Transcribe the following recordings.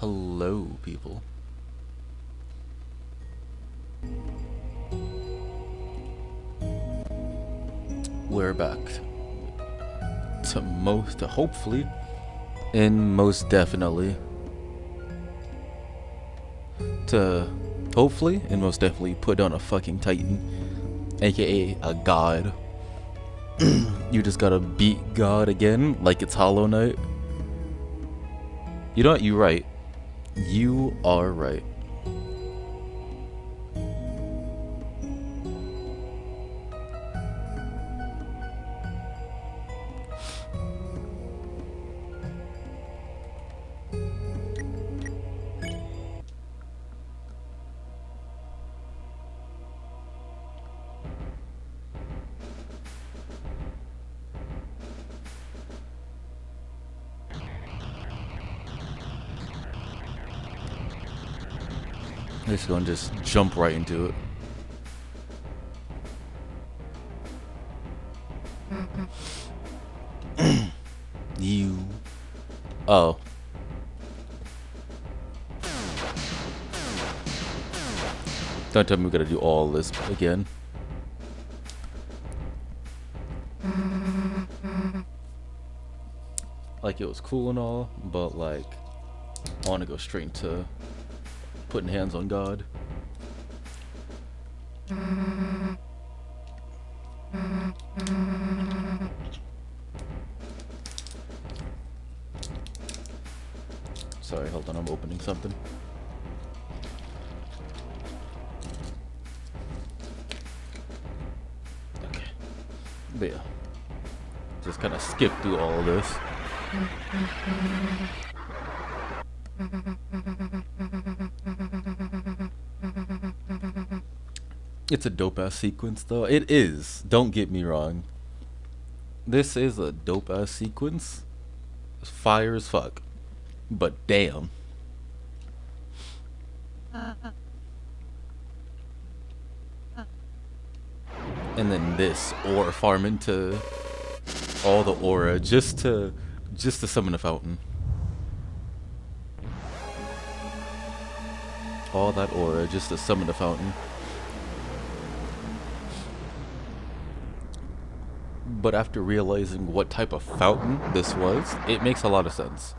Hello, people. We're back to hopefully and most definitely put on a fucking Titan, aka a god. You just gotta beat God again like it's Hollow Knight. You know what? You're right. You are right. Let's go and just jump right into it. You. Oh. Don't tell me we gotta do all this again. Like, it was cool and all, but like, I wanna go straight into putting hands on God. Sorry, hold on, I'm opening something. Okay. But yeah. Just kind of skip through all of this. It's a dope ass sequence though. It is. Don't get me wrong. This is a dope ass sequence. It's fire as fuck. But damn. And then this ore farm into all the aura just to summon a fountain. All that aura just to summon a fountain. But after realizing what type of fountain this was, it makes a lot of sense.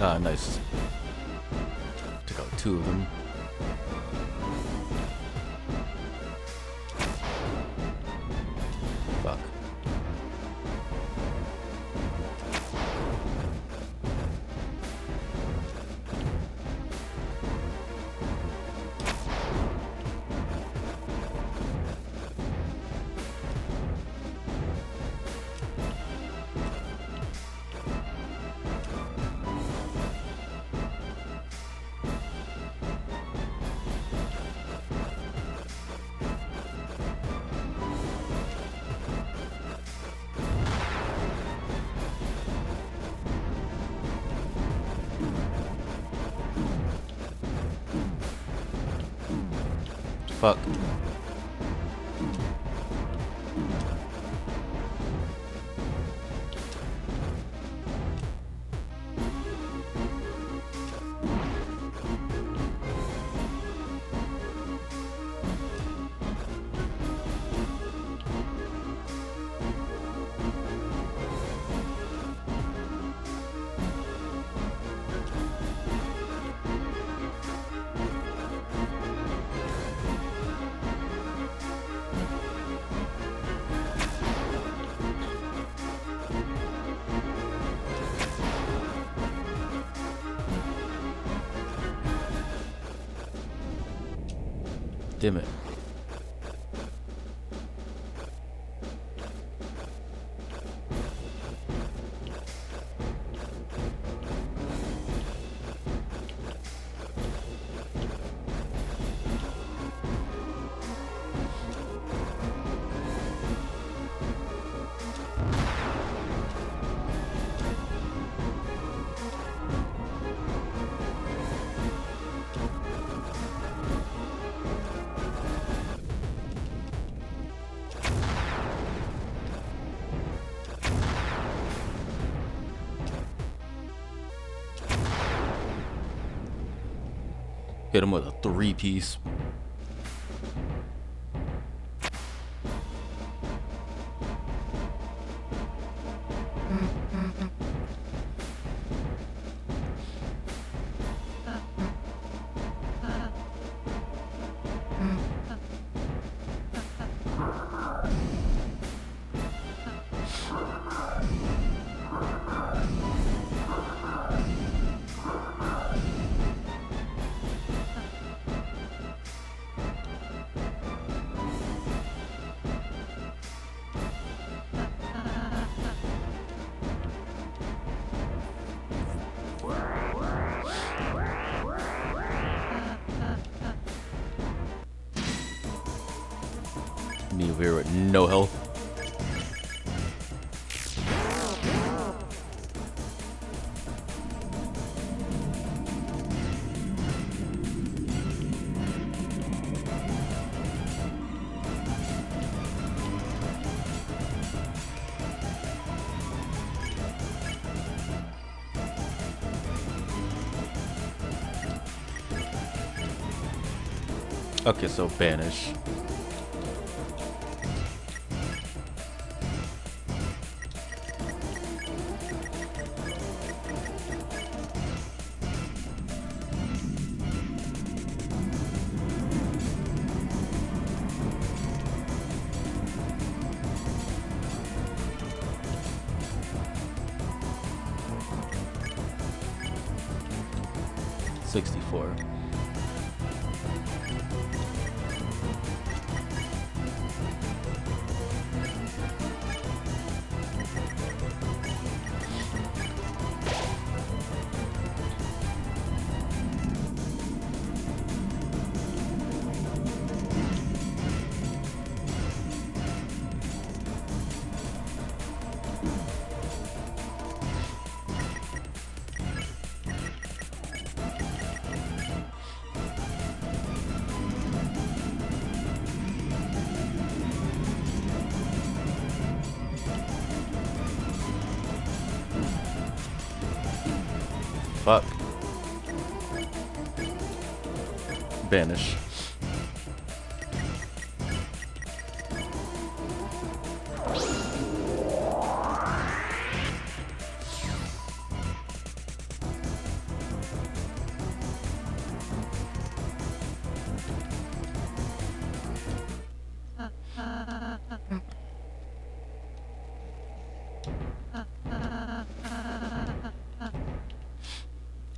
Ah, nice. Took out 2 of them. Fuck. Fuck. Damn it. Hit him with a 3-piece. Me over here with no health. Okay, so banish. $64. Fuck. Banish.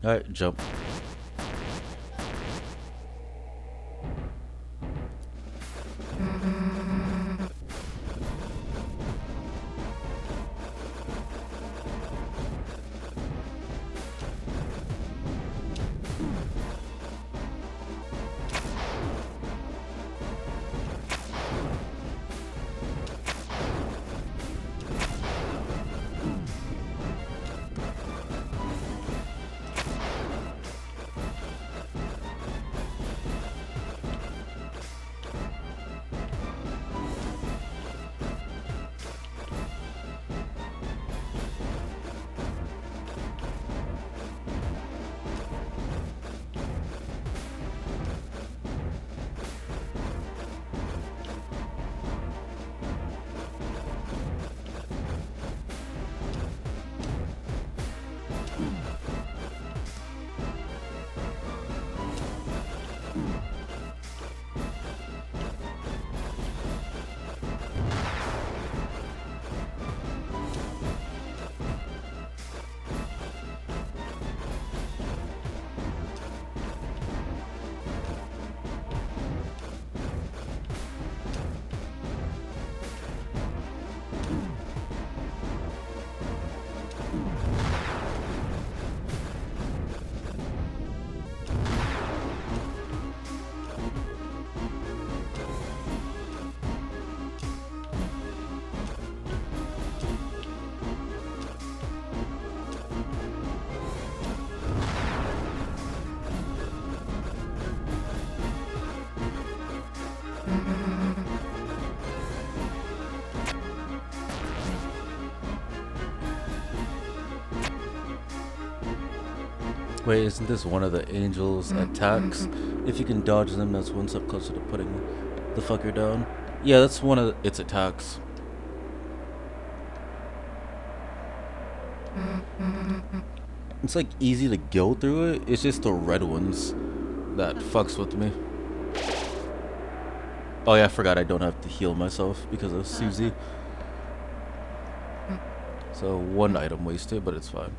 Alright, jump. Wait, isn't this one of the angel's attacks? If you can dodge them, that's one step closer to putting the fucker down. Yeah, that's one of its attacks. It's like easy to go through it. It's just the red ones that fucks with me. Oh yeah, I forgot I don't have to heal myself because of Susie. So one item wasted, but it's fine.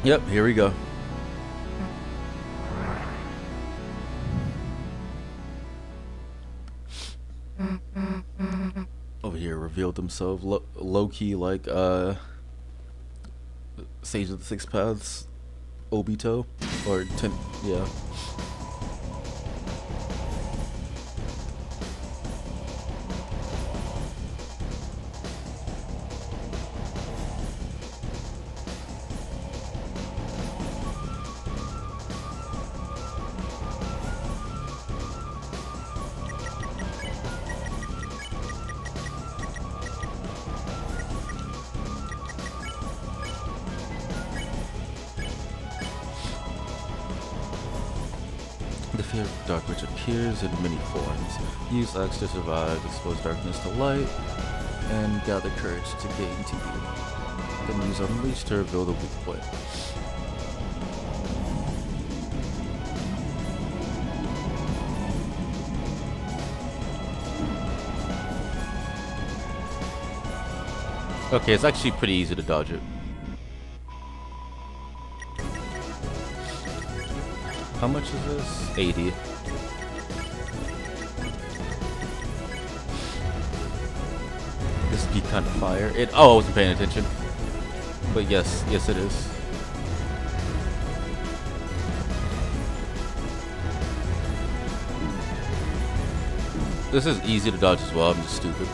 Yep, here we go. Over here revealed himself low-key like Sage of the Six Paths Obito or yeah. The fear of dark which appears in many forms. Use X to survive, expose darkness to light, and gather courage to gain TP. Then use Unleash to reveal the weak point. Okay, it's actually pretty easy to dodge it. How much is this? 80. This would be kind of fire. Oh, I wasn't paying attention. But yes, it is. This is easy to dodge as well. I'm just stupid.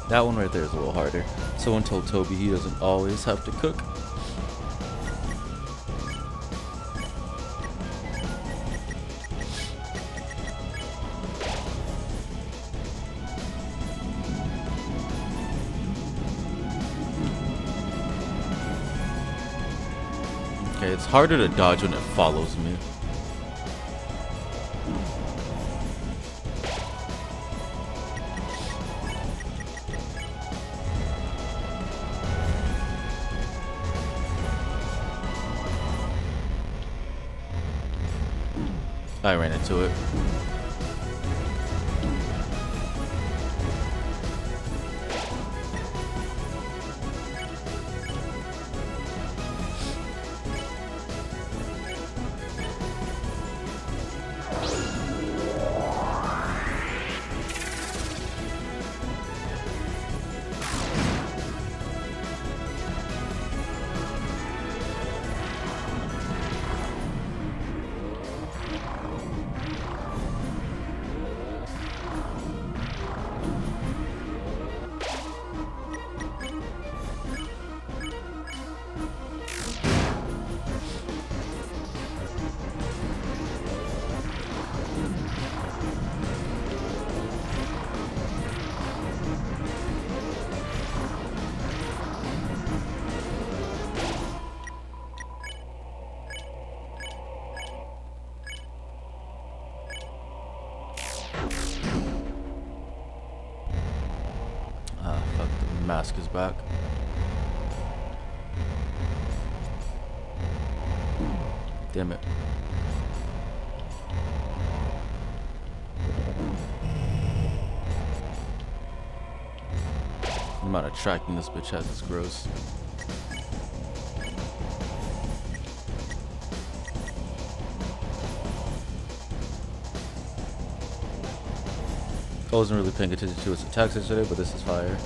That one right there is a little harder. Someone told Toby he doesn't always have to cook. Okay, it's harder to dodge when it follows me. I ran into it. Fuck, the mask is back. Damn it. The amount of tracking this bitch has is gross. I wasn't really paying attention to its attacks yesterday, but this is fire.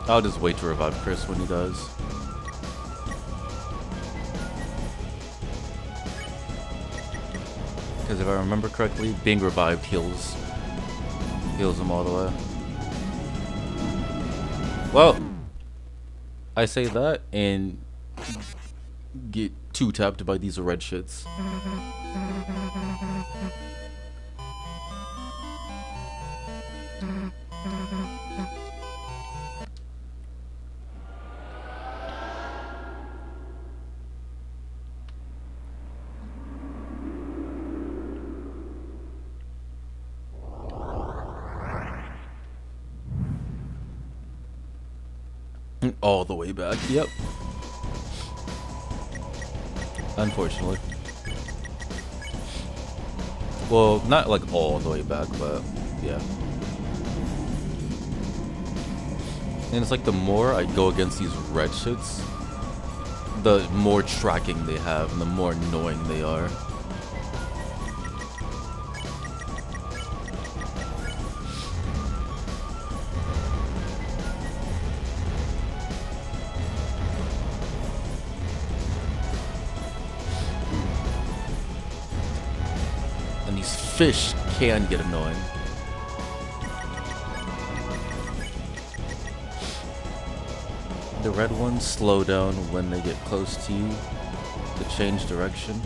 I'll just wait to revive Chris when he does. Because if I remember correctly, being revived heals him all the way. Well, I say that and get two tapped by these red shits. All the way back, yep. Unfortunately. Well, not like all the way back, but yeah. And it's like the more I go against these red shits, the more tracking they have and the more annoying they are. Fish can get annoying. The red ones slow down when they get close to you to change direction.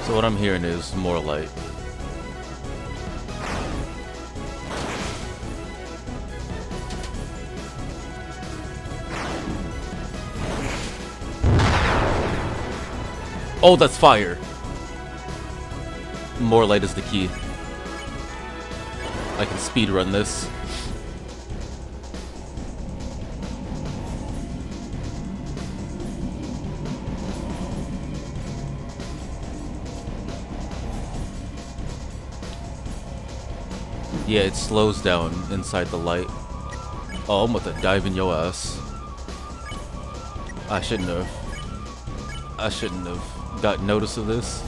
So what I'm hearing is more light. Oh, that's fire. More light is the key. I can speedrun this. Yeah, it slows down inside the light. Oh, I'm about to dive in your ass. I shouldn't have got notice of this.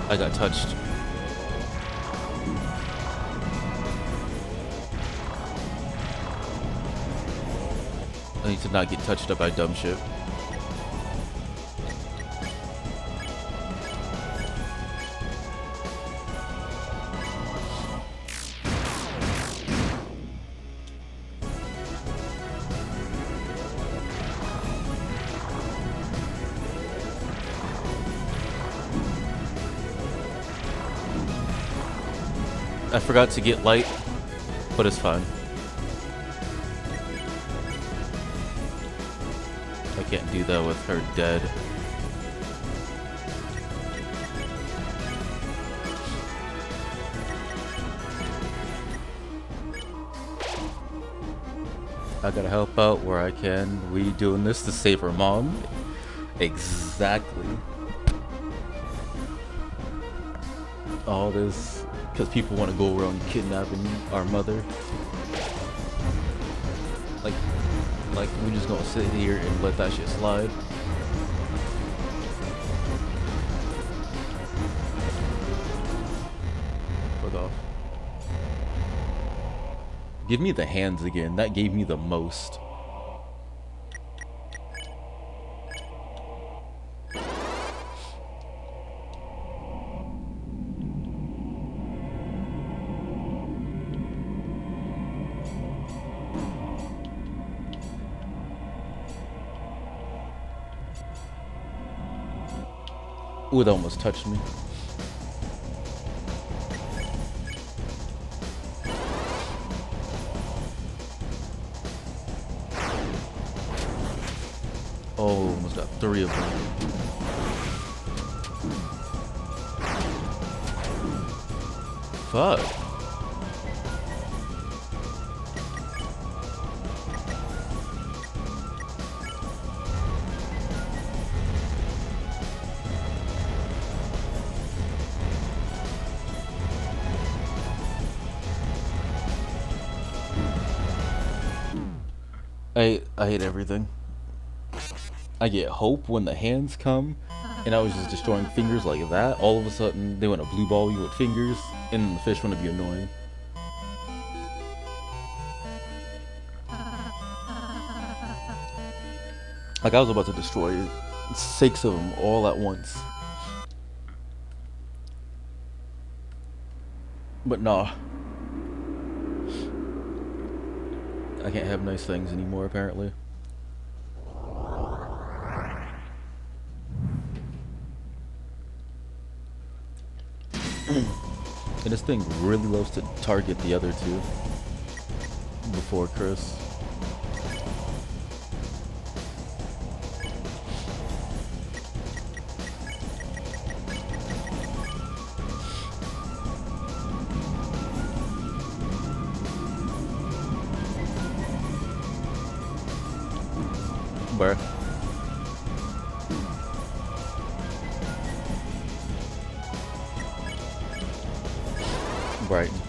I got touched. I need to not get touched up by dumb shit. I forgot to get light, but it's fine. I can't do that with her dead. I gotta help out where I can. We doing this to save her mom? Exactly. All this because people want to go around kidnapping our mother. Like we just gonna sit here and let that shit slide. Fuck off. Give me the hands again. That gave me the most. Ooh, that almost touched me. Oh, almost got 3 of them. Fuck. I hate everything. I get hope when the hands come, and I was just destroying fingers like that. All of a sudden, they want to blue ball you with fingers, and the fish want to be annoying. Like I was about to destroy 6 of them all at once. But nah. I can't have nice things anymore, apparently. And this thing really loves to target the other 2 before Chris. Bruh. Brighten.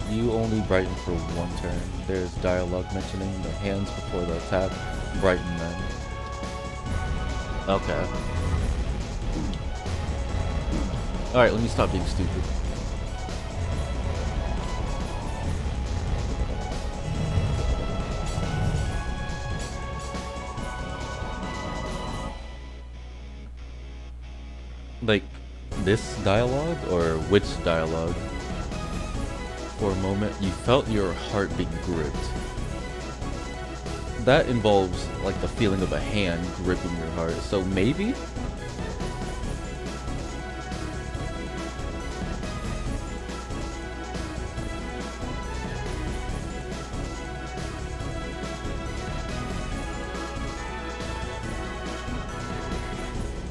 You only brighten for 1 turn. There's dialogue mentioning the hands before the attack. Brighten them. Okay. Alright, let me stop being stupid. Like, this dialogue, or which dialogue? For a moment, you felt your heart being gripped. That involves, like, the feeling of a hand gripping your heart, so maybe?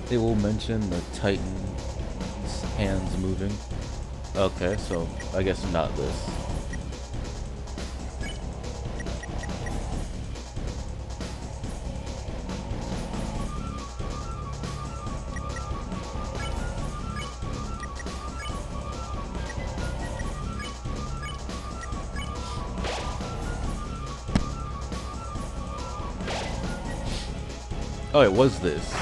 It will mention the Titan's hands moving. Okay, so I guess not this. Oh, it was this.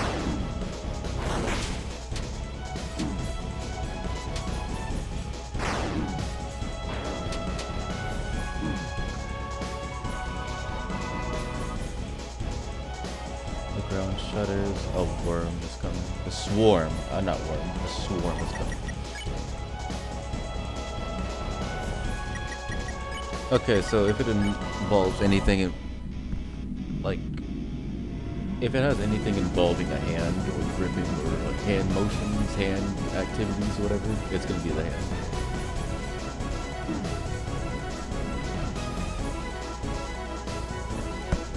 Ground shudders. A worm is coming. A swarm. Not worm. A swarm is coming. Okay, so if it involves anything, like, if it has anything involving a hand or gripping or like hand motions, hand activities, whatever, it's gonna be the hand.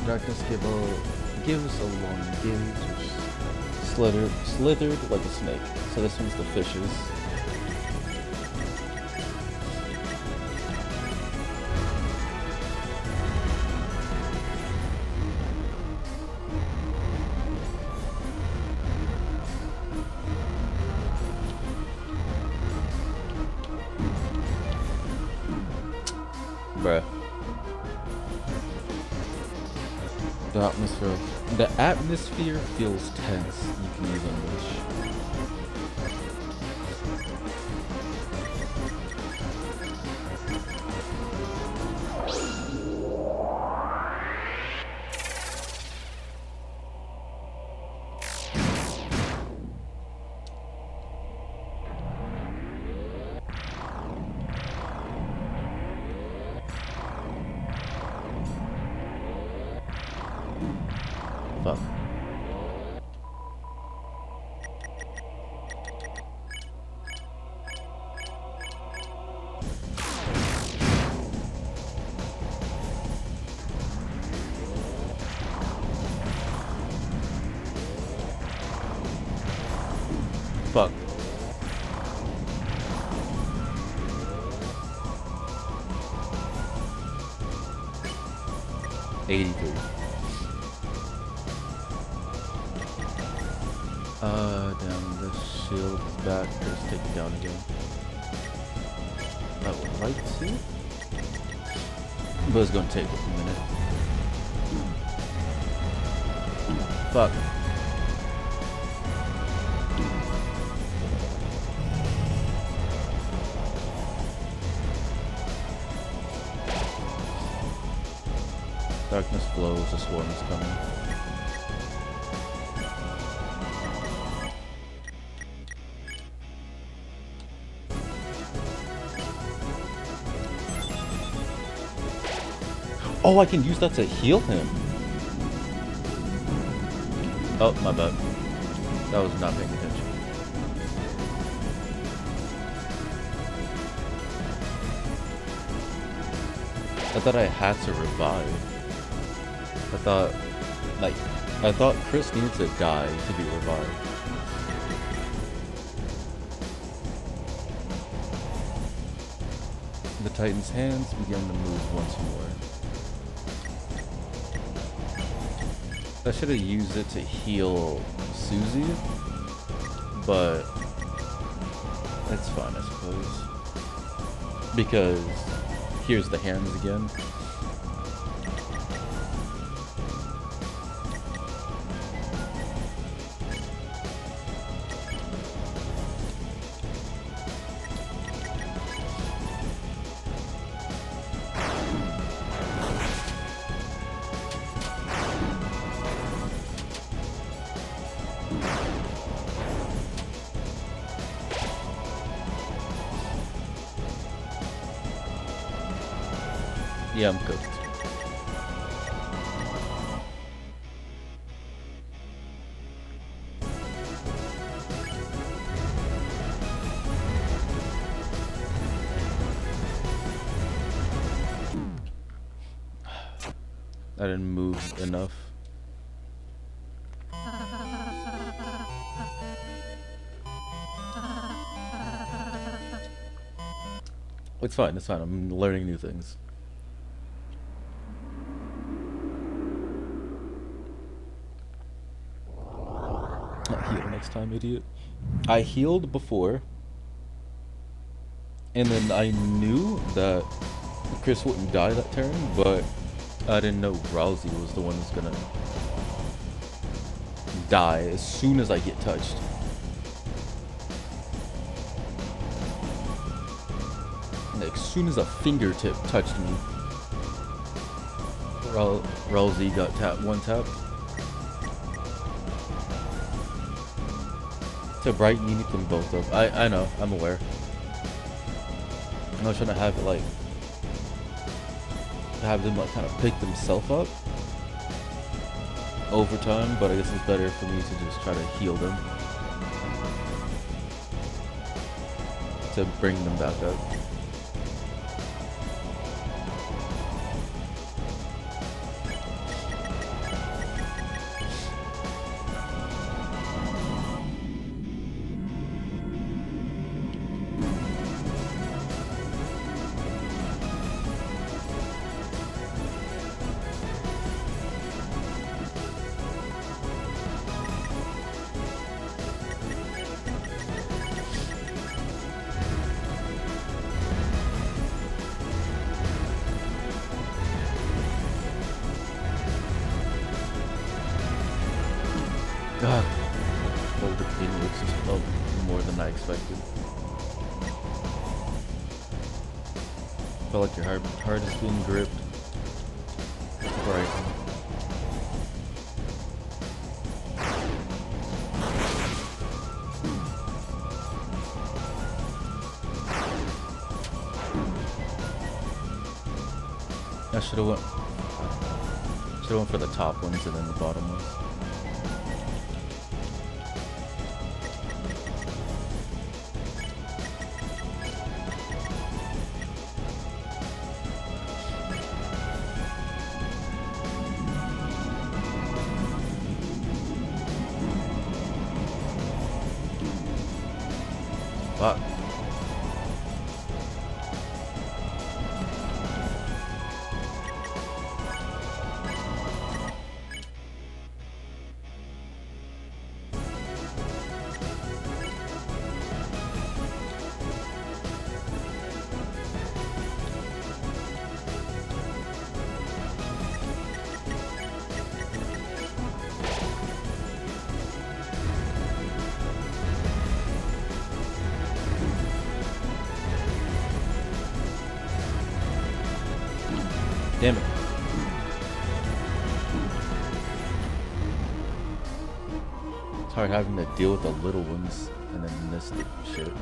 Darkness gives a long gaze, or slithered like a snake. So this one's the fishes. Bruh. The atmosphere feels tense. You can use English. Fuck. 83. Damn, the shield is back. Let's take it down again. I would like to, but it's gonna take a minute. Fuck. Darkness flows, the swarm is coming. Oh, I can use that to heal him. Oh, my bad. That was not paying attention. I thought I had to revive. I thought Chris needed to die to be revived. The Titan's hands began to move once more. I should have used it to heal Susie, but that's fine, I suppose. Because here's the hands again. Yeah, I'm cooked. I didn't move enough. It's fine, it's fine. I'm learning new things. Not heal next time, idiot. I healed before, and then I knew that Chris wouldn't die that turn, but I didn't know Rousey was the one who's gonna die as soon as I get touched. Like, as soon as a fingertip touched me, Rousey got one tap. To brighten, you need them both up. I know, I'm aware. I was trying to have it like, have them like kind of pick themselves up over time, but I guess it's better for me to just try to heal them to bring them back up. God, well, the thing looks more than I expected. Felt like your heart is being gripped. Right. I should have went for the top ones and then the bottom ones. Fuck. Damn it. It's hard having to deal with the little ones and then this shit.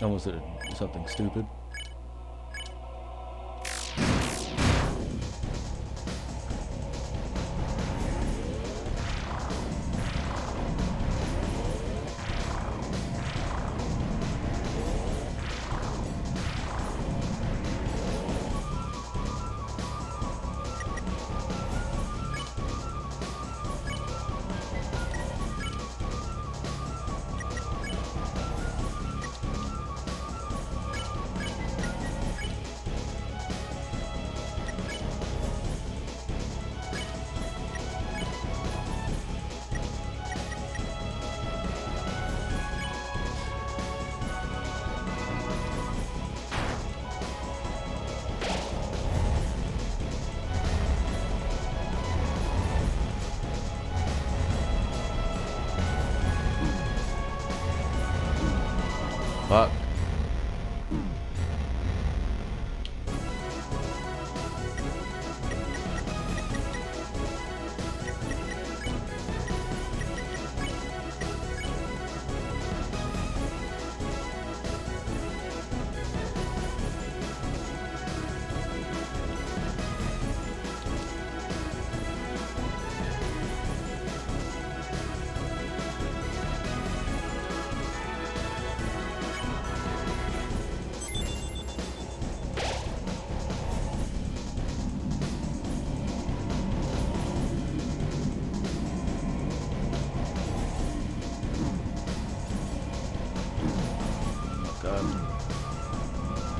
Almost did something stupid. Fuck.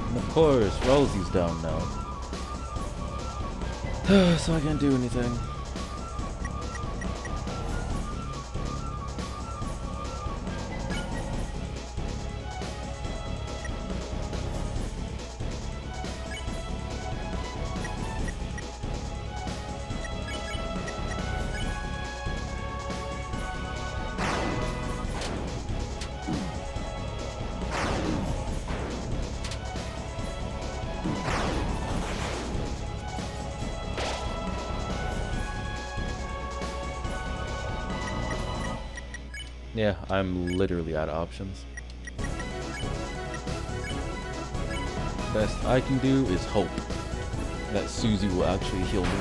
And of course, Rosie's down now. So I can't do anything. Yeah, I'm literally out of options. Best I can do is hope that Susie will actually heal me.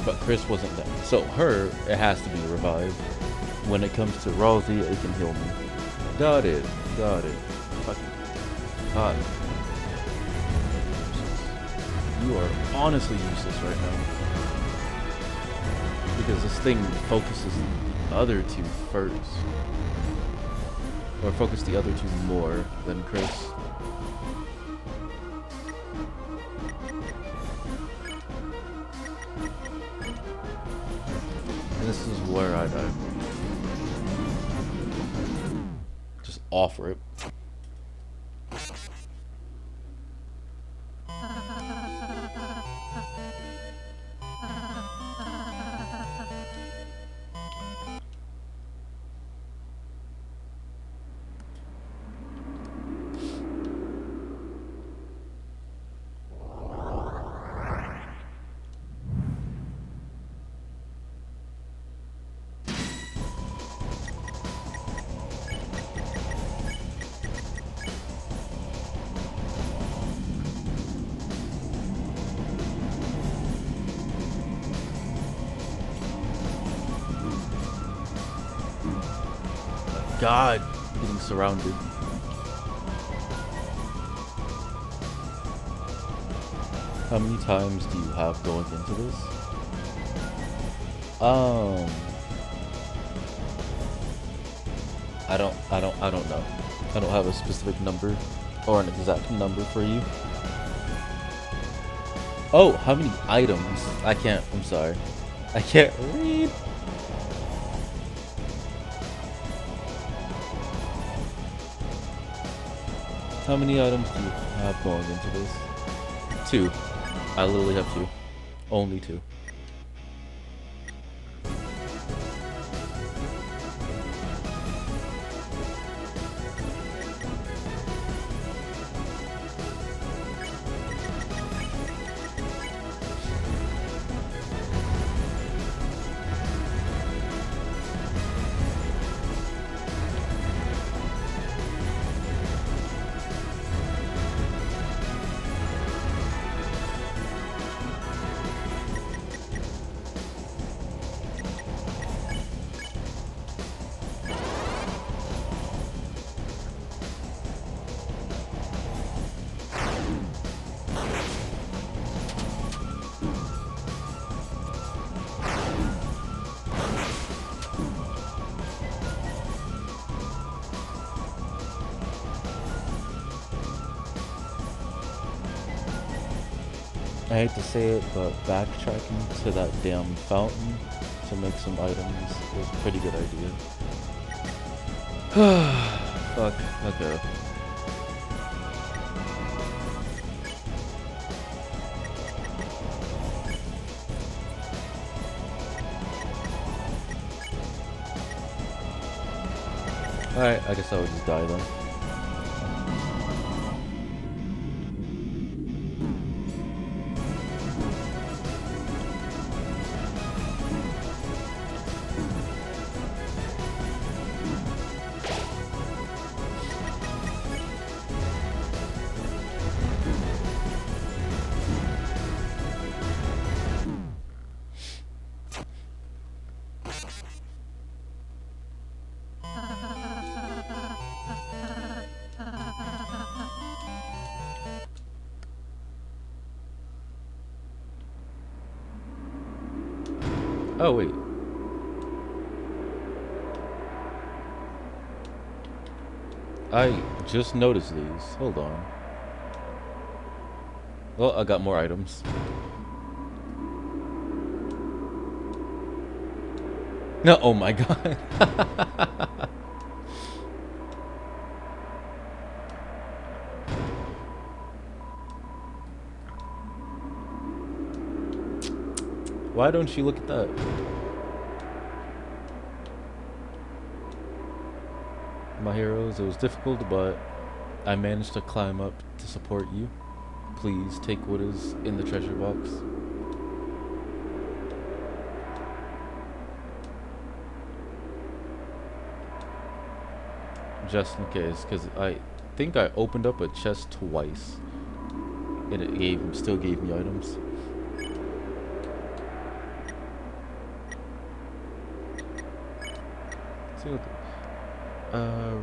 But Chris wasn't there. So her, it has to be revived. When it comes to Rosie, it can heal me. Got it. Got it. Fucking God. You are honestly useless right now. Because this thing focuses the other two first. Or focus the other two more than Chris. And this is where I die. Just offer it. God, getting surrounded. How many times do you have going into this? I don't know. I don't have a specific number or an exact number for you. Oh, how many items? I'm sorry. I can't read. How many items do you have going into this? 2. I literally have 2. Only 2. I hate to say it, but backtracking to that damn fountain to make some items was a pretty good idea. Fuck, okay. Alright, I guess I would just die then. Oh, wait. I just noticed these. Hold on. Well, I got more items. No, oh my god. Why don't you look at that? My heroes, it was difficult, but I managed to climb up to support you. Please take what is in the treasure box. Just in case, because I think I opened up a chest twice, and it still gave me items. See what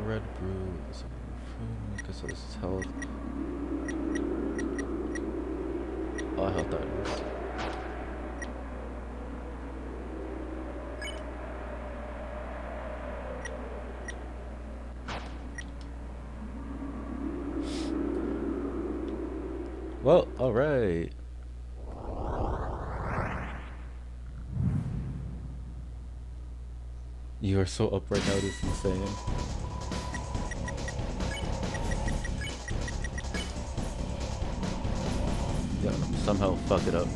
red brew is because this is health. Oh, health items. Well, alright. You are so up right now, this is insane. Yeah, somehow fuck it up.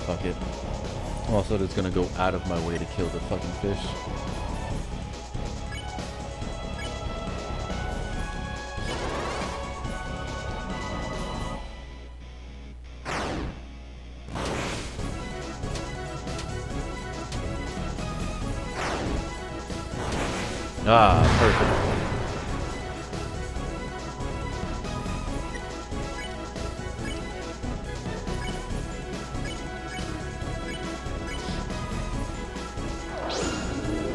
Fuck it. Also, it's gonna go out of my way to kill the fucking fish. Ah, perfect.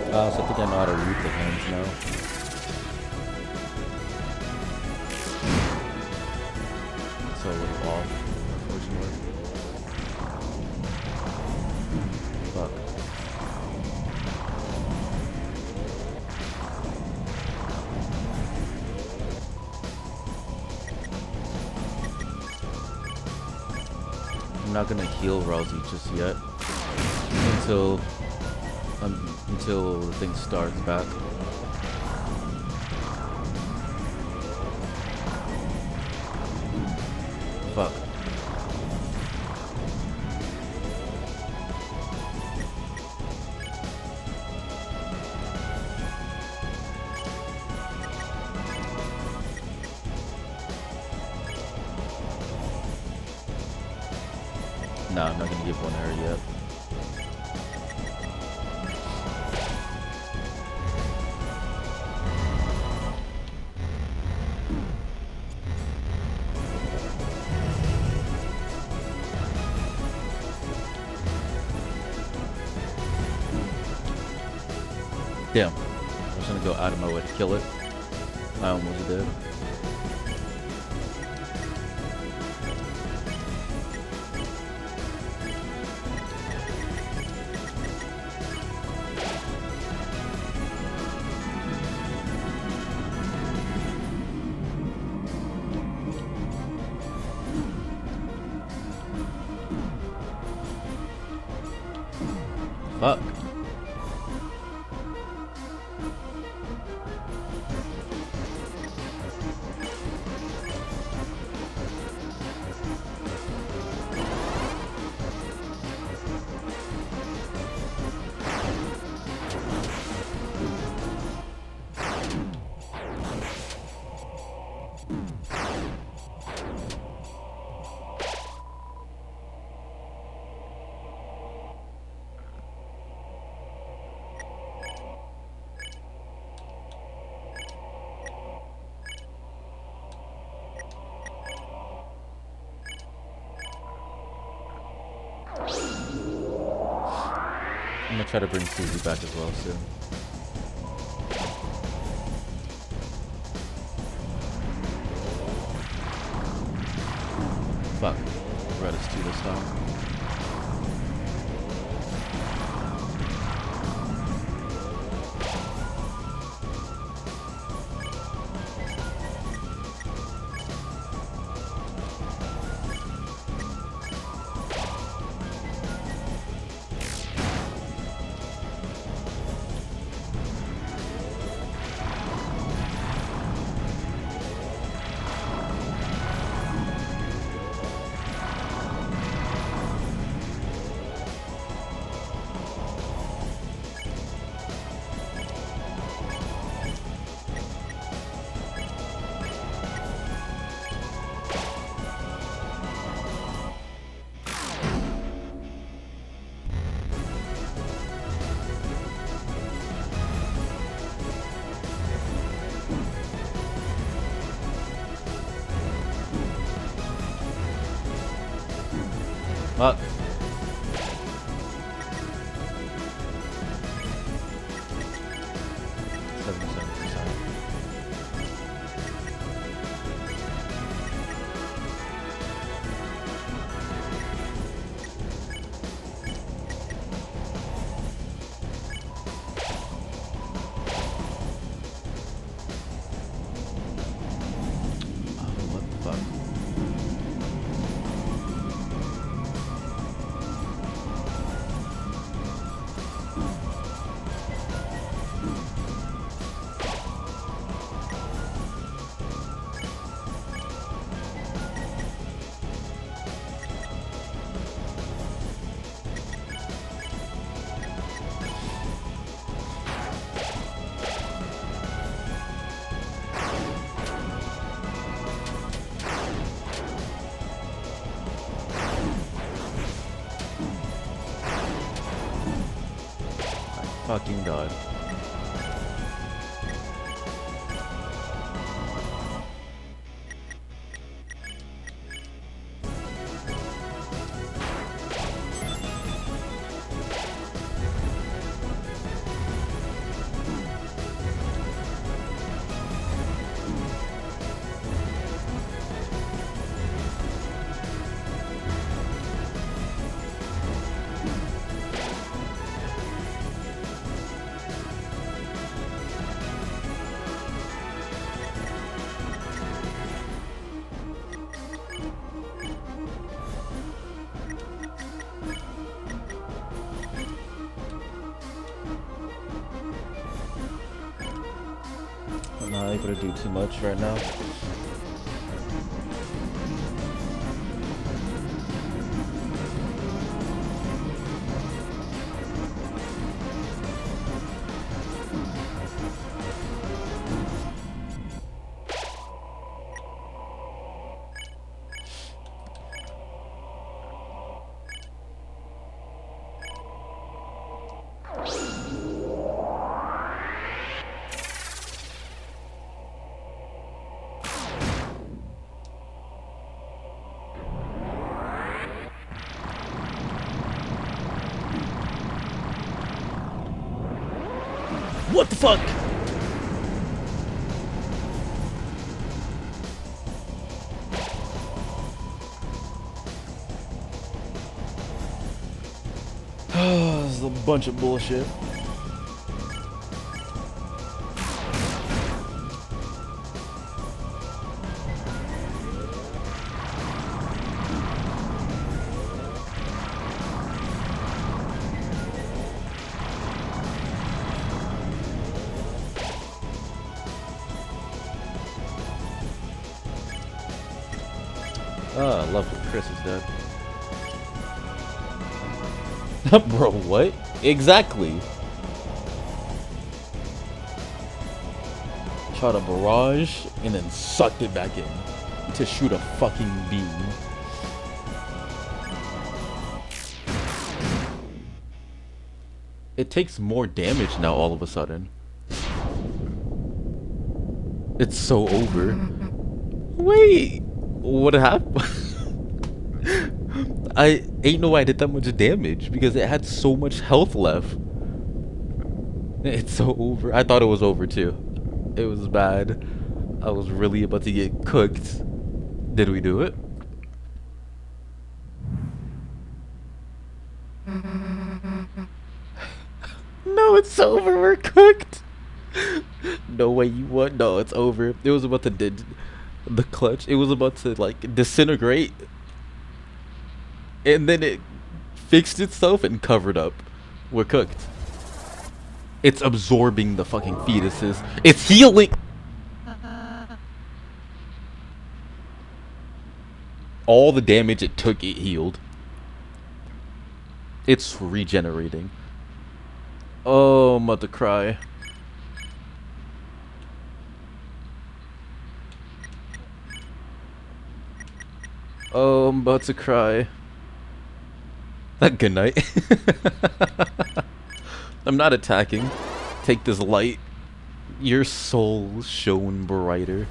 I also think I know how to root the hands now. So a little off, unfortunately. Fuck. I'm not gonna heal Rousey just yet until the thing starts back. Fuck. Nah, I'm not gonna give one her yet. Damn. I was gonna go out of my way to kill it. I almost did. Fuck. I'm gonna try to bring Susie back as well soon. Fuck. Red is 2 this time. Fuck. 77%. Oh, what the fuck? Fucking god. I'm not able to do too much right now. What the fuck? This is a bunch of bullshit. Ah, I love that Chris is dead. Bro, what? Exactly. Shot a barrage and then sucked it back in to shoot a fucking beam. It takes more damage now all of a sudden. It's so over. Wait, what happened? I ain't know I did that much damage because it had so much health left. It's so over. I thought it was over too. It was bad. I was really about to get cooked. Did we do it? No, it's over. We're cooked. No way you won. No, it's over. It was about to the clutch. It was about to like disintegrate, and then it fixed itself and covered up. We're cooked. It's absorbing the fucking fetuses. It's healing. All the damage it took, it healed. It's regenerating. Oh, I'm about to cry. Oh, I'm about to cry. Good night. I'm not attacking. Take this light. Your soul shone brighter.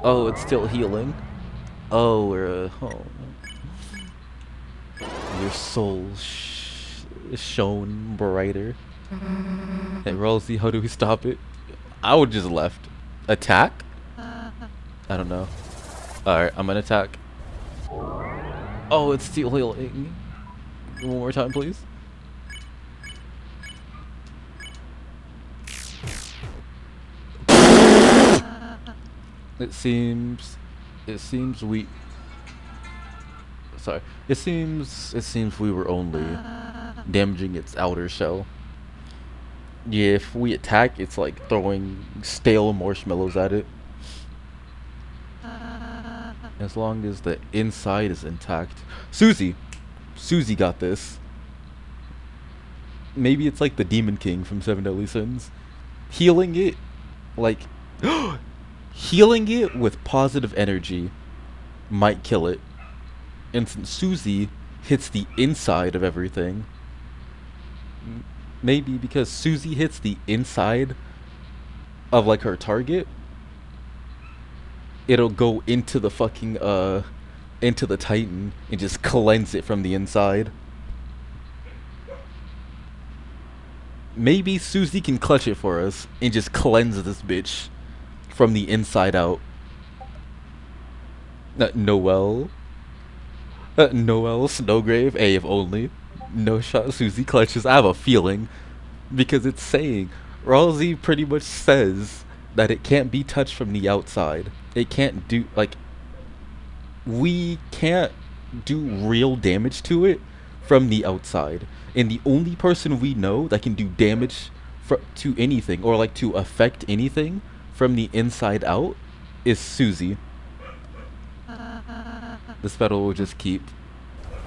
Oh, it's still healing. Oh, we're home. Your soul shone brighter. Hey, Rosie, how do we stop it? I would just left. Attack? I don't know. Alright, I'm gonna attack. Oh, it's still healing. One more time, please. It seems we sorry. It seems we were only damaging its outer shell. Yeah, if we attack, it's like throwing stale marshmallows at it. As long as the inside is intact. Susie got this. Maybe it's like the Demon King from Seven Deadly Sins. Healing it, like, healing it with positive energy might kill it. And since Susie hits the inside of everything, maybe because Susie hits the inside of like her target, it'll go into the fucking into the Titan and just cleanse it from the inside. Maybe Susie can clutch it for us and just cleanse this bitch from the inside out. Noelle Snowgrave, A if only. No shot Susie clutches. I have a feeling because it's saying Ralsei pretty much says that it can't be touched from the outside. It can't do like we can't do real damage to it from the outside. And the only person we know that can do damage to anything or like to affect anything from the inside out is Susie. This battle will just keep.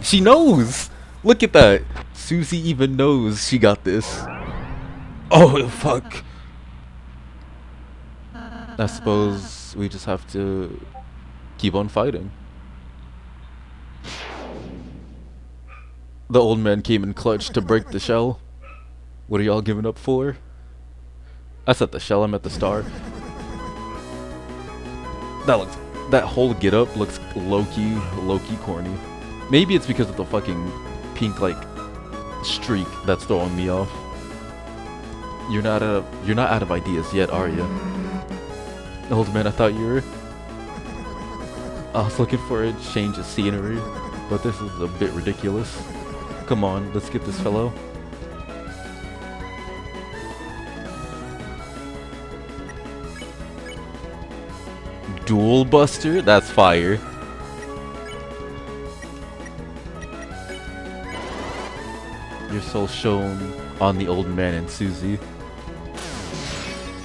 She knows. Look at that. Susie even knows she got this. Oh fuck. I suppose we just have to keep on fighting. The old man came in clutch to break the shell. What are y'all giving up for? I said the shell, I meant the star. That whole get up looks low-key corny. Maybe it's because of the fucking pink like streak that's throwing me off. You're not out of ideas yet, are you? Old man, I thought you were. I was looking for a change of scenery, but this is a bit ridiculous. Come on, let's get this fellow. Duel Buster? That's fire. Your soul shone on the old man and Susie.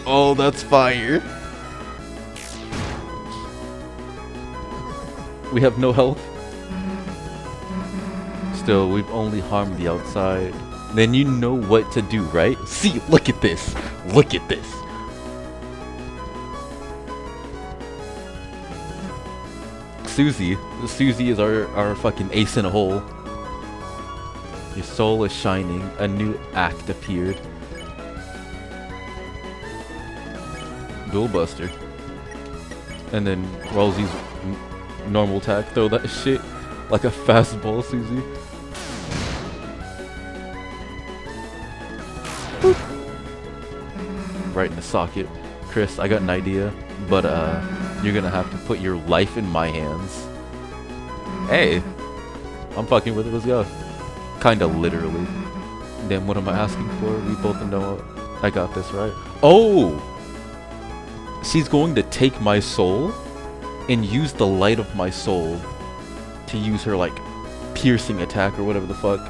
Oh, that's fire. We have no health. Still, we've only harmed the outside. Then you know what to do, right? See, look at this. Look at this. Susie is our fucking ace in a hole. Your soul is shining. A new act appeared. Duel Buster. And then Rousey's normal attack. Throw that shit like a fastball, Susie. Boop. Right in the socket. Chris, I got an idea, but you're gonna have to put your life in my hands. Hey, I'm fucking with it, let's go. Kinda literally. Then what am I asking for? We both know I got this, right? Oh! She's going to take my soul and use the light of my soul to use her like piercing attack or whatever the fuck.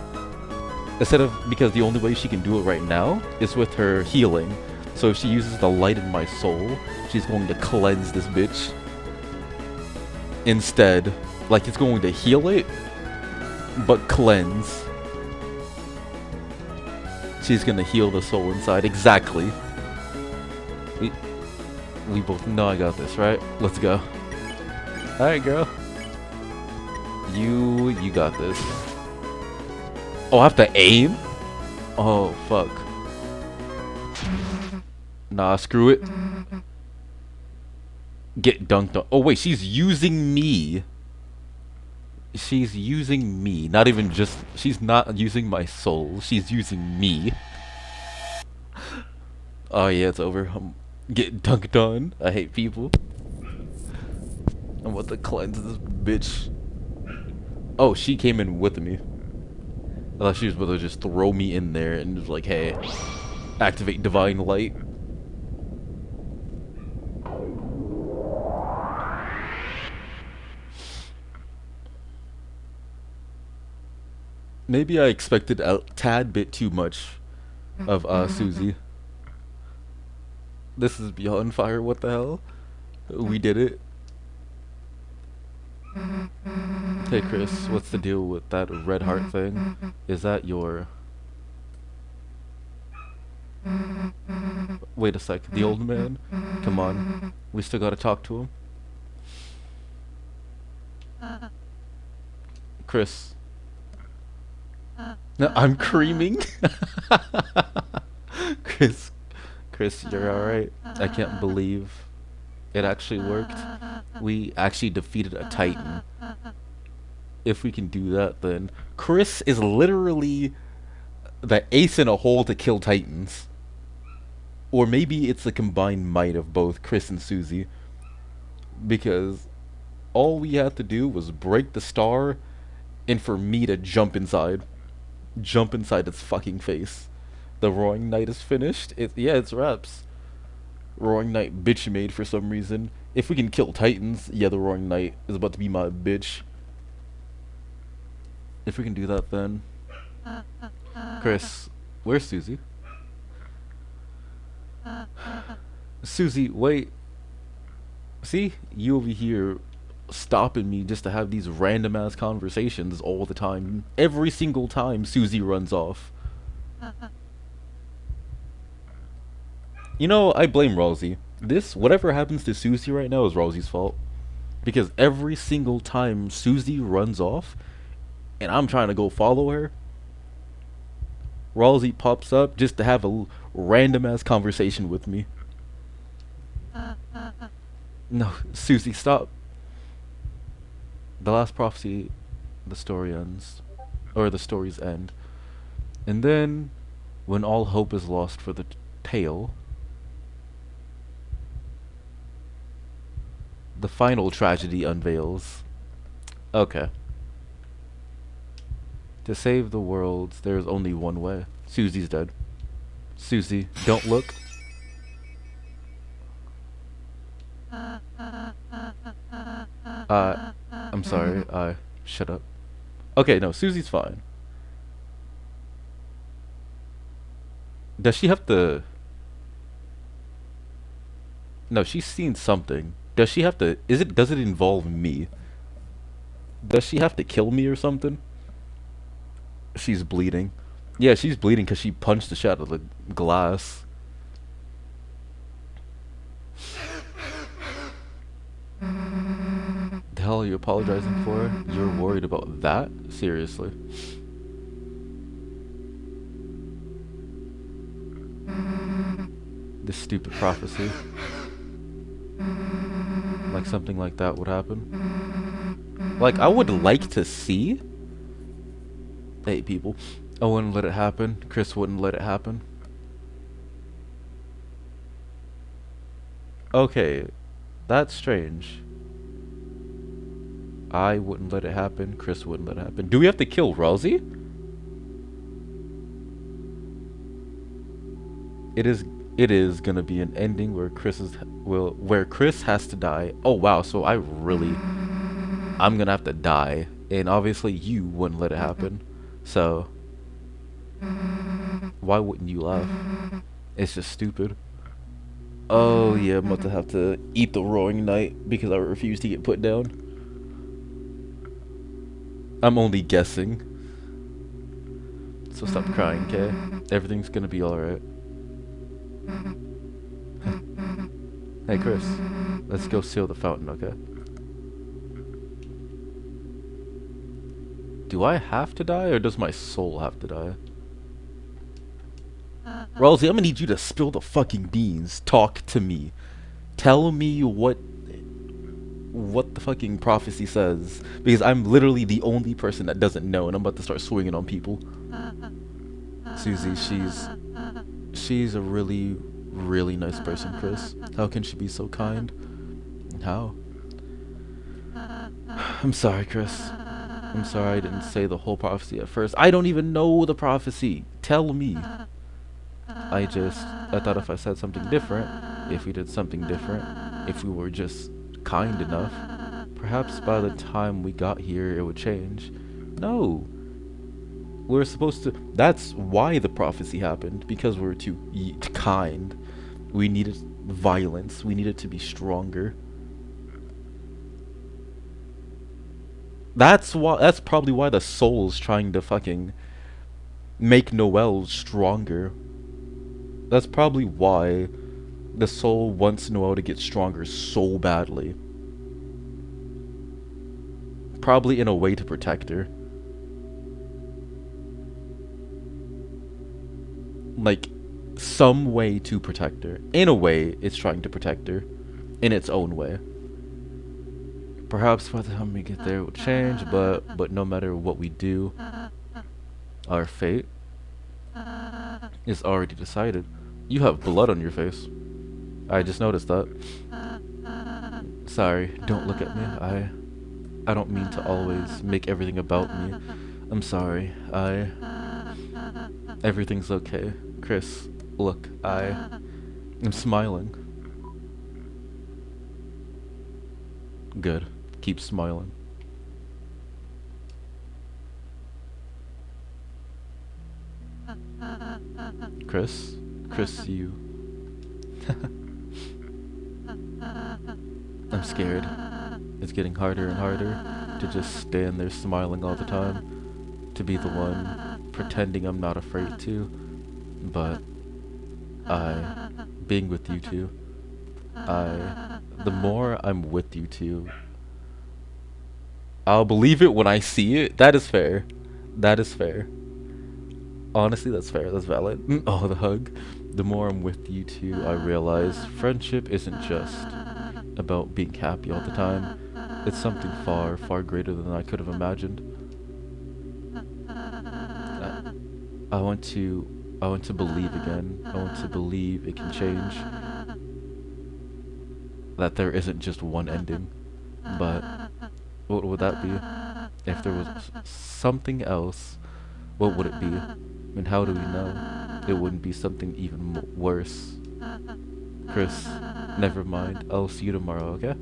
Instead of, because the only way she can do it right now is with her healing. So if she uses the light in my soul, she's going to cleanse this bitch. Instead, like it's going to heal it, but cleanse. She's gonna heal the soul inside. Exactly. We both know I got this, right? Let's go. Alright, girl. You got this. Oh, I have to aim? Oh, fuck. Nah, screw it. Get dunked on. Oh, wait, she's using me. She's using me. Not even just... She's not using my soul. She's using me. Oh, yeah, it's over. I'm getting dunked on. I hate people. I'm about to cleanse this bitch. Oh, she came in with me. I thought she was about to just throw me in there and just like, hey, activate divine light. Maybe I expected a tad bit too much of Susie. This is beyond fire, what the hell? We did it. Hey Chris, what's the deal with that red heart thing? Is that your... Wait a sec, the old man? Come on, we still gotta talk to him. Chris. No, I'm creaming? Chris, you're alright. I can't believe it actually worked. We actually defeated a Titan. If we can do that, then Chris is literally the ace in a hole to kill Titans. Or maybe it's the combined might of both Chris and Susie. Because all we had to do was break the star and for me to jump inside. Jump inside its fucking face. The Roaring Knight is finished. Yeah, it's wraps. Roaring Knight bitch made for some reason. If we can kill Titans, yeah, the Roaring Knight is about to be my bitch. If we can do that, then... Chris, where's Susie? Susie, wait. See? You over here stopping me just to have these random ass conversations all the time. Every single time Susie runs off. You know, I blame Rosie. This, whatever happens to Susie right now is Rosie's fault. Because every single time Susie runs off, and I'm trying to go follow her, Rosie pops up just to have a random ass conversation with me. No, Susie, stop. The last prophecy, the story ends. Or the stories end. And then, when all hope is lost for the tale, the final tragedy unveils. Okay. To save the world, there's only one way. Susie's dead. Susie, don't look. I'm sorry. Shut up. Okay, no, Susie's fine. Does she have to... No, she's seen something. Does she have to... Does it involve me? Does she have to kill me or something? She's bleeding. Yeah, she's bleeding because she punched the shit out of the glass. The hell are you apologizing for? You're worried about that? Seriously. This stupid prophecy. Like something like that would happen. Like, I would like to see... Hey, people. I wouldn't let it happen. Chris wouldn't let it happen. Okay, that's strange. I wouldn't let it happen. Chris wouldn't let it happen. Do we have to kill Rosie? It is gonna be an ending where Chris has to die. Oh wow, so I'm gonna have to die. And obviously you wouldn't let it happen. So why wouldn't you laugh? It's just stupid. Oh yeah, I'm about to have to eat the roaring night because I refuse to get put down. I'm only guessing. So stop crying, okay? Everything's gonna be alright. Hey Chris, let's go seal the fountain, okay? Do I have to die, or does my soul have to die? Rosie, I'm gonna need you to spill the fucking beans. Talk to me. Tell me what the fucking prophecy says. Because I'm literally the only person that doesn't know, and I'm about to start swinging on people. Susie, she's a really, really nice person, Chris. How can she be so kind? How? I'm sorry, Chris. I'm sorry I didn't say the whole prophecy at first. I don't even know the prophecy. Tell me. I thought if I said something different, if we did something different, if we were just kind enough, perhaps by the time we got here it would change. No. We're supposed to... That's why the prophecy happened, because we're too kind. We needed violence. We needed to be stronger. That's probably why the soul's trying to fucking make Noelle stronger. That's probably why the soul wants Noelle to get stronger so badly. Probably in a way to protect her. Like, some way to protect her. In a way, it's trying to protect her. In its own way. Perhaps by the time we get there it will change, but no matter what we do, our fate is already decided. You have blood on your face. I just noticed that. Sorry, don't look at me. I don't mean to always make everything about me. I'm sorry. Everything's okay. Chris, look, I'm smiling. Good. Keep smiling. Chris, you I'm scared. It's getting harder and harder to just stand there smiling all the time, to be the one pretending I'm not afraid to, but being with you two, the more I'm with you two, I'll believe it when I see it. That is fair. That is fair. Honestly, that's fair. That's valid. Oh, the hug. The more I'm with you two, I realize friendship isn't just about being happy all the time. It's something far, far greater than I could have imagined. I want to believe again. I want to believe it can change. That there isn't just one ending. But what would that be? If there was something else, what would it be? And how do we know? It wouldn't be something even worse. Chris, never mind. I'll see you tomorrow, okay?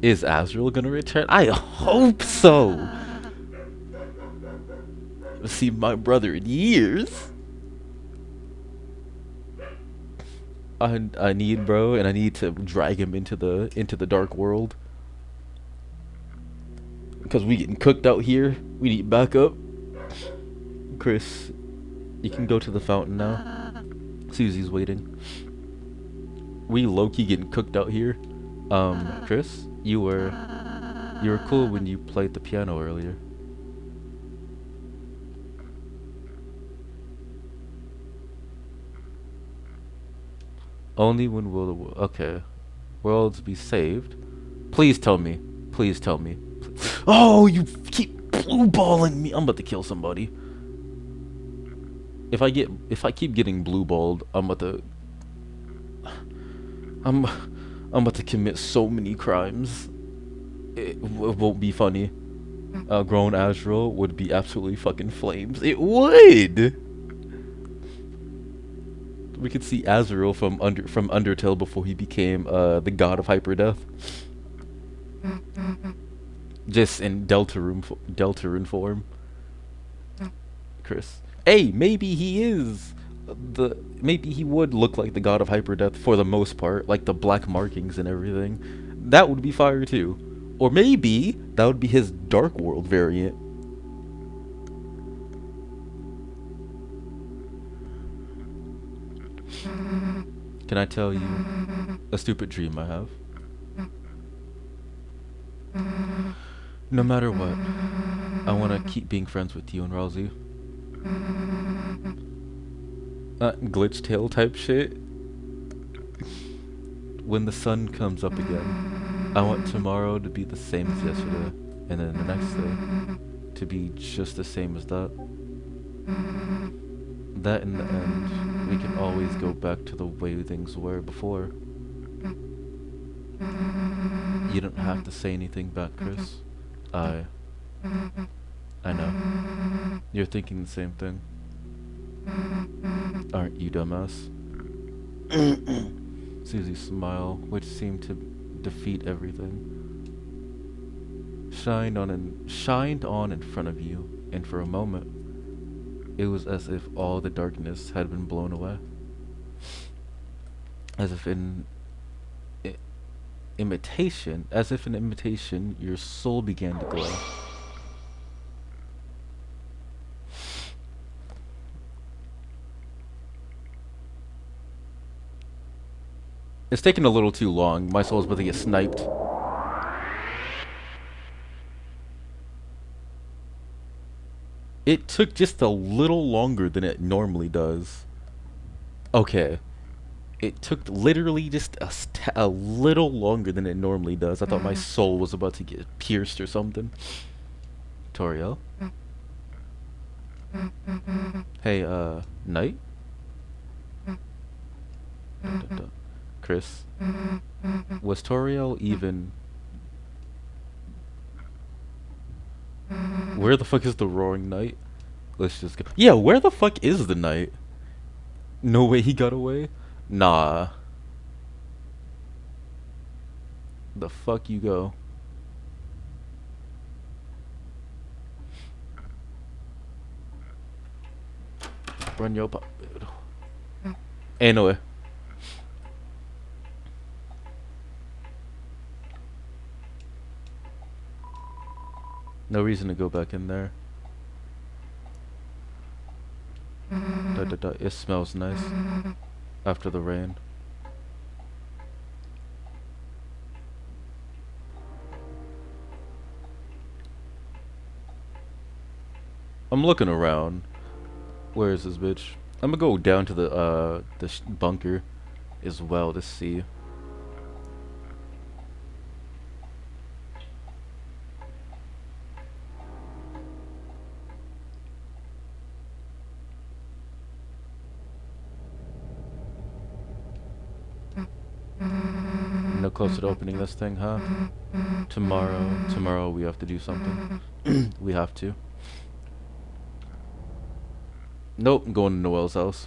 Is Azrael gonna return? I hope so! I've seen my brother in years. I need, bro, and I need to drag him into the dark world. Because we getting cooked out here. We need backup. Chris, you can go to the fountain now. Susie's waiting. We low-key getting cooked out here. Chris, you were cool when you played the piano earlier. Only when will the okay worlds be saved? Please tell me. Please tell me. Oh, you keep blue balling me. I'm about to kill somebody. If I keep getting blue balled, I'm about to commit so many crimes. It won't be funny. Grown Azrael would be absolutely fucking flames. It would. We could see Azrael from Undertale before he became the god of hyperdeath. Just in Deltarune form. Chris. Hey, maybe he is maybe he would look like the god of hyperdeath for the most part, like the black markings and everything. That would be fire too. Or maybe that would be his Dark World variant. Can I tell you a stupid dream I have? No matter what, I want to keep being friends with you and Rosie. Glitch tail type shit. When the sun comes up again, I want tomorrow to be the same as yesterday, and then the next day to be just the same as that. That in the end, we can always go back to the way things were before. You don't have to say anything back, Chris. I know. You're thinking the same thing. Aren't you, dumbass? Susie's smile, which seemed to defeat everything, shined on in front of you, and for a moment, it was as if all the darkness had been blown away. As if in imitation, your soul began to glow. It's taking a little too long. My soul's about to get sniped. It took just a little longer than it normally does. Okay. It took literally just a little longer than it normally does. I thought my soul was about to get pierced or something. Toriel? Hey, Knight? Chris? Was Toriel even... Where the fuck is the roaring knight? Let's just go. Yeah, where the fuck is the knight? No way he got away? Nah. The fuck you go? Run your pop. Anyway. No reason to go back in there. It smells nice after the rain. I'm looking around. Where is this bitch? I'm gonna go down to the bunker as well to see. No closer to opening this thing, huh? Tomorrow we have to do something. We have to. Nope, I'm going to Noel's house.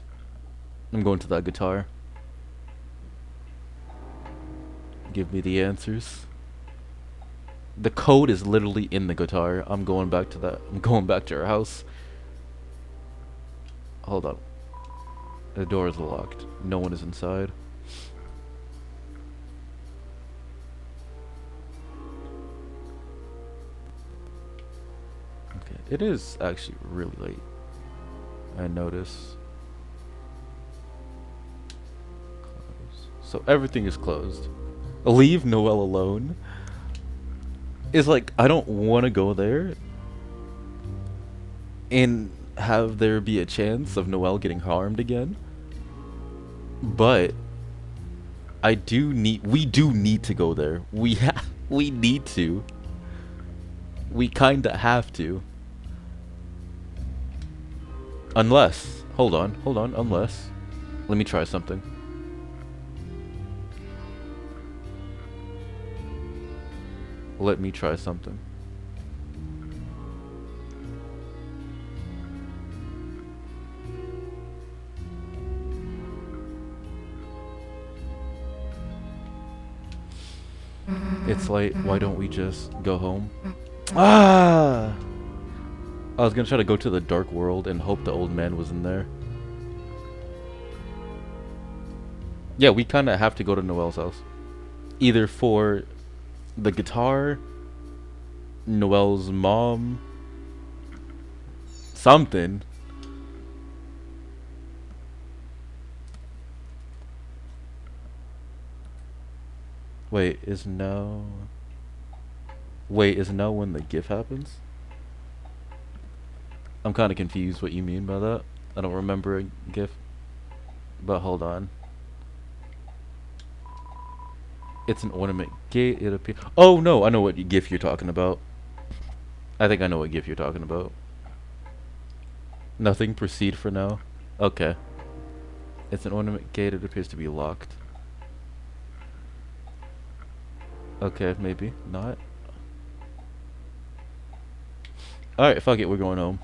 I'm going to that guitar. Give me the answers. The code is literally in the guitar. I'm going back to that. I'm going back to her house. Hold on. The door is locked. No one is inside. Okay, it is actually really late. I notice. Close. So everything is closed. Leave Noelle alone. Is like, I don't want to go there and have there be a chance of Noelle getting harmed again. But we do need to go there. We need to. We kinda have to. Unless, hold on, unless, let me try something. Let me try something. It's late, why don't we just go home? Ah! I was gonna try to go to the dark world and hope the old man was in there. Yeah, we kinda have to go to Noelle's house. Either for the guitar, Noelle's mom, something. Wait, is now when the gift happens? I'm kinda confused what you mean by that. I don't remember a gift. But hold on. It's an ornament gate, it appears. Oh no, I know what GIF you're talking about. I think I know what GIF you're talking about. Nothing, proceed for now. Okay. It's an ornament gate, it appears to be locked. Okay, maybe not. Alright, fuck it, we're going home.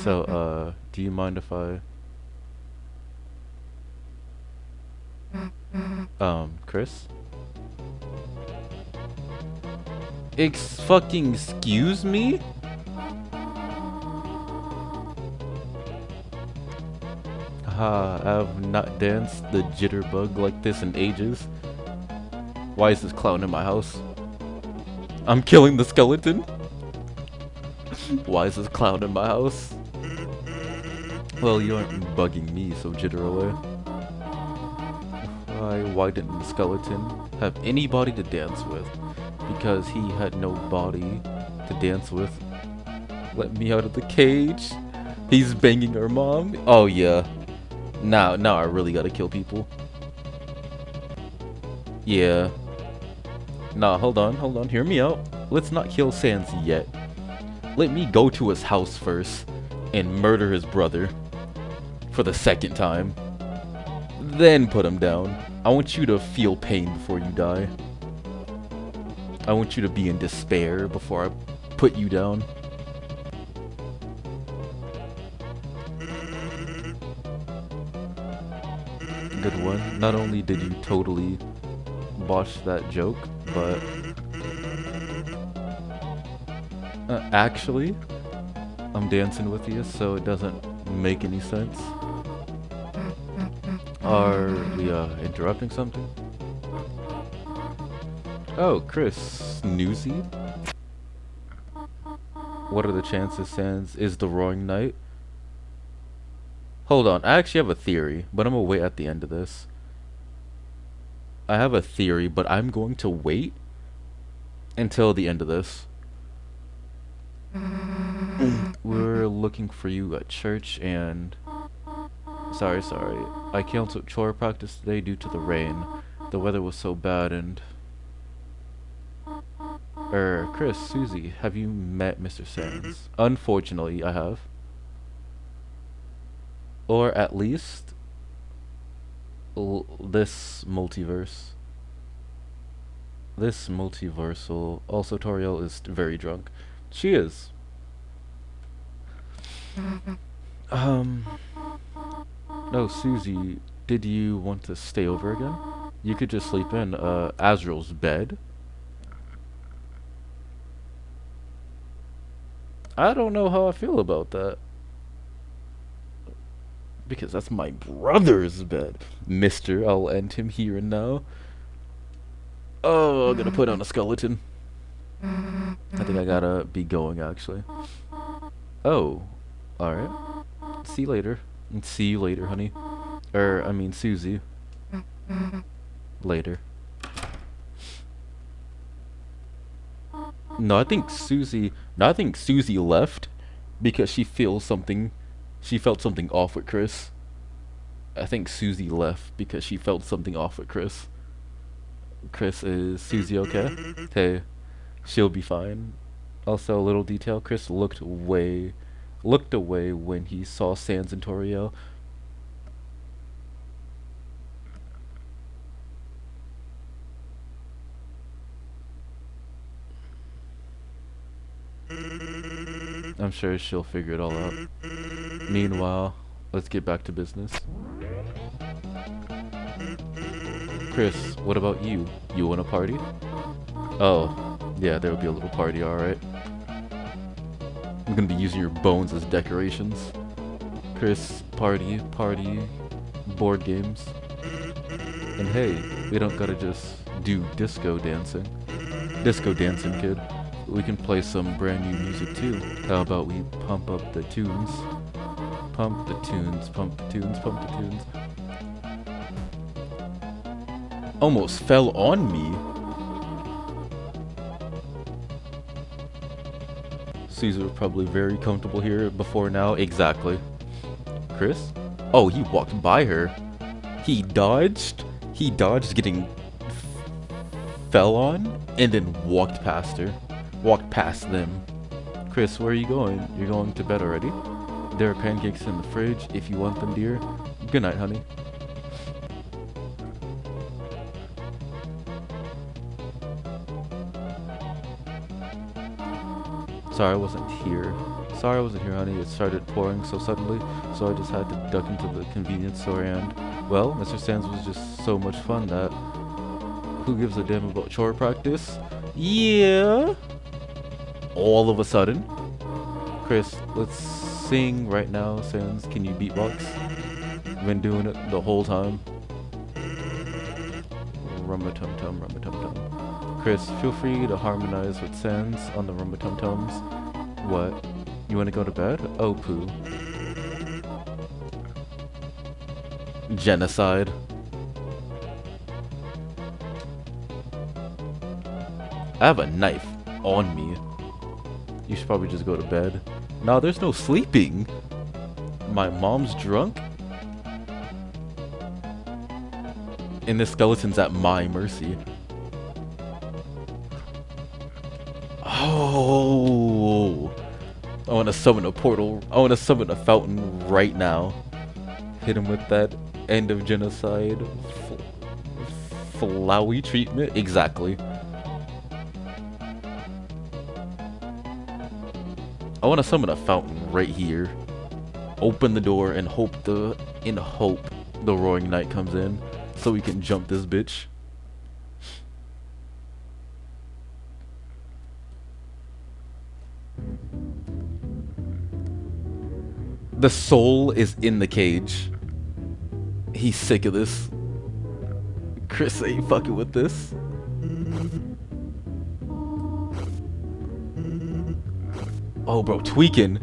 So, do you mind if I... Chris? Fucking excuse me? I have not danced the jitterbug like this in ages. Why is this clown in my house? I'm killing the skeleton? Why is this clown in my house? Well, you aren't bugging me, so jitter away. Why didn't the skeleton have anybody to dance with? Because he had no body to dance with. Let me out of the cage. He's banging our mom. Oh yeah. Now I really gotta kill people. Yeah. Nah, hold on, hear me out. Let's not kill Sans yet. Let me go to his house first and murder his brother for the second time. Then put him down. I want you to feel pain before you die. I want you to be in despair before I put you down. Good one. Not only did you totally botch that joke, but Actually, I'm dancing with you, so it doesn't make any sense. Are we interrupting something? Oh, Chris, Newsy? What are the chances Sans is the Roaring Knight? Hold on, I actually have a theory, but I'm gonna wait at the end of this. I have a theory, but I'm going to wait until the end of this. We're looking for you at church and... Sorry. I canceled chore practice today due to the rain. The weather was so bad and... Chris, Susie, have you met Mr. Sands? Unfortunately, I have. Or at least... this multiverse. This multiversal. Also, Toriel is very drunk. She is. No, Susie, did you want to stay over again? You could just sleep in, Azrael's bed. I don't know how I feel about that. Because that's my brother's bed. Mister, I'll end him here and now. Oh, I'm gonna put on a skeleton. I think I gotta be going, actually. Oh, alright. See you later. See you later, honey. I mean, Susie. Later. No, I think Susie... No, I think Susie left because she feels something... She felt something off with Chris. I think Susie left because she felt something off with Chris. Chris, is Susie okay? Hey, she'll be fine. Also, a little detail, Chris looked away when he saw Sans and Toriel. I'm sure she'll figure it all out. Meanwhile, let's get back to business. Chris, what about you? You want a party? Oh, yeah, there'll be a little party, alright. I'm gonna be using your bones as decorations. Chris, party, board games. And hey, we don't gotta just do disco dancing. Disco dancing, kid. We can play some brand new music too. How about we pump up the tunes? Pump the tunes, pump the tunes, pump the tunes. Almost fell on me. Caesar was probably very comfortable here before now. Exactly. Chris? Oh, he walked by her. He dodged. He dodged getting fell on and then walked past her. Walked past them. Chris, where are you going? You're going to bed already? There are pancakes in the fridge if you want them, dear. Good night, honey. Sorry I wasn't here. Sorry I wasn't here, honey. It started pouring so suddenly, so I just had to duck into the convenience store and... Well, Mr. Sands was just so much fun that... Who gives a damn about chore practice? Yeah! All of a sudden. Chris, let's sing right now, Sans. Can you beatbox? Been doing it the whole time. Rumba-tum-tum, rumba-tum-tum. Chris, feel free to harmonize with Sans on the rumba-tum-tums. What? You wanna go to bed? Oh, poo. Genocide. I have a knife on me. You should probably just go to bed. No, there's no sleeping. My mom's drunk? And the skeleton's at my mercy. Oh! I want to summon a portal. I want to summon a fountain right now. Hit him with that end of genocide. Flowey treatment? Exactly. I want to summon a fountain right here. Open the door and hope the Roaring Knight comes in so we can jump this bitch. The soul is in the cage. He's sick of this. Chris ain't fucking with this. Oh, bro, tweaking.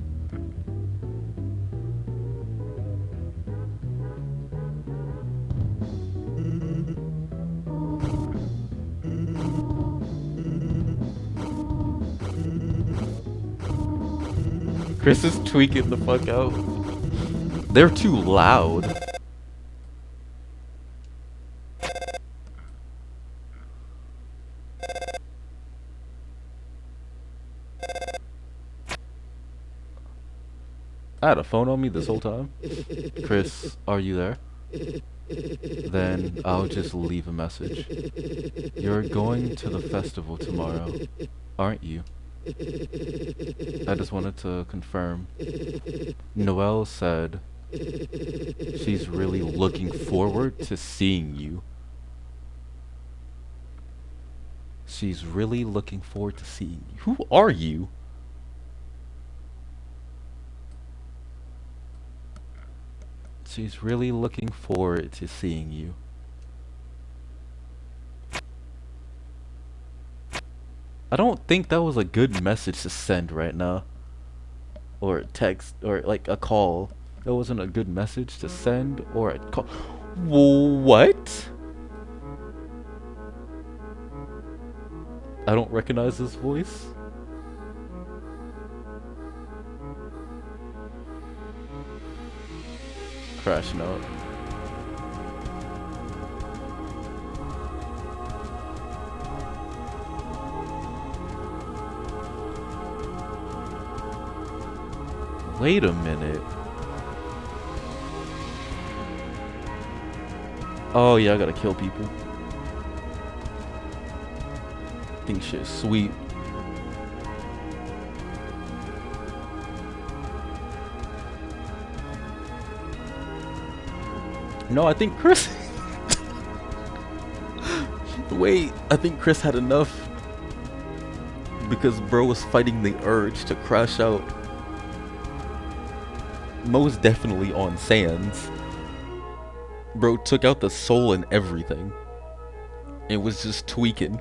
Chris is tweaking the fuck out. They're too loud. I had a phone on me this whole time. Chris, are you there? Then I'll just leave a message. You're going to the festival tomorrow, aren't you? I just wanted to confirm. Noelle said she's really looking forward to seeing you. She's really looking forward to seeing you. Who are you? She's really looking forward to seeing you. I don't think that was a good message to send right now. Or a text, or like a call. That wasn't a good message to send, or a call. What? I don't recognize this voice. Crashing out. Wait a minute. Oh yeah, I gotta kill people. Think shit's sweet. No, I think Chris. Wait, I think Chris had enough. Because bro was fighting the urge to crash out. Most definitely on Sans. Bro took out the soul and everything. It was just tweaking.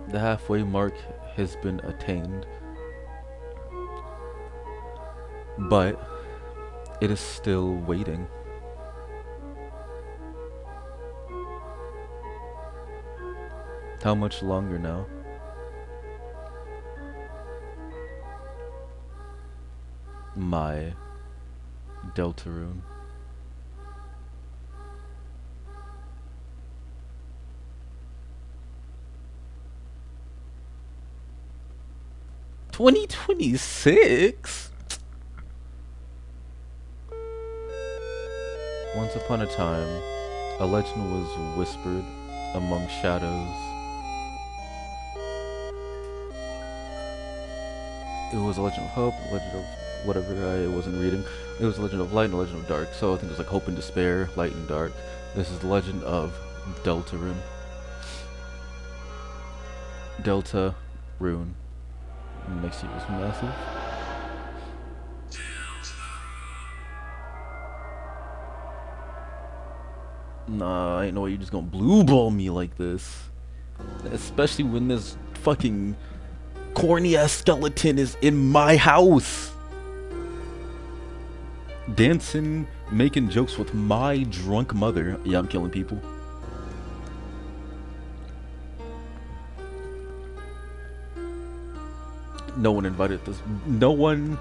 The halfway mark has been attained. But it is still waiting. How much longer now? My Deltarune. $2026? Once upon a time, a legend was whispered among shadows. It was a legend of hope, a legend of whatever I wasn't reading. It was a legend of light and a legend of dark. So I think it was like hope and despair, light and dark. This is the legend of Deltarune. Deltarune. Makes you was massive. Nah, I ain't no way you're just gonna blue ball me like this. Especially when this fucking corny ass skeleton is in my house. Dancing, making jokes with my drunk mother. Yeah, I'm killing people. No one invited this. No one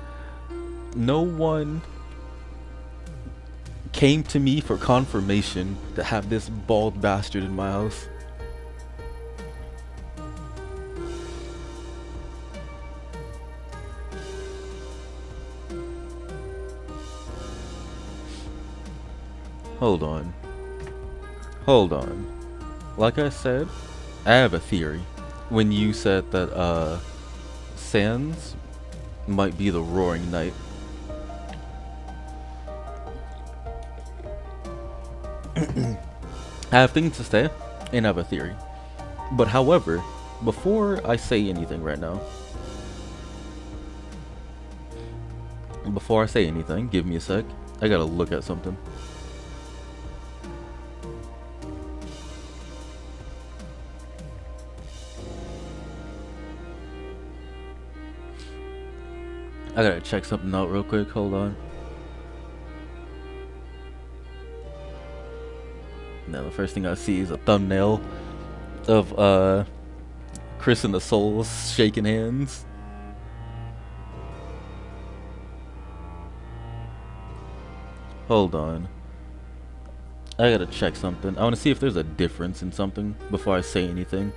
came to me for confirmation to have this bald bastard in my house. Hold on. Hold on. Like I said, I have a theory. When you said that, Sans might be the Roaring Knight. I have things to say, and I have a theory. But however, before I say anything right now, give me a sec. I gotta look at something. I gotta check something out real quick. Hold on. Now the first thing I see is a thumbnail of Chris and the Souls shaking hands. Hold on. I gotta check something. I wanna see if there's a difference in something before I say anything.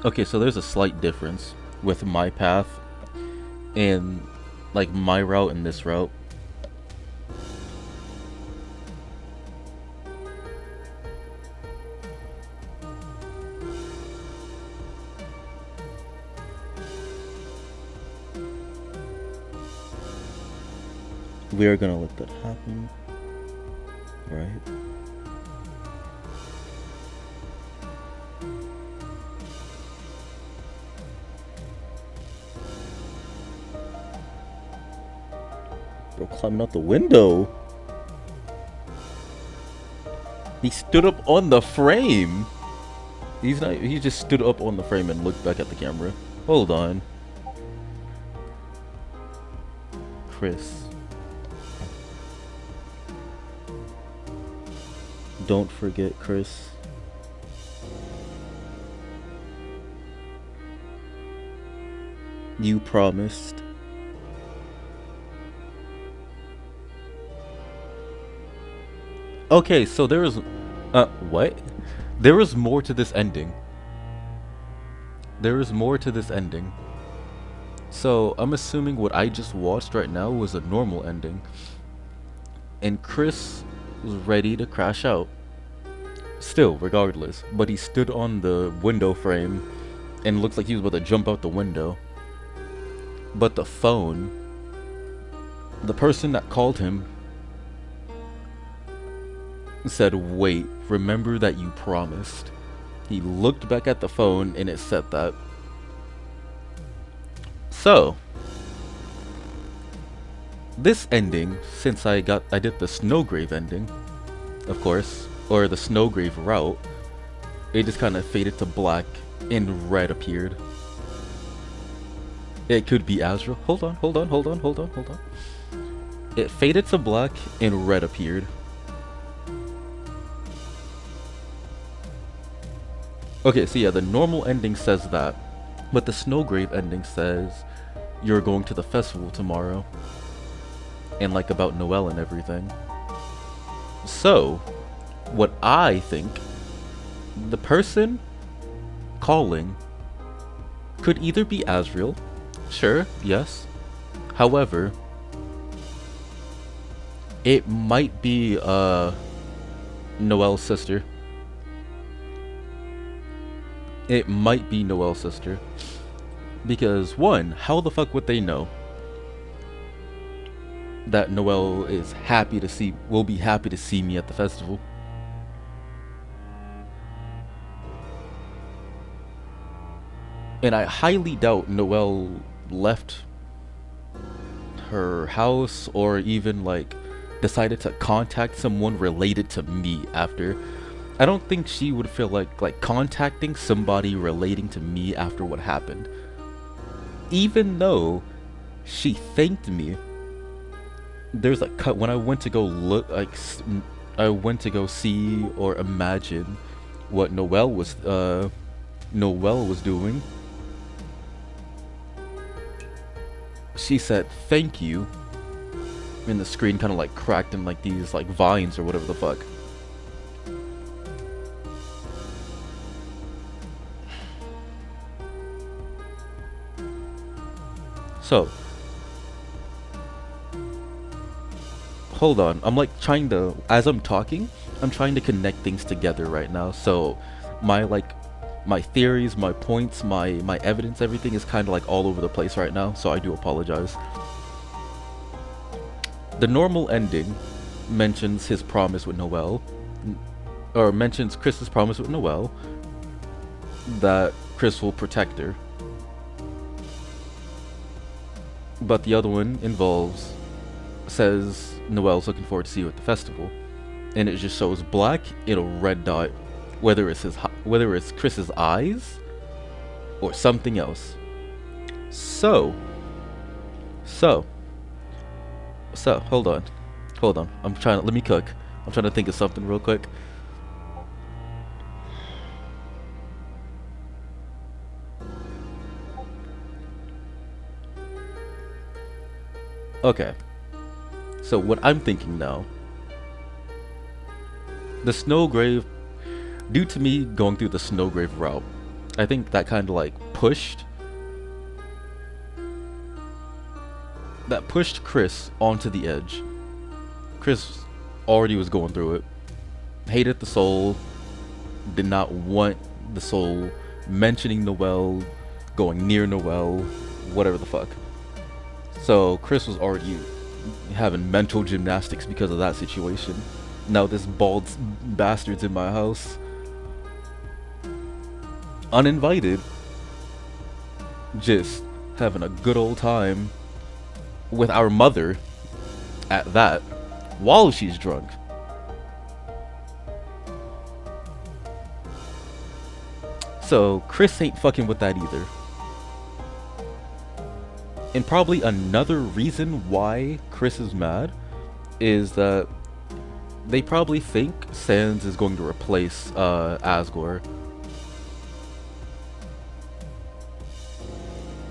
Okay, so there's a slight difference with my path and like my route and this route. We are gonna let that happen, right? Bro, climbing out the window. He stood up on the frame. He just stood up on the frame and looked back at the camera. Hold on. Chris. Don't forget, Chris. You promised. Okay, so there is... what? There is more to this ending. There is more to this ending. So, I'm assuming what I just watched right now was a normal ending. And Chris was ready to crash out. Still, regardless. But he stood on the window frame and looked like he was about to jump out the window. But the phone... the person that called him said, wait, remember that you promised. He looked back at the phone and it said that. So, this ending, since I did the Snowgrave ending, of course, or the Snowgrave route, it just kind of faded to black and red appeared. It could be Azrael. Hold on. It faded to black and red appeared. Okay, so yeah, the normal ending says that, but the Snowgrave ending says you're going to the festival tomorrow, and like about Noel and everything. So, what I think, the person calling could either be Azrael, sure, yes. However, it might be Noel's sister. It might be Noel's sister. Because, one, how the fuck would they know that Noel is will be happy to see me at the festival? And I highly doubt Noel left her house or even like decided to contact someone related to me after. I don't think she would feel like contacting somebody relating to me after what happened. Even though she thanked me. There's a cut when I went to go look, I went to go see or imagine what Noel was doing. She said thank you, and the screen kind of like cracked in like these like vines or whatever the fuck. So, hold on. I'm like trying to, as I'm talking, I'm trying to connect things together right now. So, my like my theories, my points, my evidence, everything is kind of like all over the place right now, so I do apologize. The normal ending mentions his promise with Noelle, or mentions Chris's promise with Noelle that Chris will protect her. But the other one says Noelle's looking forward to see you at the festival, and it just shows black in a red dot, whether it's Chris's eyes or something else. So, hold on. Let me cook. I'm trying to think of something real quick. Okay. So what I'm thinking now, the Snowgrave, due to me going through the Snowgrave route, I think that kind of like pushed Chris onto the edge. Chris already was going through it, hated the soul, did not want the soul mentioning Noelle, going near Noelle, whatever the fuck. So Chris was already having mental gymnastics because of that situation. Now this bald bastard's in my house, uninvited, just having a good old time with our mother at that, while she's drunk. So Chris ain't fucking with that either. And probably another reason why Chris is mad is that they probably think Sans is going to replace Asgore.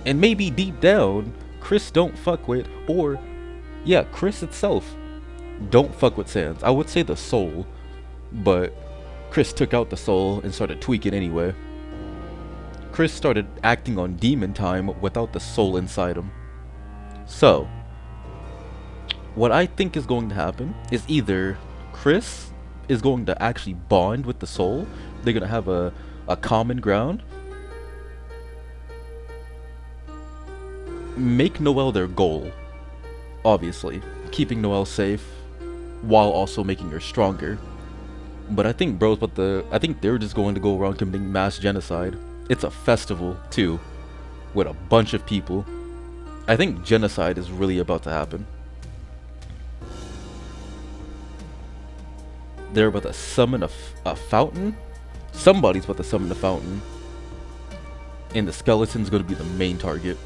And maybe deep down, Chris don't fuck with, or yeah, Chris itself don't fuck with Sans. I would say the soul, but Chris took out the soul and started tweaking anyway. Chris started acting on demon time without the soul inside him. So, what I think is going to happen is either Chris is going to actually bond with the soul, they're going to have a common ground, make Noelle their goal, obviously, keeping Noelle safe while also making her stronger. But I think I think they're just going to go around committing mass genocide. It's a festival, too, with a bunch of people. I think genocide is really about to happen. They're about to summon a fountain. Somebody's about to summon a fountain. And the skeleton's going to be the main target.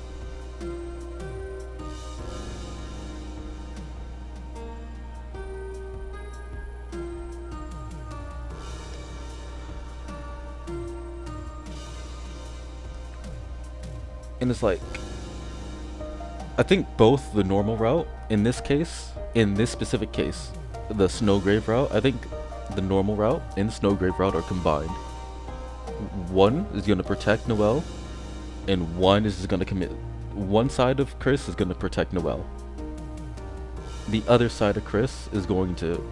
And it's like, I think both the normal route, in this specific case, the Snowgrave route, I think the normal route and the Snowgrave route are combined. One is going to protect Noelle, and one side of Chris is going to protect Noelle. The other side of Chris is going to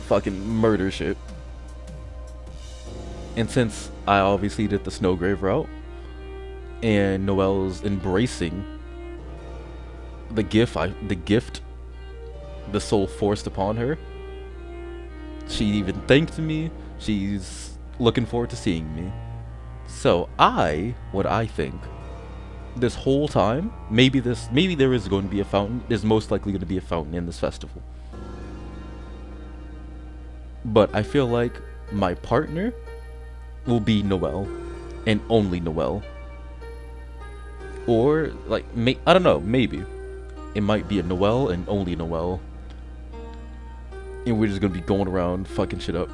fucking murder shit. And since I obviously did the Snowgrave route, and Noelle's embracing the gift the soul forced upon her. She even thanked me. She's looking forward to seeing me. So what I think, this whole time, maybe there is going to be a fountain. There's most likely going to be a fountain in this festival. But I feel like my partner will be Noelle, and only Noelle. Or, like, I don't know, maybe. It might be a Noelle and only Noelle. And we're just gonna be going around fucking shit up.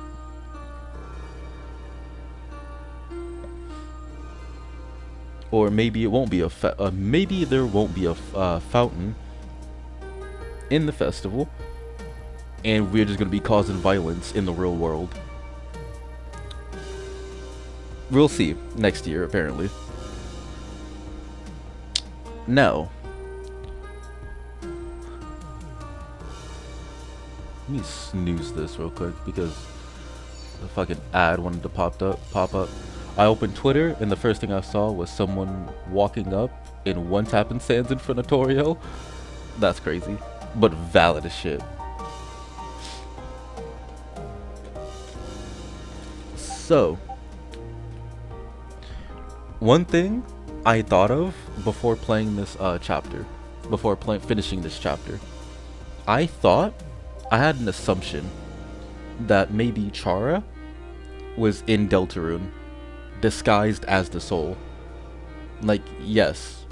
Or maybe it won't be maybe there won't be a fountain in the festival. And we're just gonna be causing violence in the real world. We'll see next year, apparently. Now, let me snooze this real quick because the fucking ad wanted to pop up. I opened Twitter, and the first thing I saw was someone walking up in one tap and sands in front of Torio. That's crazy, but valid as shit. So, one thing I thought of before playing this chapter, before finishing this chapter, I thought I had an assumption that maybe Chara was in Deltarune, disguised as the soul. Like, yes,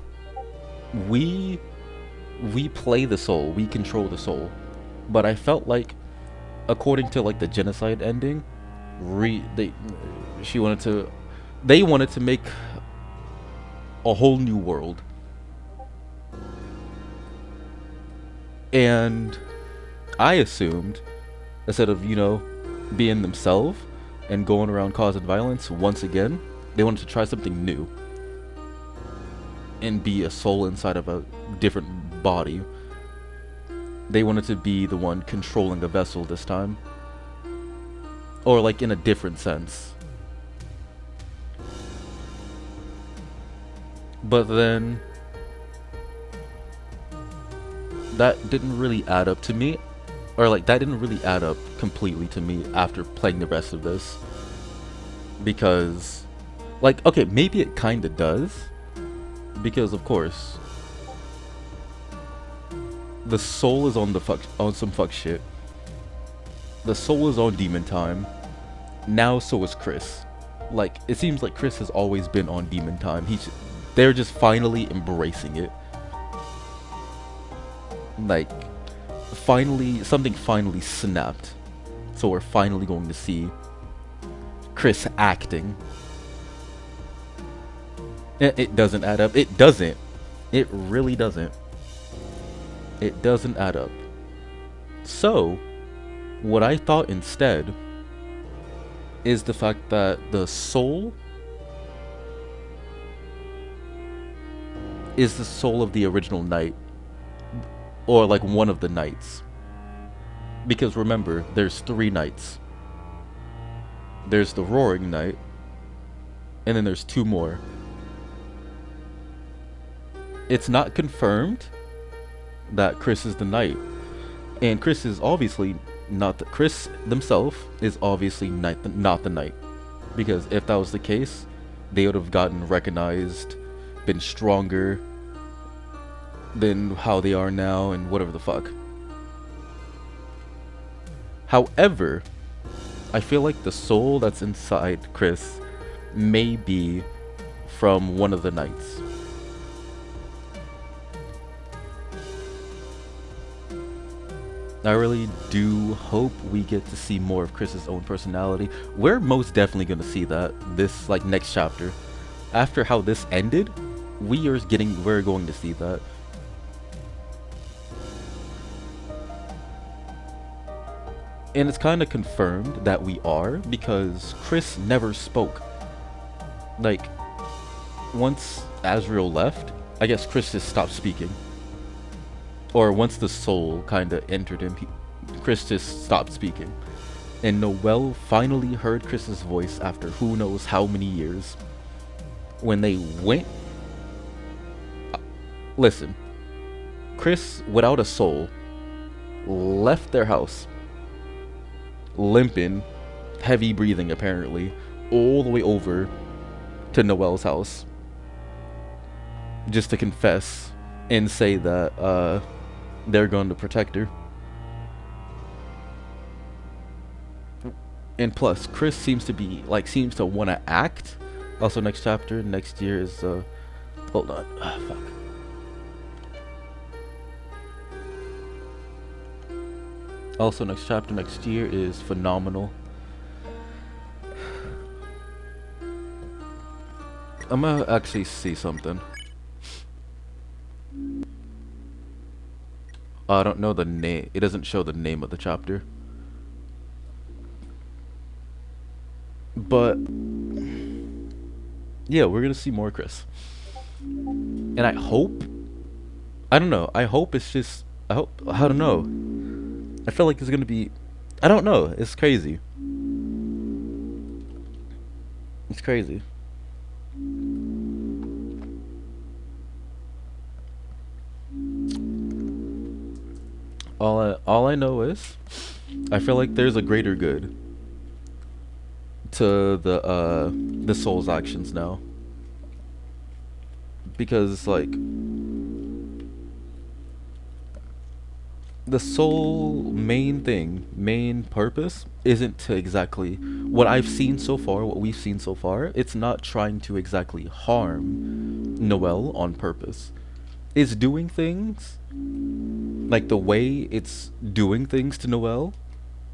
we play the soul, we control the soul, but I felt like, according to like the genocide ending, they wanted to make a whole new world, and I assumed, instead of being themselves and going around causing violence once again, they wanted to try something new and be a soul inside of a different body. They wanted to be the one controlling a vessel this time, or like in a different sense. But then that didn't really add up to me, or like that didn't really add up completely to me after playing the rest of this, because like, okay, maybe it kind of does, because of course the soul is on some fuck shit. The soul is on demon time. Now so is Chris. Like, it seems like Chris has always been on demon time. They're just finally embracing it. Like, something finally snapped. So we're finally going to see Chris acting. It doesn't add up. It doesn't. It really doesn't. It doesn't add up. So, what I thought instead is the fact that the soul is the soul of the original knight, or like one of the knights. Because remember, there's 3 knights. There's the Roaring Knight, and then there's 2 more. It's not confirmed that Chris is the knight, and Chris is obviously not Chris himself is obviously not the knight, because if that was the case, they would have gotten recognized, been stronger than how they are now, and whatever the fuck. However, I feel like the soul that's inside Chris may be from one of the knights. I really do hope we get to see more of Chris's own personality. We're most definitely going to see that this like next chapter. After how this ended, we're going to see that. And it's kind of confirmed that we are, because Chris never spoke. Like, once Azrael left, I guess Chris just stopped speaking. Or once the soul kind of entered him, Chris just stopped speaking. And Noelle finally heard Chris's voice after who knows how many years. When they went... Listen. Chris, without a soul, left their house, limping, heavy breathing apparently, all the way over to Noelle's house. Just to confess and say that, they're going to protect her. And plus, Chris seems to want to act. Also, next chapter, next year is, hold on. Fuck. Also, next chapter, next year is phenomenal. I'm gonna actually see something. I don't know the name. It doesn't show the name of the chapter. But yeah, we're gonna see more Chris. And I hope, I don't know, I hope it's just, I don't know. I feel like it's gonna be, I don't know, it's crazy. It's crazy. All I know is I feel like there's a greater good to the soul's actions now, because like the soul main purpose isn't to exactly what I've seen so far, what we've seen so far. It's not trying to exactly harm Noel on purpose. It's doing things like the way it's doing things to Noel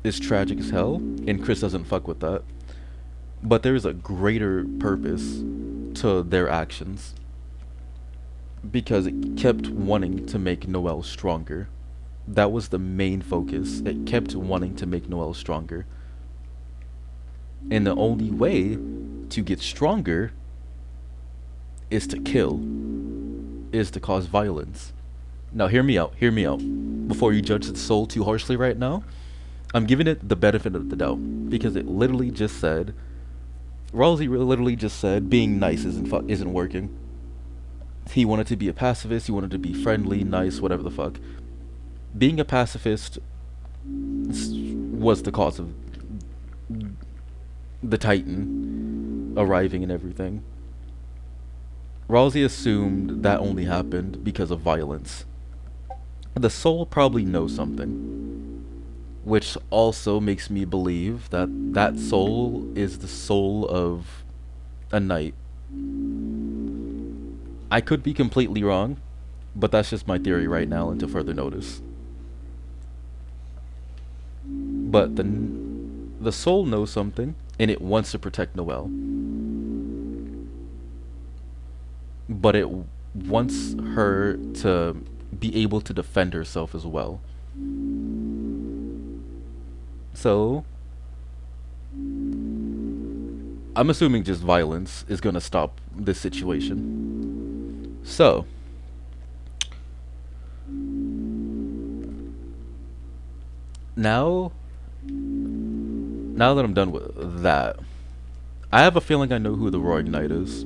is tragic as hell, and Chris doesn't fuck with that. But there's a greater purpose to their actions because it kept wanting to make Noel stronger. That was the main focus. It kept wanting to make Noel stronger. And the only way to get stronger is to kill, is to cause violence. Now, hear me out. Before you judge the soul too harshly right now, I'm giving it the benefit of the doubt because it literally just said, Ralsei literally just said being nice isn't working. He wanted to be a pacifist, he wanted to be friendly, nice, whatever the fuck. Being a pacifist was the cause of the Titan arriving and everything. Ralsei assumed that only happened because of violence. The soul probably knows something, which also makes me believe that that soul is the soul of a knight. I could be completely wrong, but that's just my theory right now until further notice. But the soul knows something, and it wants to protect Noel. But it wants her to be able to defend herself as well. So, I'm assuming just violence is gonna stop this situation. So, now, now that I'm done with that, I have a feeling I know who the Roaring Knight is.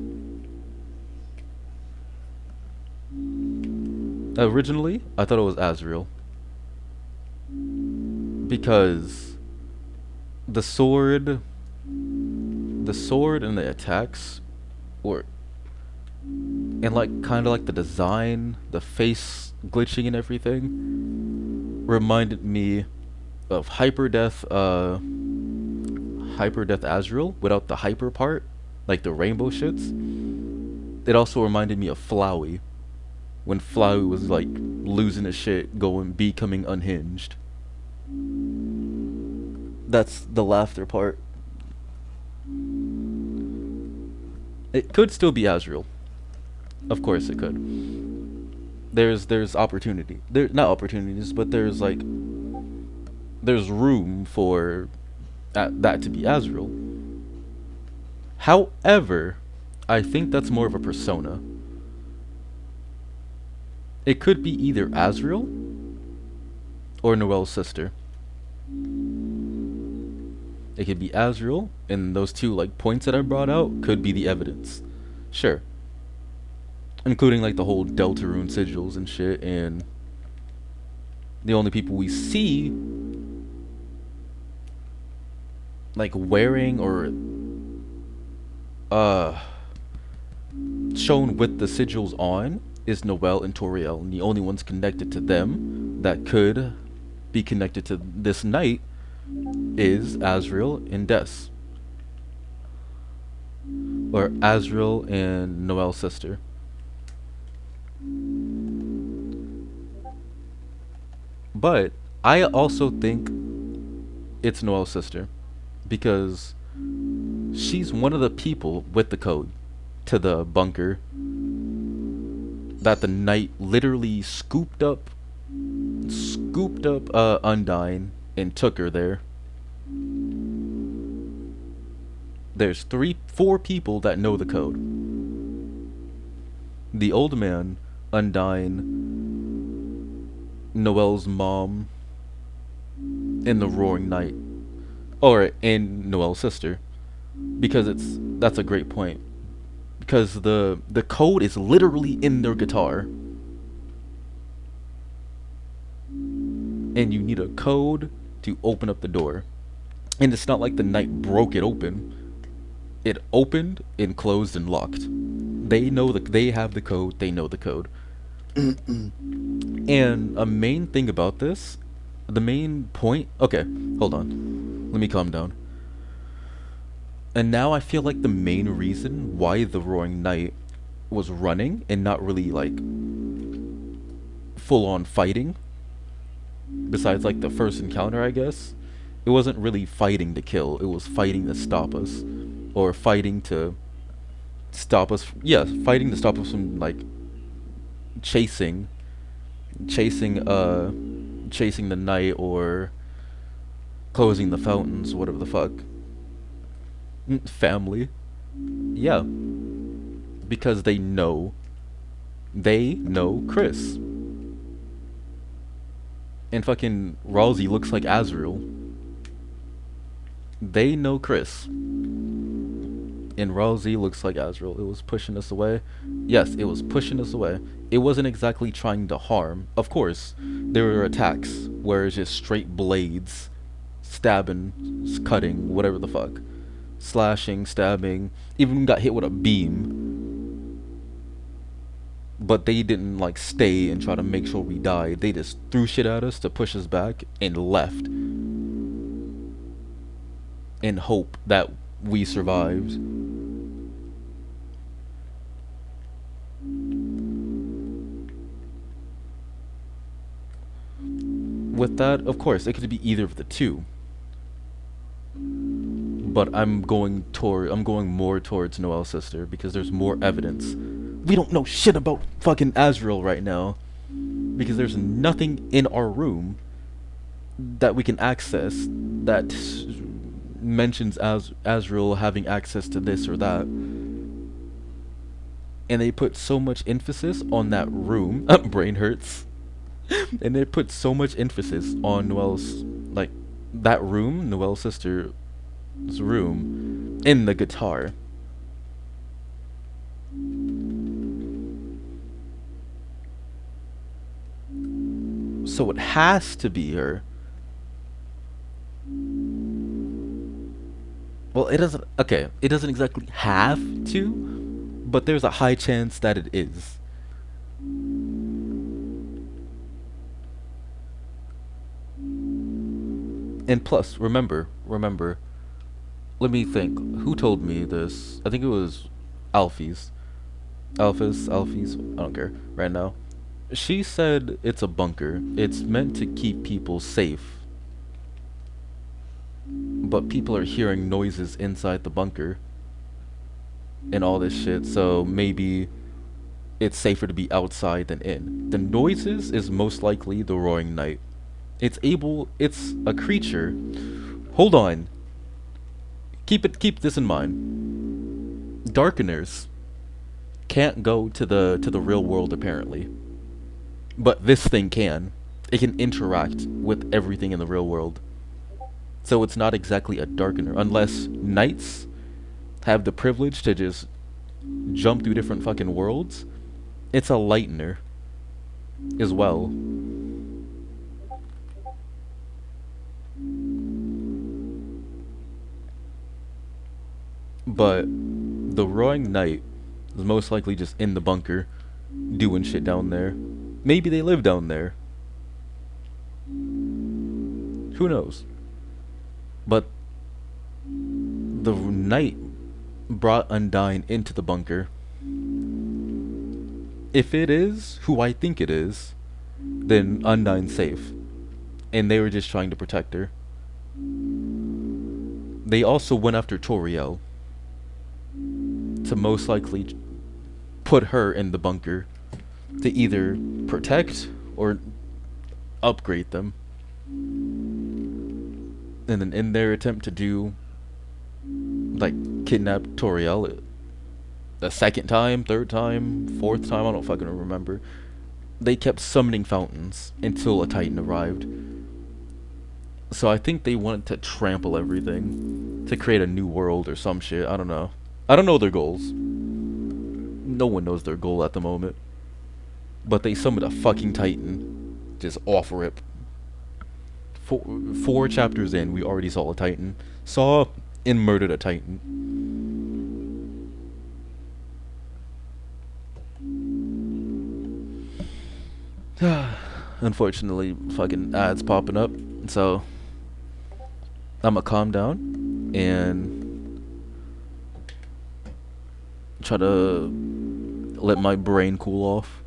Originally, I thought it was Azrael because the sword, the sword and the attacks, or and like kind of like the design, the face glitching and everything, reminded me of Hyper Death Azrael without the hyper part, like the rainbow shits. It also reminded me of Flowey when Flowey was like losing his shit, becoming unhinged. That's the laughter part. It could still be Azrael. Of course it could. There's opportunity. There not opportunities, but there's room for that to be Azrael. However, I think that's more of a persona. It could be either Azrael or Noel's sister. It could be Azrael, and those two like points that I brought out could be the evidence. Sure. Including like the whole Deltarune sigils and shit, and the only people we see like wearing or uh shown with the sigils on is Noel and Toriel, and the only ones connected to them that could be connected to this knight is Azrael and Des. Or Azrael and Noel's sister. But I also think it's Noel's sister because she's one of the people with the code to the bunker that the knight literally scooped up Undyne and took her there. There's 4 people that know the code. The old man, Undyne, Noel's mom, and the Roaring Knight. Or, and Noel's sister. because that's a great point. Because the code is literally in their guitar, and you need a code to open up the door. And it's not like the knight broke it open. It opened and closed and locked. They have the code. They know the code. And a main thing about this, the main point. Okay, hold on. Let me calm down. And now I feel like the main reason why the Roaring Knight was running and not really like full on fighting, besides like the first encounter, I guess, it wasn't really fighting to kill. It was fighting to stop us, or fighting to stop us. Yeah, fighting to stop us from like chasing, chasing, chasing the knight or closing the fountains, whatever the fuck. Family. Yeah, because they know Chris. And fucking Ralsei looks like Azrael. They know Chris. And Ralsei looks like Azrael. It was pushing us away. Yes, it was pushing us away. It wasn't exactly trying to harm. Of course, there were attacks where it's just straight blades, stabbing, cutting, whatever the fuck. Slashing, stabbing, even got hit with a beam. But they didn't like stay and try to make sure we died. They just threw shit at us to push us back and left. In hope that we survived. With that, of course, it could be either of the two. But I'm going more towards Noel's sister because there's more evidence. We don't know shit about fucking Azrael right now because there's nothing in our room that we can access that mentions Azrael having access to this or that. And they put so much emphasis on that room. Brain hurts. And they put so much emphasis on Noel's, like, that room, Noel's sister's room, in the guitar. So it has to be her. Well, it doesn't. Okay, it doesn't exactly have to, but there's a high chance that it is. And plus, remember, let me think. Who told me this? I think it was Alfie's. Alfie's, I don't care, right now. She said it's a bunker. It's meant to keep people safe. But people are hearing noises inside the bunker. And all this shit, so maybe it's safer to be outside than in. The noises is most likely the Roaring Knight. It's a creature. Hold on. Keep this in mind. Darkeners can't go to the real world apparently. But this thing can. It can interact with everything in the real world. So it's not exactly a darkener unless knights have the privilege to just jump through different fucking worlds. It's a lightener as well. But the Roaring Knight is most likely just in the bunker doing shit down there. Maybe they live down there. Who knows? But the knight brought Undyne into the bunker. If it is who I think it is, then Undyne's safe. And they were just trying to protect her. They also went after Toriel to most likely put her in the bunker to either protect or upgrade them. And then in their attempt to do, like, kidnap Toriel a second time, third time, fourth time, I don't fucking remember, they kept summoning fountains until a Titan arrived. So I think they wanted to trample everything to create a new world or some shit. I don't know. I don't know their goals. No one knows their goal at the moment. But they summoned a fucking Titan. Just off rip. Four chapters in, we already saw a Titan. Saw and murdered a Titan. Unfortunately, fucking ads popping up. So, I'm gonna calm down and try to let my brain cool off.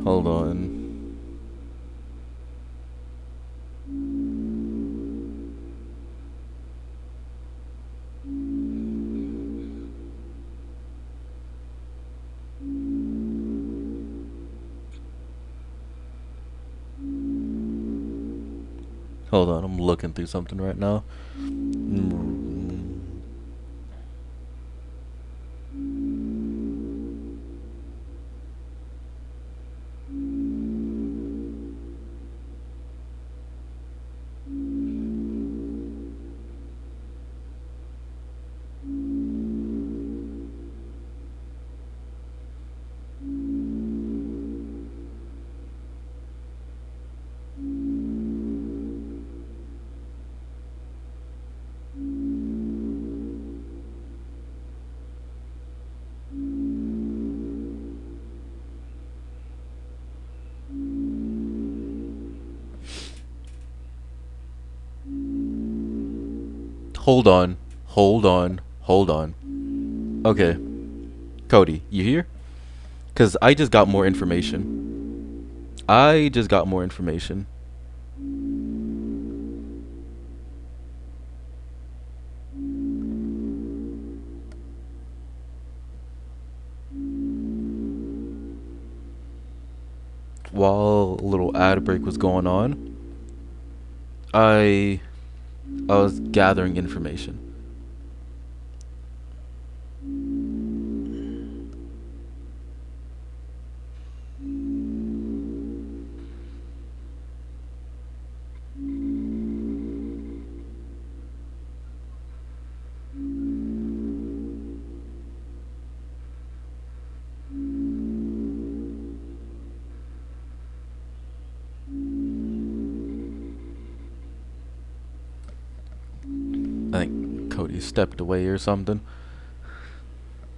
Hold on. Hold on, I'm looking through something right now. Hold on. Hold on. Hold on. Okay. Cody, you here? Because I just got more information. I just got more information. While a little ad break was going on, I was gathering information. I think Cody stepped away or something.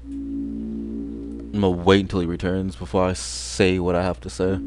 I'm gonna wait until he returns before I say what I have to say.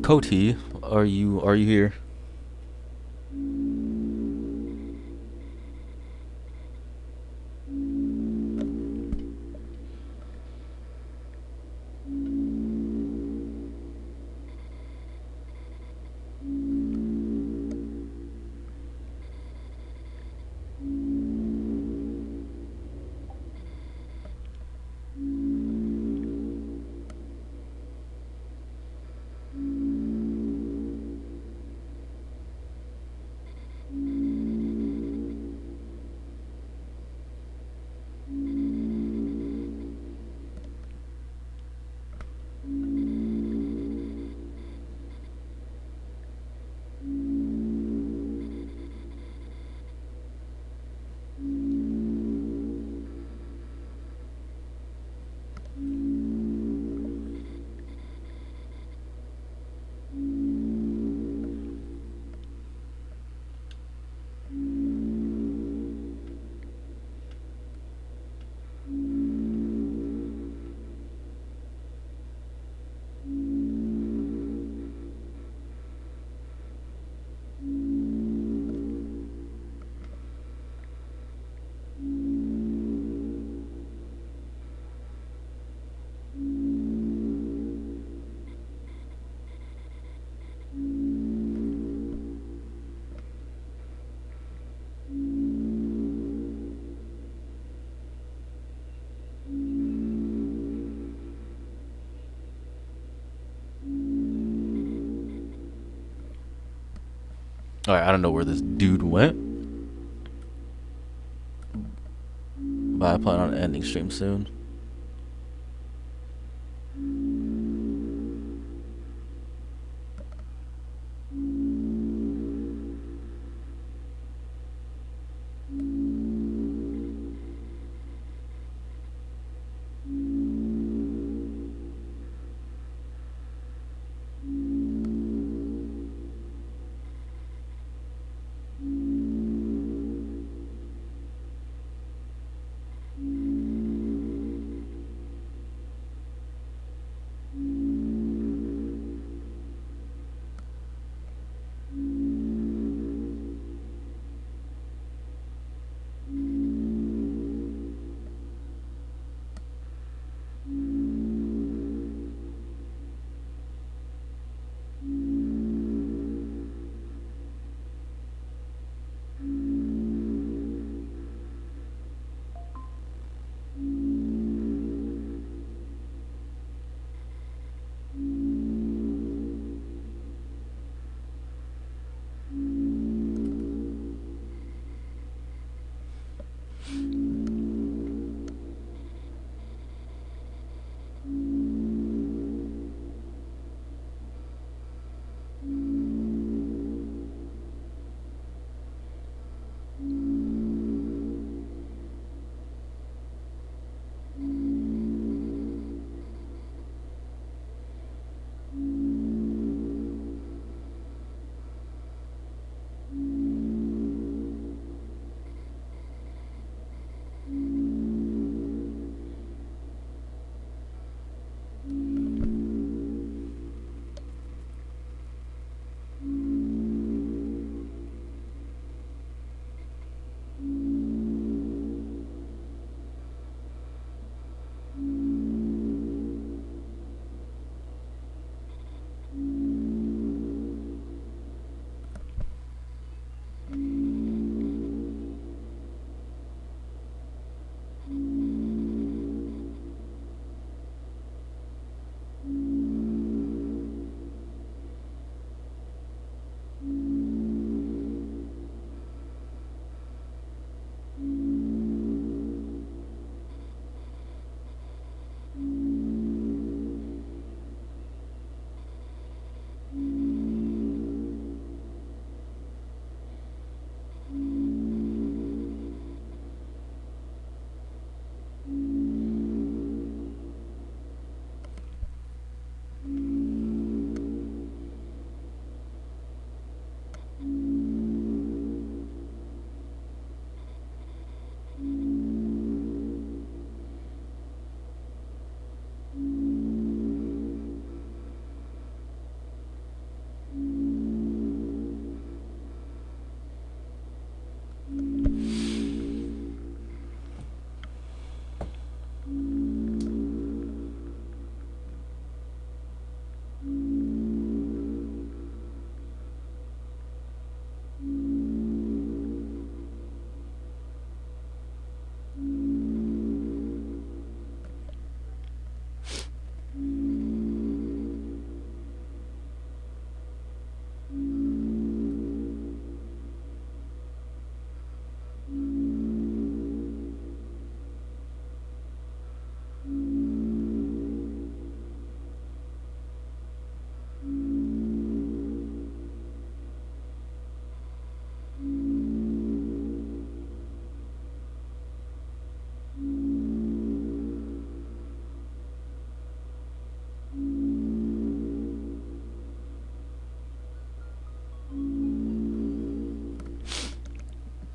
Koti, are you here? Alright, I don't know where this dude went, but I plan on ending stream soon.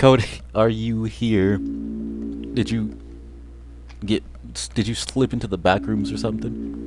Cody, are you here? Did you get? Did you slip into the back rooms or something?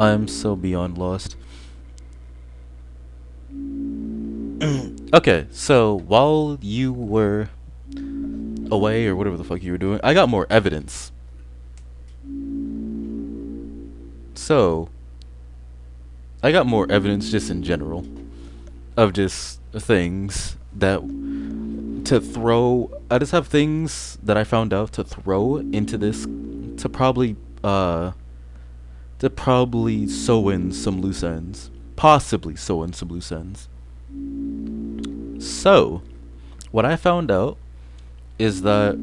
I'm so beyond lost. Okay, so while you were away or whatever the fuck you were doing, I got more evidence. So, I got more evidence just in general of just things that to throw. I just have things that I found out to throw into this to probably uh to probably sew in some loose ends. Possibly sew in some loose ends. So, what I found out is that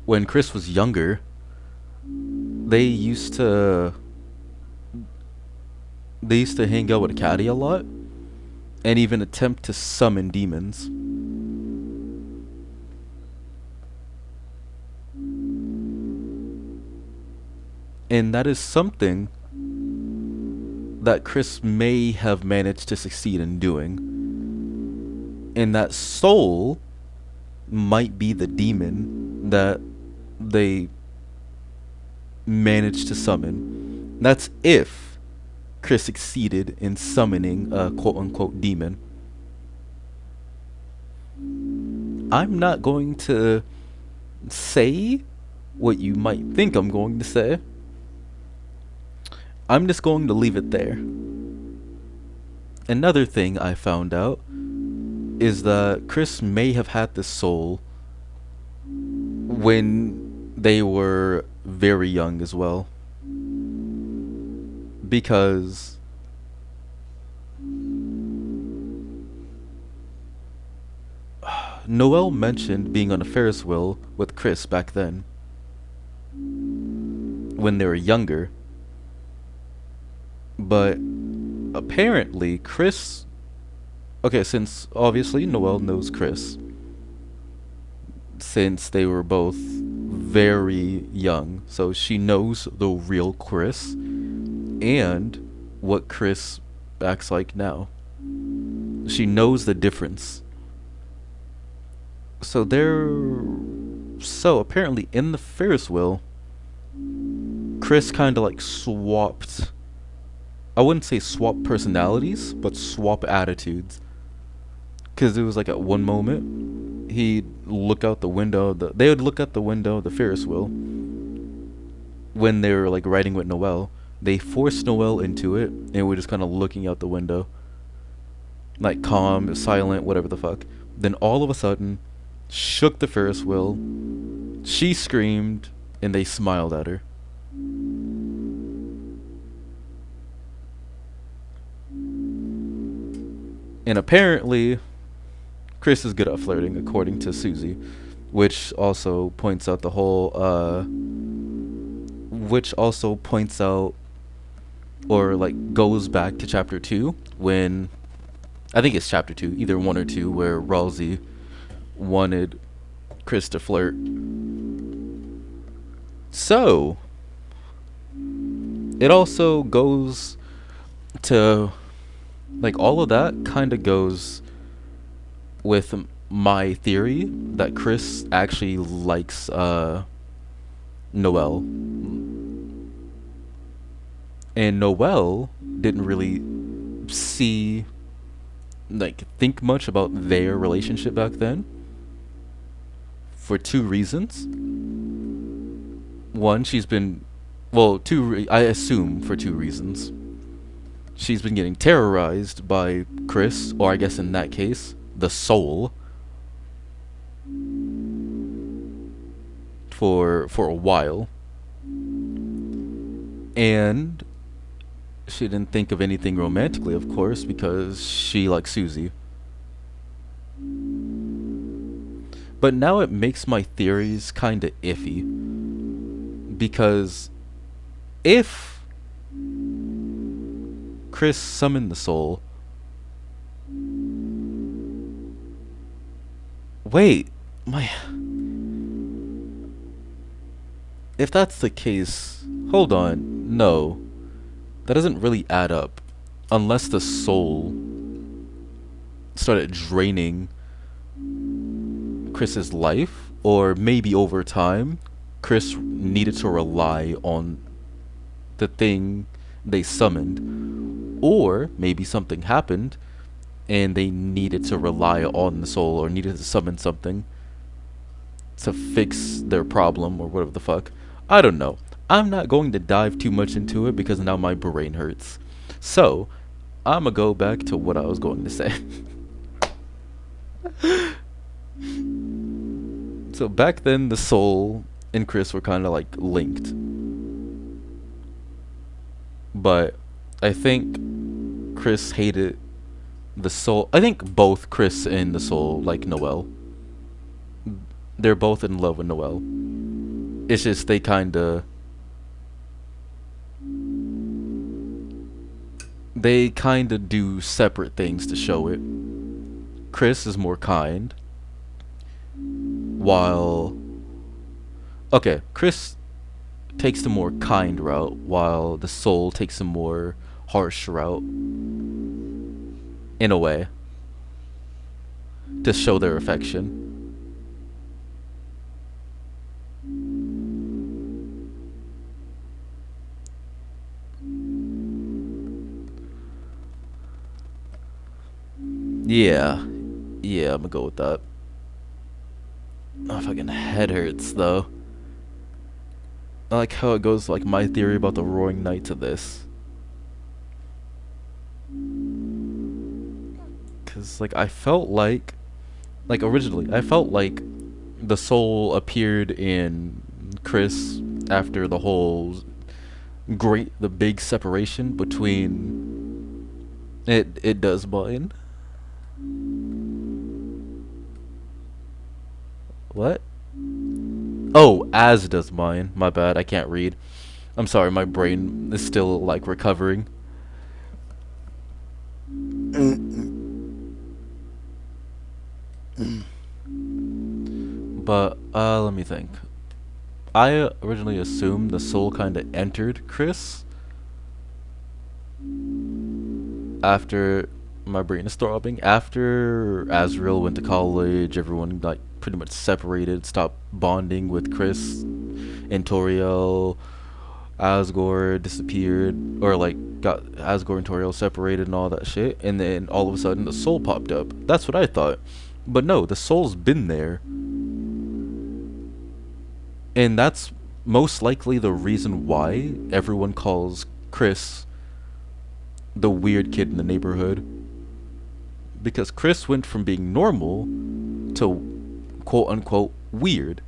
when Chris was younger, they used to they used to hang out with Caddy a lot and even attempt to summon demons. And that is something that Chris may have managed to succeed in doing. And that soul might be the demon that they managed to summon. That's if Chris succeeded in summoning a quote unquote demon. I'm not going to say what you might think I'm going to say. I'm just going to leave it there. Another thing I found out is that Chris may have had this soul when they were very young as well. Because Noel mentioned being on a Ferris wheel with Chris back then when they were younger. But apparently Chris, okay, since obviously Noel knows Chris, since they were both very young, so she knows the real Chris and what Chris acts like now. She knows the difference. So apparently in the Ferris wheel, Chris kind of like swapped. I wouldn't say swap personalities, but swap attitudes. Because it was like at one moment, he'd look out the window. They would look out the window of the Ferris wheel when they were like riding with Noel. They forced Noel into it, and we're just kind of looking out the window, like calm, silent, whatever the fuck. Then all of a sudden, shook the Ferris wheel. She screamed, and they smiled at her. And apparently, Chris is good at flirting, according to Susie, which also points out the whole, which also points out, or like goes back to chapter 2, when, I think it's chapter 2, either 1 or 2, where Ralsei wanted Chris to flirt. So, it also goes to, like, all of that kind of goes with my theory that Chris actually likes Noel. And Noel didn't really think much about their relationship back then for two reasons. One, I assume for two reasons. She's been getting terrorized by Chris, or I guess in that case, the soul, for a while. And She didn't think of anything romantically, of course, because she likes Susie. But now it makes my theories kinda iffy. Because if Chris summoned the soul. Wait, my. If that's the case, hold on. No. That doesn't really add up. Unless the soul started draining Chris's life, or maybe over time, Chris needed to rely on the thing they summoned, or maybe something happened and they needed to rely on the soul or needed to summon something to fix their problem or whatever the fuck. I don't know. I'm not going to dive too much into it because now my brain hurts. So, I'm gonna go back to what I was going to say. So back then, the soul and Chris were kind of like linked. But I think Chris hated the soul. I think both Chris and the soul like Noelle. They're both in love with Noelle. It's just they kind of do separate things to show it. Chris is more kind, while okay, Chris takes the more kind route, while the soul takes a more harsh route. In a way, to show their affection. Yeah, yeah, I'm gonna go with that. My fucking head hurts though. I like how it goes like my theory about the Roaring Knight to this. Cause like I felt like originally I felt like the soul appeared in Chris after the big separation between it does mine. What? Oh, as does mine. My bad, I can't read. I'm sorry, my brain is still like recovering. But let me think. I originally assumed the soul kind of entered Chris after my brain is throbbing. After Azrael went to college, everyone like pretty much separated, stopped bonding with Chris and Toriel. Asgore disappeared, or like got Asgore and Toriel separated and all that shit, and then all of a sudden the soul popped up. That's what I thought. But no, the soul's been there. And that's most likely the reason why everyone calls Chris the weird kid in the neighborhood. Because Chris went from being normal to quote unquote weird.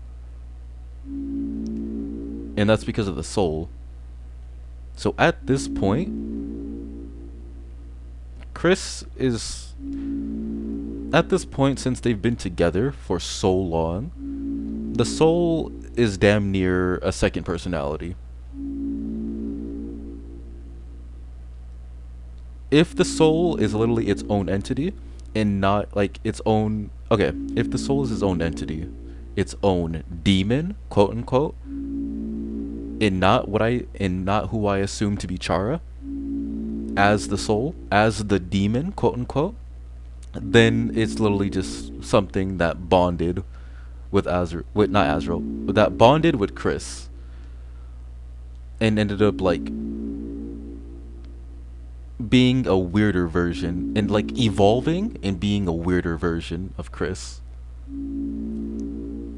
And that's because of the soul. So at this point, Chris is. At this point, since they've been together for so long, the soul is damn near a second personality. If the soul is literally its own entity and not like its own. Okay, if the soul is its own entity, its own demon, quote unquote, and not who I assume to be Chara, as the soul, as the demon, quote unquote, then it's literally just something that bonded with not Azrael, but that bonded with Chris, and ended up like being a weirder version, and like evolving and being a weirder version of Chris.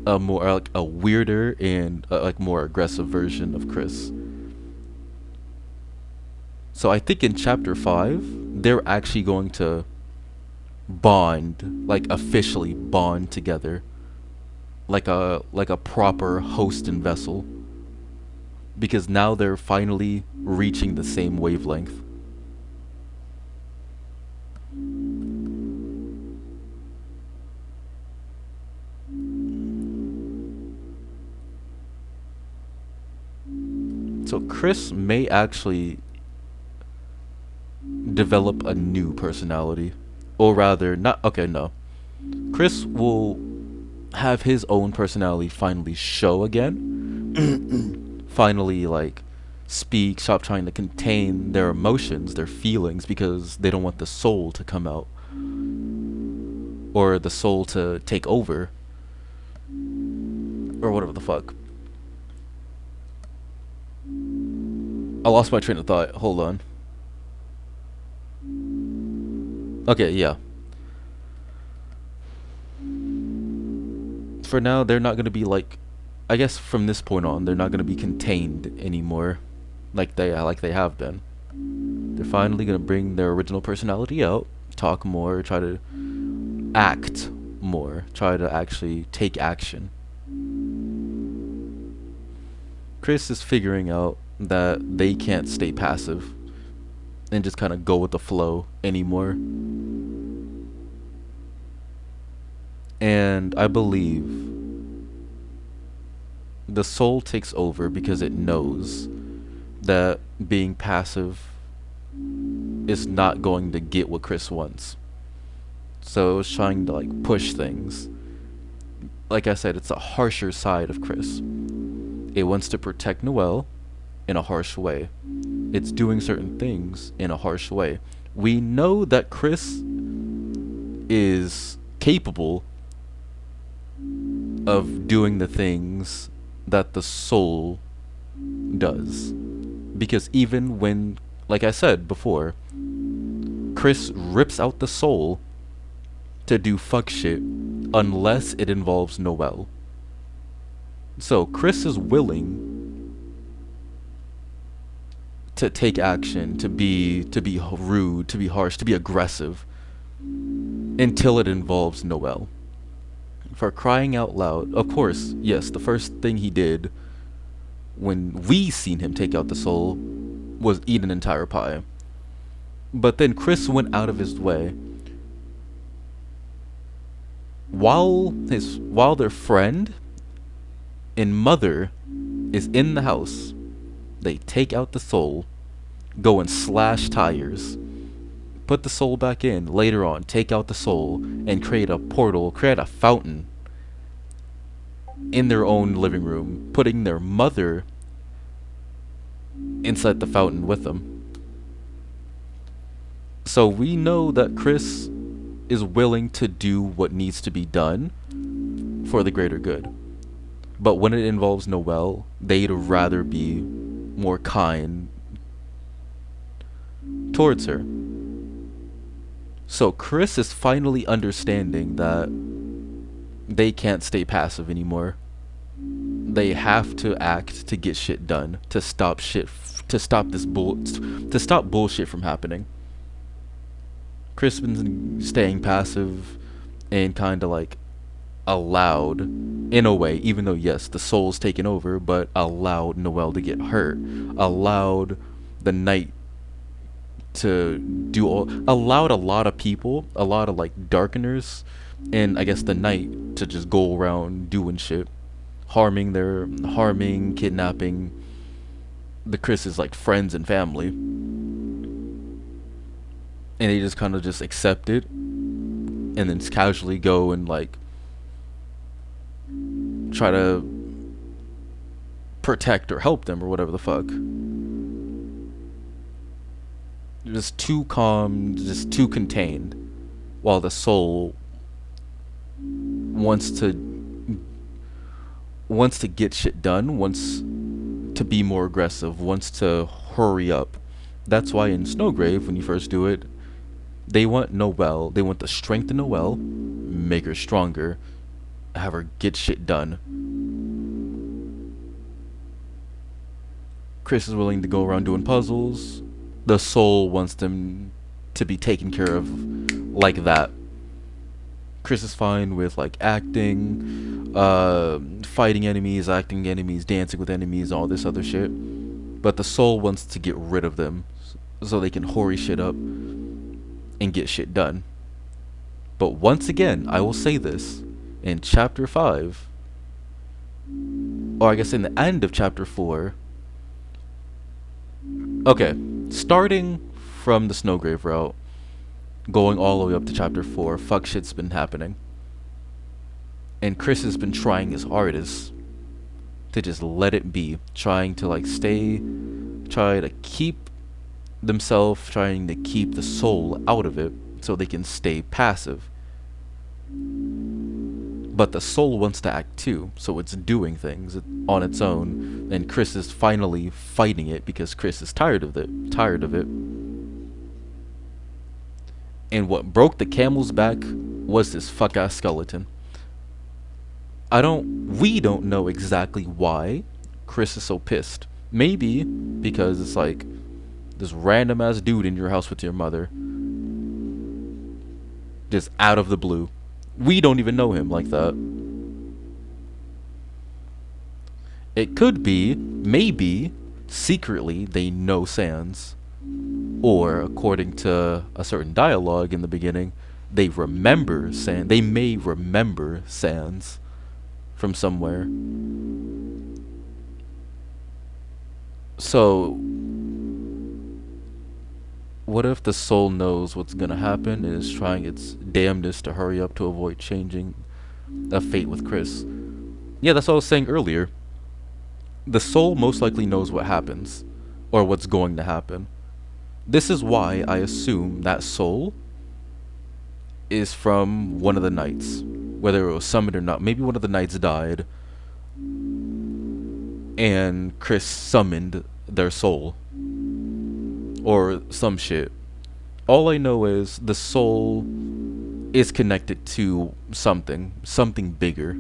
A more like a weirder and like more aggressive version of Chris. So I think in chapter 5, they're actually going to bond, like officially bond together, like a proper host and vessel, because now they're finally reaching the same wavelength. So Chris may actually develop a new personality. Or rather, not. Okay, no. Chris will have his own personality finally show again. Finally, like, speak, stop trying to contain their emotions, their feelings, because they don't want the soul to come out. Or the soul to take over. Or whatever the fuck. I lost my train of thought. Hold on. Okay, yeah. For now, they're not gonna be like, I guess from this point on, they're not gonna be contained anymore, like they have been. They're finally gonna bring their original personality out, talk more, try to act more, try to actually take action. Chris is figuring out that they can't stay passive and just kind of go with the flow anymore. And I believe the soul takes over because it knows that being passive is not going to get what Chris wants. So it's trying to like push things. Like I said, it's a harsher side of Chris. It wants to protect Noelle in a harsh way. It's doing certain things in a harsh way. We know that Chris is capable of doing the things that the soul does. Because even when, like I said before, Chris rips out the soul to do fuck shit unless it involves Noelle. So Chris is willing to take action, to be rude, to be harsh, to be aggressive until it involves Noelle. For crying out loud, of course, yes, the first thing he did when we seen him take out the soul was eat an entire pie. But then Chris went out of his way while their friend and mother is in the house. They take out the soul, go and slash tires, put the soul back in, later on take out the soul and create a portal, create a fountain in their own living room, putting their mother inside the fountain with them. So we know that Chris is willing to do what needs to be done for the greater good. But when it involves Noelle, they'd rather be more kind towards her. So Chris is finally understanding that they can't stay passive anymore. They have to act to get shit done, to stop bullshit from happening. Chris has been staying passive and kind of like allowed, in a way, even though yes, the soul's taken over, but allowed Noelle to get hurt, allowed the night to do all, allowed a lot of people, a lot of like darkeners, and I guess the night to just go around doing shit, harming, kidnapping the Chris's like friends and family, and they just kind of just accept it, and then casually go and like try to protect or help them or whatever the fuck. Just too calm, just too contained, while the soul wants to get shit done, wants to be more aggressive, wants to hurry up. That's why in Snowgrave, when you first do it, they want Noelle, they want to strengthen Noelle, make her stronger, have her get shit done. Chris is willing to go around doing puzzles. The soul wants them to be taken care of like that. Chris is fine with like acting, fighting enemies, acting enemies, dancing with enemies, all this other shit. But the soul wants to get rid of them so they can hurry shit up and get shit done. But once again, I will say this, in chapter 5, or I guess in the end of chapter 4, Okay, starting from the Snowgrave route, going all the way up to chapter 4, fuck shit's been happening. And Chris has been trying his hardest to just let it be, trying to like try to keep themselves, trying to keep the soul out of it so they can stay passive. But the soul wants to act too, so it's doing things on its own, and Chris is finally fighting it because Chris is tired of it. Tired of it. And what broke the camel's back was this fuck ass skeleton. We don't know exactly why Chris is so pissed. Maybe because it's like this random ass dude in your house with your mother, just out of the blue. We don't even know him like that. It could be, maybe, secretly they know Sans. Or, according to a certain dialogue in the beginning, they remember Sans. They may remember Sans from somewhere. So, what if the soul knows what's gonna happen and is trying its damnedest to hurry up to avoid changing a fate with Chris? Yeah, that's what I was saying earlier. The soul most likely knows what happens, or what's going to happen. This is why I assume that soul is from one of the knights, whether it was summoned or not. Maybe one of the knights died, and Chris summoned their soul, or some shit. All I know is the soul is connected to something bigger.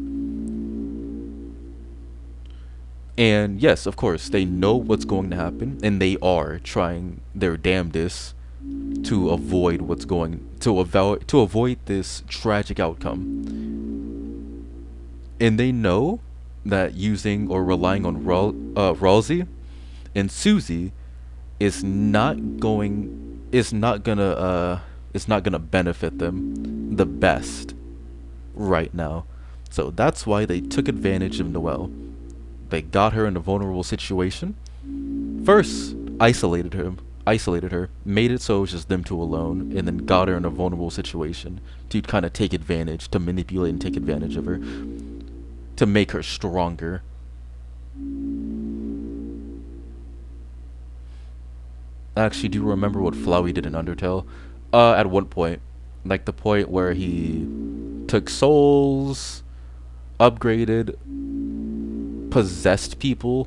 And yes, of course, they know what's going to happen, and they are trying their damnedest to avoid to avoid this tragic outcome. And they know that using or relying on Ralsei and Susie is not gonna benefit them the best right now. So that's why they took advantage of Noelle. They got her in a vulnerable situation. First, isolated her, made it so it was just them two alone, and then got her in a vulnerable situation to kind of take advantage, to manipulate and take advantage of her, to make her stronger. Actually, do you remember what Flowey did in Undertale? At one point, like the point where he took souls, upgraded, possessed people,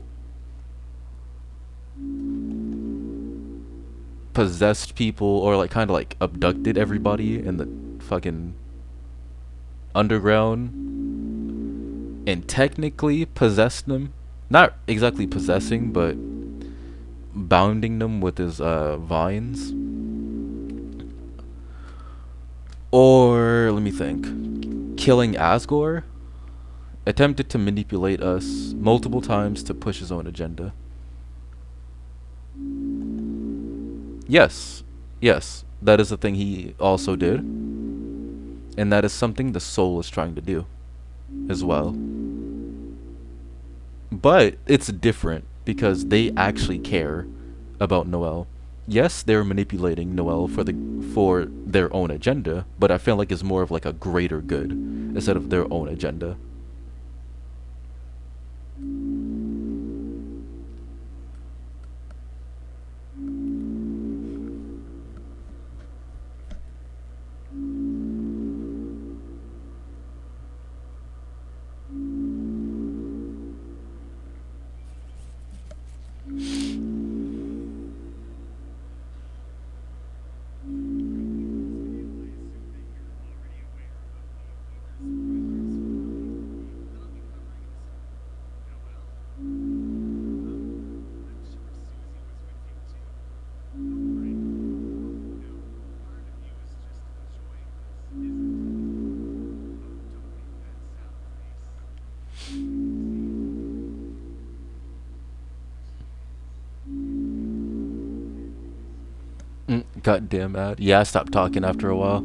or like kind of like abducted everybody in the fucking underground, and technically possessed them. Not exactly possessing, but bounding them with his vines. Or let me think. Killing Asgore. Attempted to manipulate us multiple times to push his own agenda. Yes, that is the thing he also did. And that is something the soul is trying to do as well. But it's different because they actually care about Noelle. Yes, they're manipulating Noelle for their own agenda, but I feel like it's more of like a greater good instead of their own agenda. Goddamn ad. Yeah, I stopped talking after a while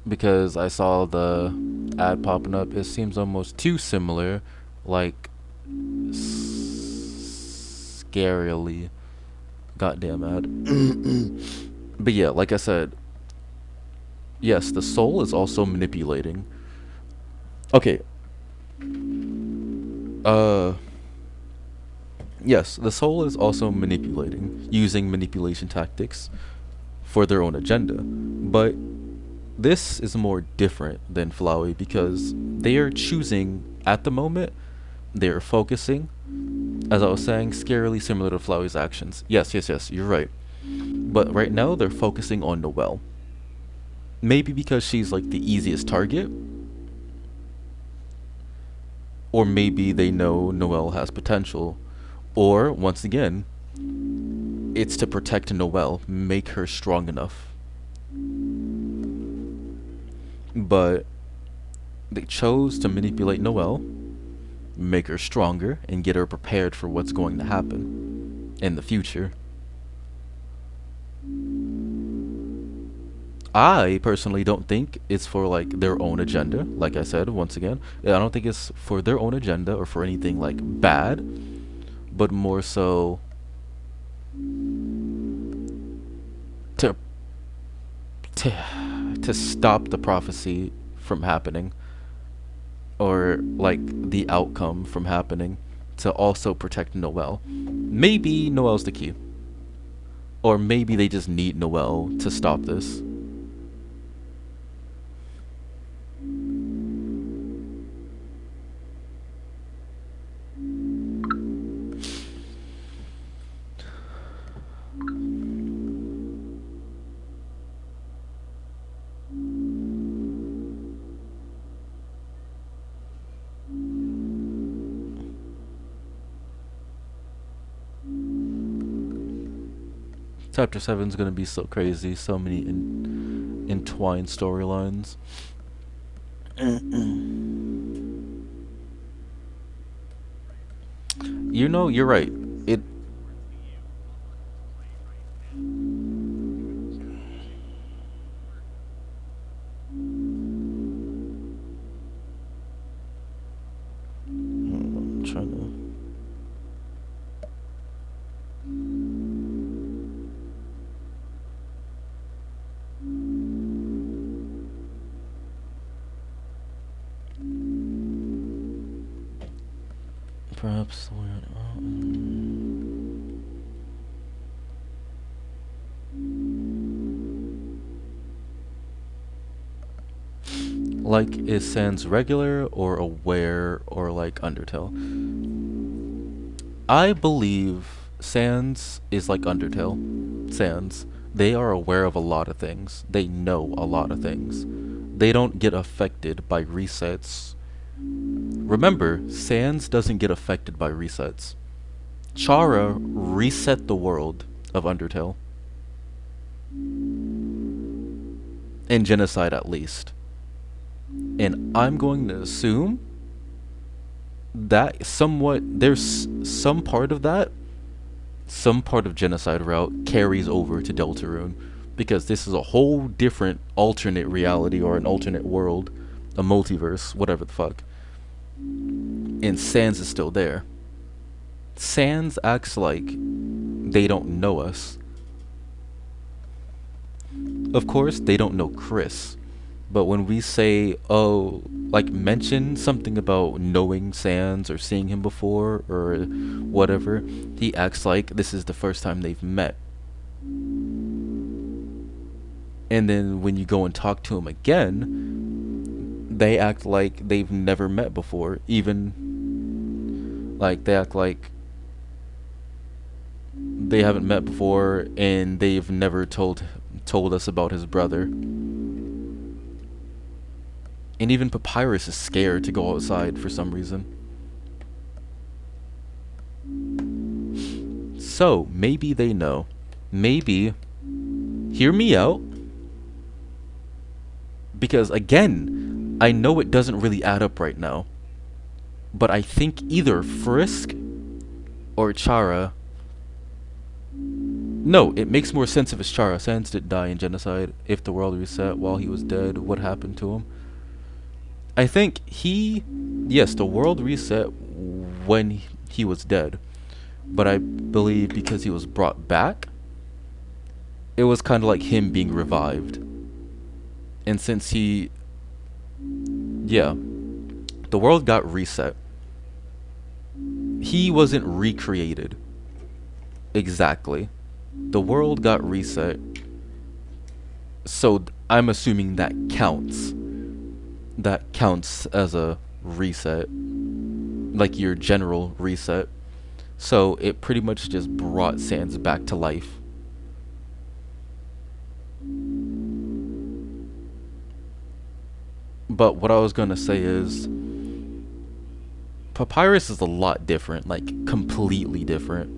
because I saw the ad popping up. It seems almost too similar, like scarily goddamn mad. But yeah, like I said, yes, the soul is also manipulating. Okay. Uh yes, the soul is also manipulating, using manipulation tactics for their own agenda. But this is more different than Flowey because they are choosing at the moment, they are focusing, as I was saying, scarily similar to Flowey's actions. Yes, you're right. But right now they're focusing on Noelle. Maybe because she's like the easiest target, or maybe they know Noelle has potential, or once again, it's to protect Noelle, make her strong enough. But they chose to manipulate Noelle, make her stronger, and get her prepared for what's going to happen in the future. I personally don't think it's for like their own agenda. Like I said, once again, I don't think it's for their own agenda or for anything like bad, but more so to to to stop the prophecy from happening, or like the outcome from happening, to also protect Noelle. Maybe Noelle's the key, or maybe they just need Noelle to stop this. Chapter 7 is gonna be so crazy, so many entwined storylines. You know, you're right. It. I'm trying to. Perhaps like, is Sans regular or aware or like Undertale? I believe Sans is like Undertale. Sans. They are aware of a lot of things. They know a lot of things. They don't get affected by resets. Remember, Sans doesn't get affected by resets. Chara reset the world of Undertale. In Genocide, at least. And I'm going to assume that somewhat, there's some part of that, some part of Genocide route carries over to Deltarune, because this is a whole different alternate reality or an alternate world, a multiverse, whatever the fuck. And Sans is still there. Sans acts like they don't know us. Of course, they don't know Chris. But when we say, oh, like mention something about knowing Sans or seeing him before or whatever, he acts like this is the first time they've met. And then when you go and talk to him again, they act like they've never met before. Even like they act like they haven't met before and they've never told us about his brother. And even Papyrus is scared to go outside for some reason. So, maybe they know. Maybe, hear me out. Because again, I know it doesn't really add up right now. But I think either Frisk or Chara. No, it makes more sense if it's Chara. Sans didn't die in Genocide. If the world reset while he was dead, what happened to him? I think yes, the world reset when he was dead. but I believe because he was brought back, it was kind of like him being revived. And since yeah, the world got reset. He wasn't recreated. Exactly. The world got reset. So I'm assuming that counts. That counts as a reset. Like your general reset. So it pretty much just brought Sans back to life. But what I was gonna say is Papyrus is a lot different, like completely different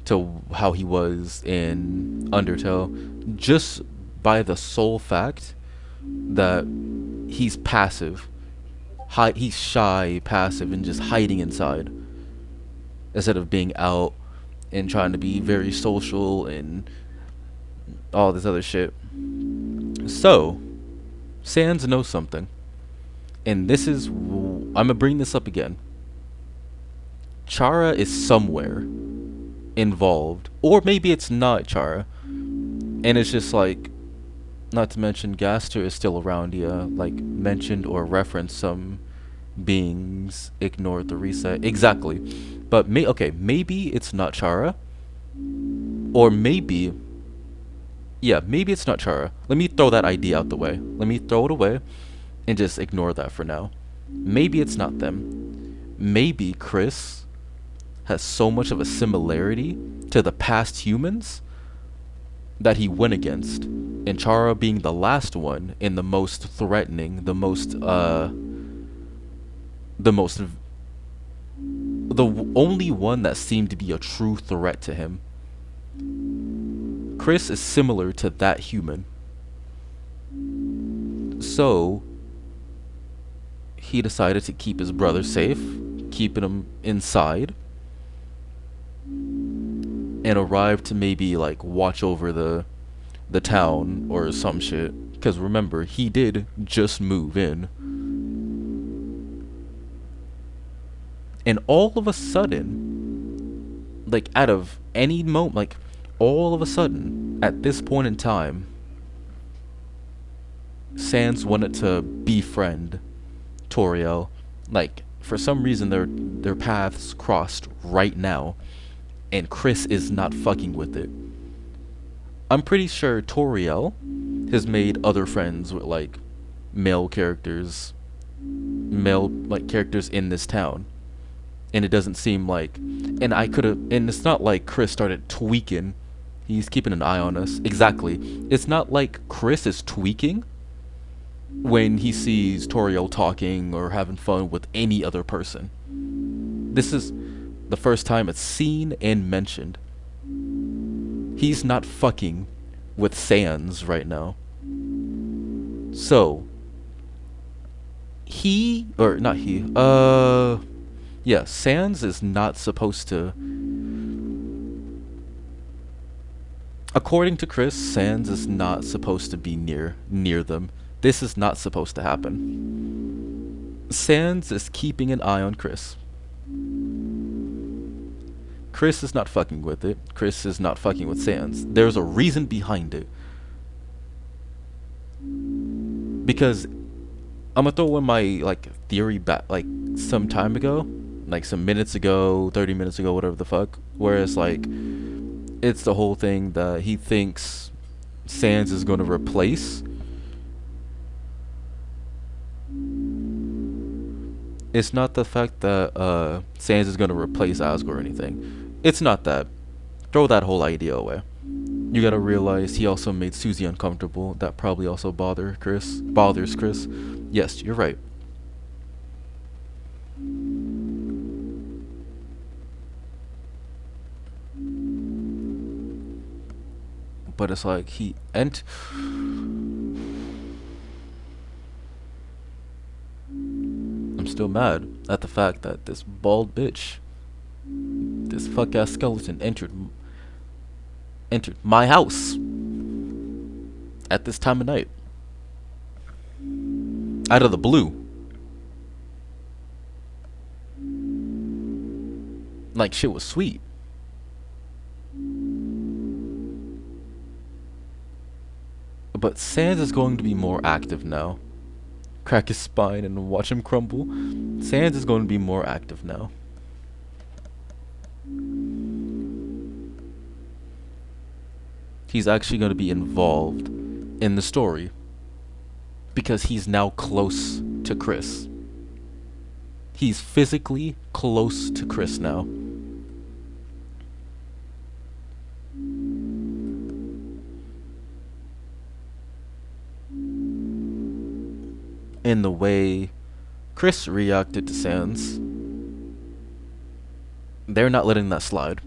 to how he was in Undertale, just by the sole fact that he's passive. He's shy, passive, and just hiding inside instead of being out and trying to be very social and all this other shit. So, Sans knows something. And this is, I'm gonna bring this up again. Chara is somewhere involved, or maybe it's not Chara, and it's just like, not to mention Gaster is still around. Yeah, like mentioned or referenced some beings ignored the reset exactly, but okay, maybe it's not Chara, or maybe, yeah, maybe it's not Chara. Let me throw that idea out the way. Let me throw it away and just ignore that for now. Maybe it's not them. Maybe Chris has so much of a similarity to the past humans that he went against. And Chara being the last one and the most threatening, the only one that seemed to be a true threat to him. Chris is similar to that human. So he decided to keep his brother safe, keeping him inside, and arrived to maybe like watch over the town or some shit. Because remember, he did just move in. And all of a sudden, like out of any moment, like all of a sudden, at this point in time, Sans wanted to befriend Toriel. Like, for some reason, their paths crossed right now, and Chris is not fucking with it. I'm pretty sure Toriel has made other friends with like male characters in this town, and it doesn't seem like, and it's not like Chris started tweaking. He's keeping an eye on us. Exactly. It's not like Chris is tweaking when he sees Toriel talking or having fun with any other person. This is the first time it's seen and mentioned. He's not fucking with Sans right now. So, Sans is not supposed to, according to Chris, Sans is not supposed to be near them. This is not supposed to happen. Sans is keeping an eye on Chris. Chris is not fucking with it. Chris is not fucking with Sans. There's a reason behind it. Because I'm gonna throw in my like theory back like some time ago, like some minutes ago, 30 minutes ago, whatever the fuck. Whereas like it's the whole thing that he thinks Sans is gonna replace. It's not the fact that Sans is gonna replace Asgore or anything. It's not that. Throw that whole idea away. You gotta realize he also made Susie uncomfortable. That probably also bothers Chris. Yes, you're right. But it's like I'm still mad at the fact that this bald bitch, this fuck ass skeleton entered my house at this time of night. Out of the blue. Like, shit was sweet. But Sans is going to be more active now. Crack his spine and watch him crumble. Sans is going to be more active now. He's actually going to be involved in the story because he's now close to Chris. He's physically close to Chris now. In the way Chris reacted to Sans, they're not letting that slide.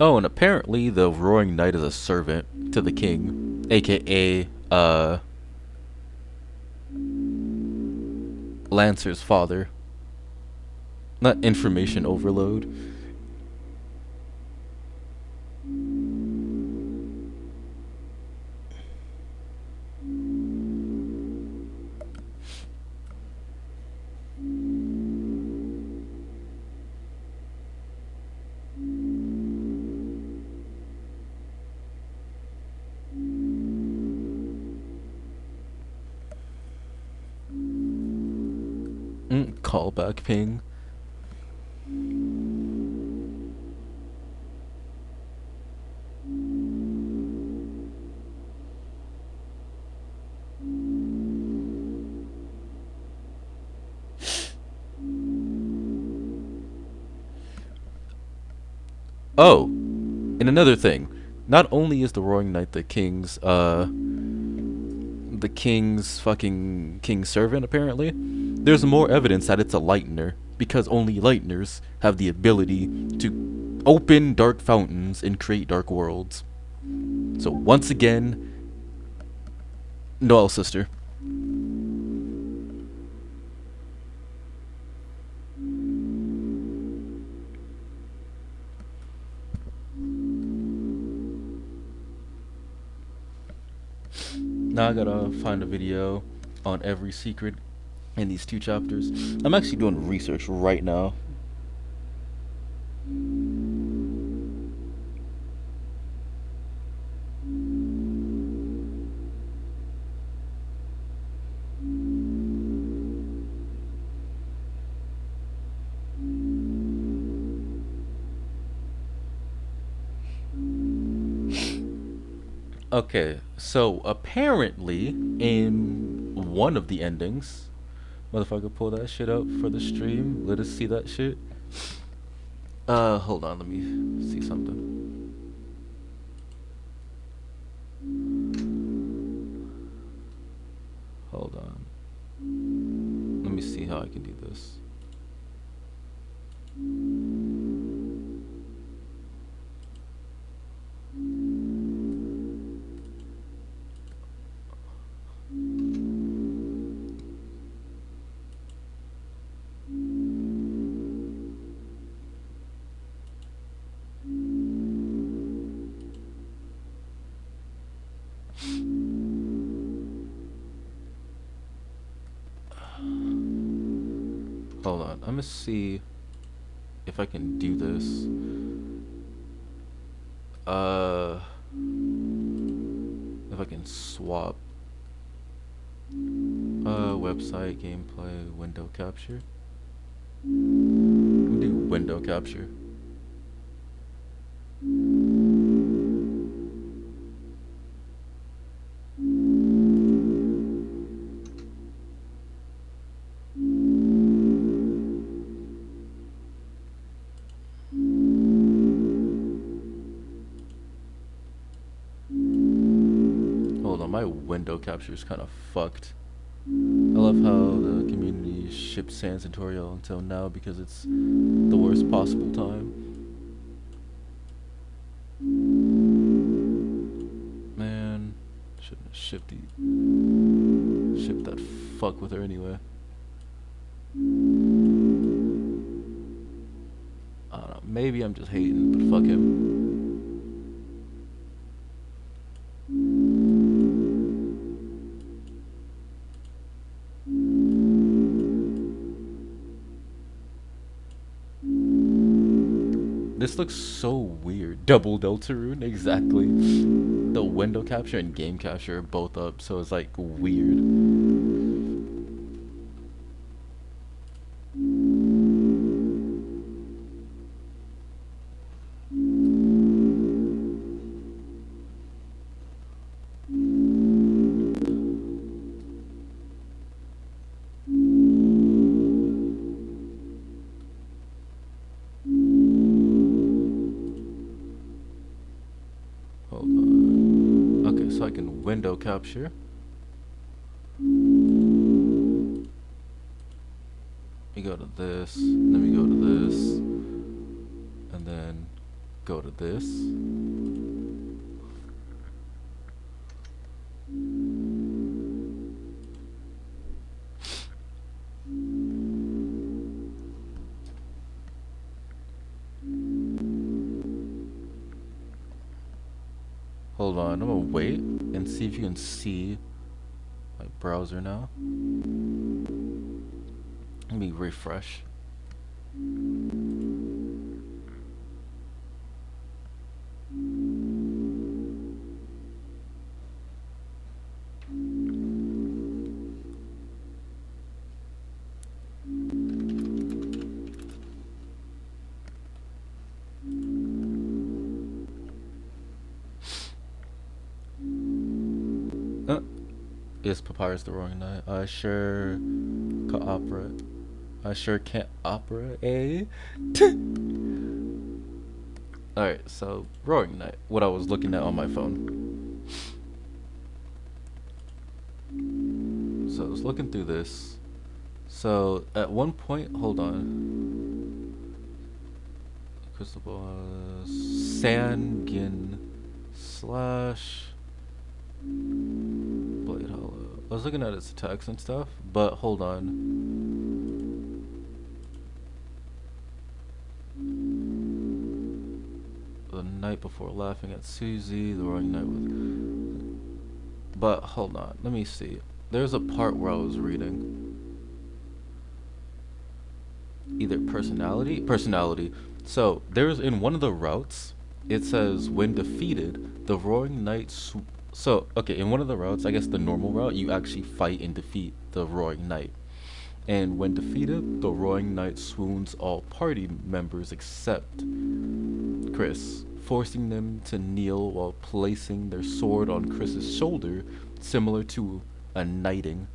Oh, and apparently the Roaring Knight is a servant to the king, aka Lancer's father. Not information overload. Callback ping. Oh, and another thing. Not only is the Roaring Knight the king's fucking king's servant, apparently, there's more evidence that it's a lightener, because only lighteners have the ability to open dark fountains and create dark worlds. So once again, Noel's sister. Now I gotta find a video on every secret in these 2 chapters. I'm actually doing research right now. Okay, so apparently in one of the endings, motherfucker, pull that shit up for the stream. Let us see that shit. Hold on, let me see something. Hold on. Let me see how I can do this. Hold on, I'm gonna see if I can do this. If I can swap website, gameplay, window capture. I'm gonna do window capture. Hold on, my window capture is kind of fucked. love how the community shipped Sans and Toriel until now because it's the worst possible time. Man, shouldn't have shipped that fuck with her anyway. I don't know, maybe I'm just hating, but fuck him. This looks so weird. Double Deltarune, exactly. The window capture and game capture are both up, so it's like weird. Hold on. Okay, so I can window capture. We go to this, then we go to this, and then go to this. Hold on, I'm gonna wait and see if you can see my browser now. Let me refresh. Is Papyrus the wrong night? I sure cooperate. I sure can't opera, eh? Alright, so Roaring Night, what I was looking at on my phone. So I was looking through this. So at one point, hold on. Crystal Ball, Sangin slash Blade Hollow. I was looking at its attacks and stuff, but hold on. The night before laughing at Susie, the Roaring Night with. But hold on, let me see. There's a part where I was reading. Either personality. So there's in one of the routes, it says when defeated, the Roaring Knight. So okay, in one of the routes, I guess the normal route, you actually fight and defeat the Roaring Knight. And when defeated, the Roaring Knight swoons all party members except Chris, forcing them to kneel while placing their sword on Chris's shoulder, similar to a knighting.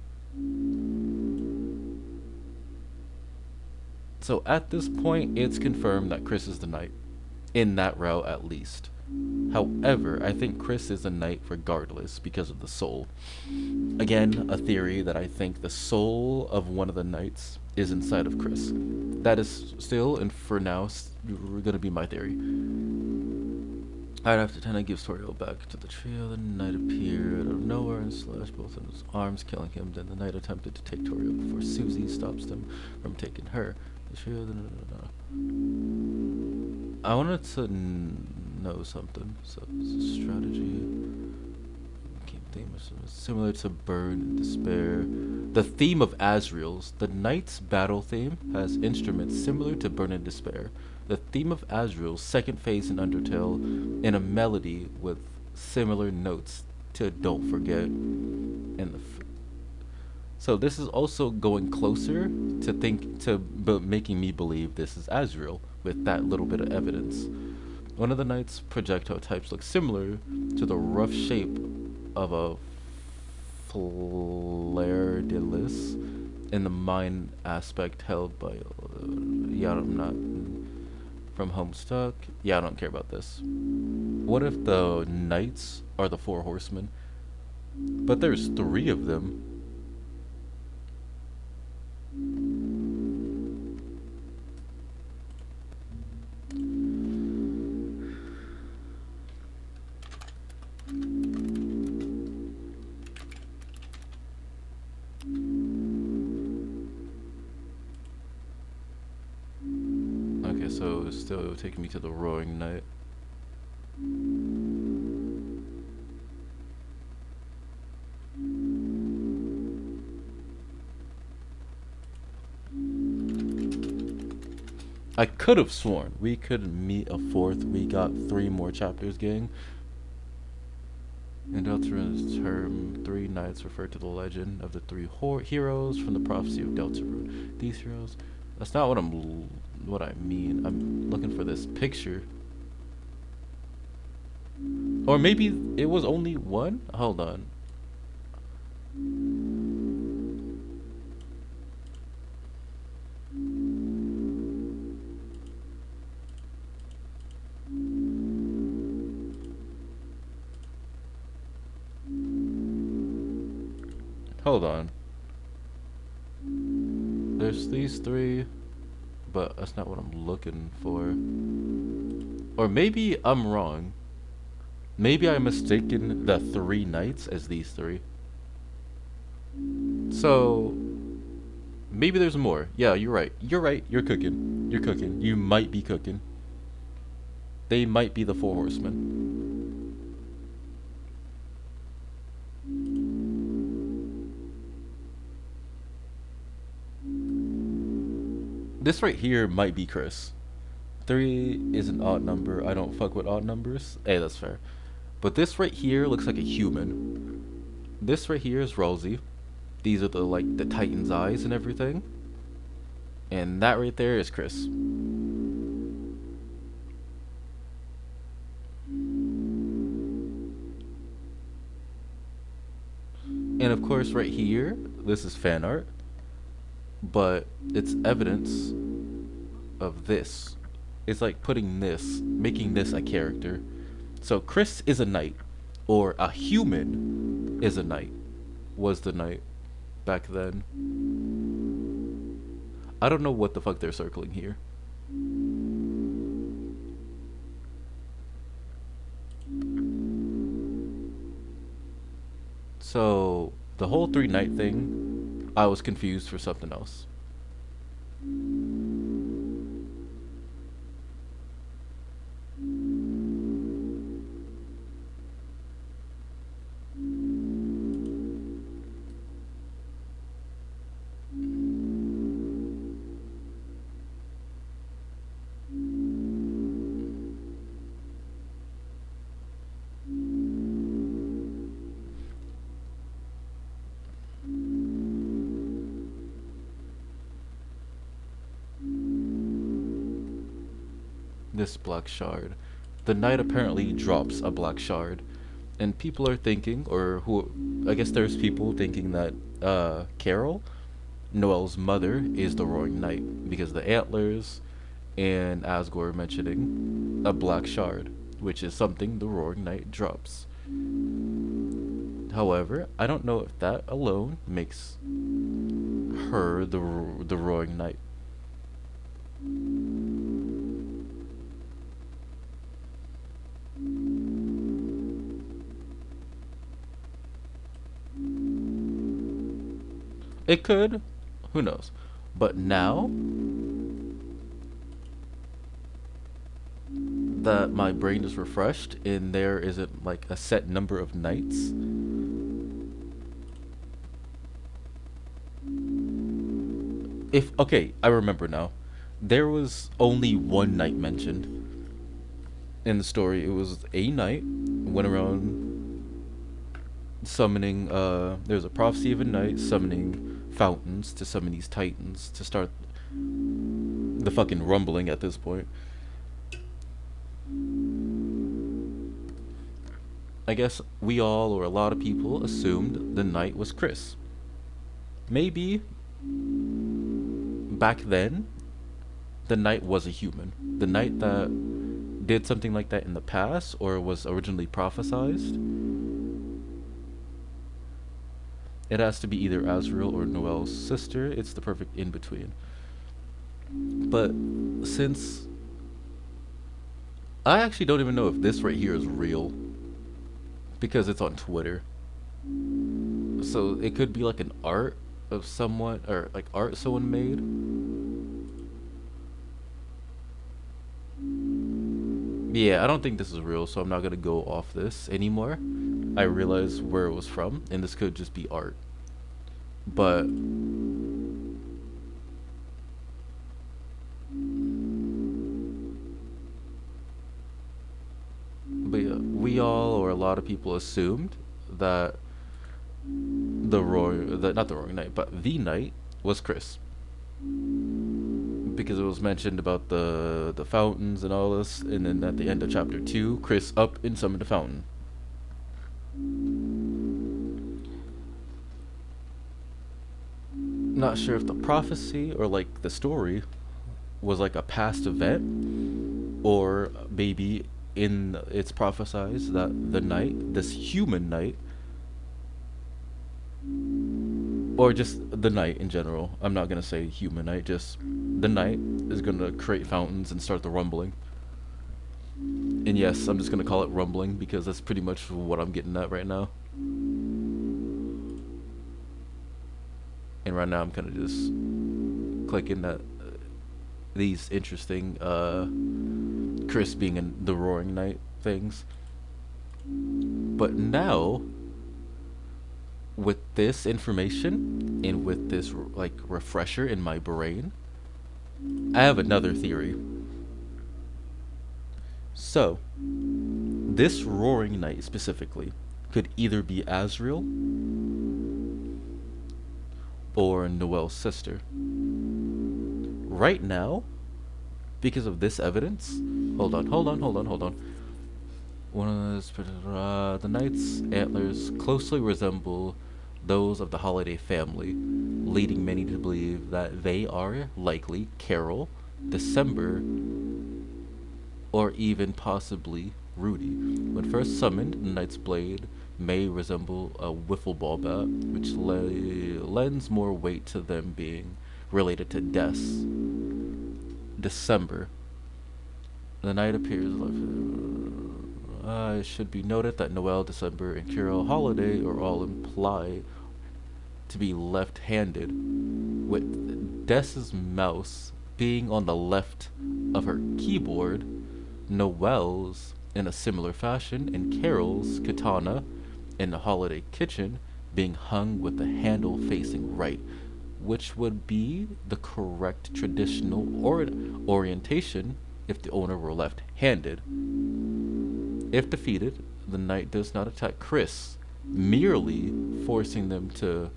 So at this point, it's confirmed that Chris is the knight, in that route at least. However, I think Chris is a knight regardless because of the soul. Again, a theory that I think the soul of one of the knights is inside of Chris. That is still, and for now, gonna be my theory. Right after 10, I give Toriel back to the trio. The knight appeared out of nowhere and slashed both of his arms, killing him. Then the knight attempted to take Toriel before Susie stops them from taking her. The trio. I wanted to know something. So it's a strategy. Theme is similar to Burn and Despair. The theme of Azrael's, the knight's battle theme, has instruments similar to Burn and Despair. The theme of Azrael's second phase in Undertale, in a melody with similar notes to Don't Forget. And so this is also going closer to making me believe this is Azrael with that little bit of evidence. One of the knight's projectile types looks similar to the rough shape of a flare de lis in the mind aspect held by I'm not from Homestuck. Yeah, I don't care about this. What if the knights are the four horsemen? But there's three of them. but still it would take me to the Roaring Night. I could have sworn we could meet a fourth. We got 3 more chapters, gang. In Deltarune's term, 3 knights refer to the legend of the 3 heroes from the prophecy of Deltarune. These heroes. That's not what I mean. I'm looking for this picture. Or maybe it was only one? Hold on. Hold on. There's these 3, but that's not what I'm looking for. Or maybe I'm wrong. Maybe I'm mistaken the 3 knights as these 3. So maybe there's more. Yeah, you're right. You're right. You're cooking. You're cooking. You might be cooking. They might be the 4 horsemen. This right here might be Chris. 3 is an odd number. I don't fuck with odd numbers. Hey, that's fair. But this right here looks like a human. This right here is Rosie. These are the Titan's eyes and everything. And that right there is Chris. And of course right here, this is fan art. But it's evidence of this. It's like putting this, making this a character. So Chris is a knight, or a human is a knight, was the knight back then. I don't know what the fuck they're circling here. So the whole 3 knight thing, I was confused for something else. This black shard. The knight apparently drops a black shard. And people are thinking, I guess there's people thinking that Carol, Noelle's mother, is the Roaring Knight. Because the antlers, and Asgore mentioning a black shard, which is something the Roaring Knight drops. However, I don't know if that alone makes her the Roaring Knight. It could, who knows? But now that my brain is refreshed and there isn't like a set number of nights, okay, I remember now. There was only 1 knight mentioned in the story. It was a knight went around summoning. There's a prophecy of a knight summoning fountains to summon these titans to start the fucking rumbling at this point. I guess we all, or a lot of people, assumed the knight was Chris. Maybe back then the knight was a human. The knight that did something like that in the past or was originally prophesized. It has to be either Azrael or Noelle's sister. It's the perfect in-between. But since I actually don't even know if this right here is real, because it's on Twitter. So it could be like an art of someone, or like art someone made. Yeah, I don't think this is real, so I'm not gonna go off this anymore. I realize where it was from, and this could just be art. But yeah, we all or a lot of people assumed that not the roaring night, but the night was Chris, because it was mentioned about the fountains and all this, and then at the end of chapter 2, Chris up and summoned a fountain. Not sure if the prophecy or like the story was like a past event, or maybe in it's prophesized that the night, this human night, or just the night in general. I'm not gonna say human night, just the night is gonna create fountains and start the rumbling. And yes, I'm just gonna call it rumbling because that's pretty much what I'm getting at right now. And right now I'm kind of just clicking at these interesting Chris being in the roaring night things. But now, with this information and with this like refresher in my brain, I have another theory. So, this roaring night specifically could either be Azriel or Noel's sister. Right now, because of this evidence, hold on. One of the knight's antlers closely resemble those of the Holiday family, leading many to believe that they are likely Carol, December, or even possibly Rudy. When first summoned, the knight's blade may resemble a wiffle ball bat, which lends more weight to them being related to deaths. December. The night appears. It should be noted that Noel, December, and Carol Holiday are all implied to be left-handed, with Dessa's mouse being on the left of her keyboard, Noel's in a similar fashion, and Carol's katana in the Holiday kitchen being hung with the handle facing right, which would be the correct traditional orientation if the owner were left-handed. If defeated, the knight does not attack Chris, merely forcing them to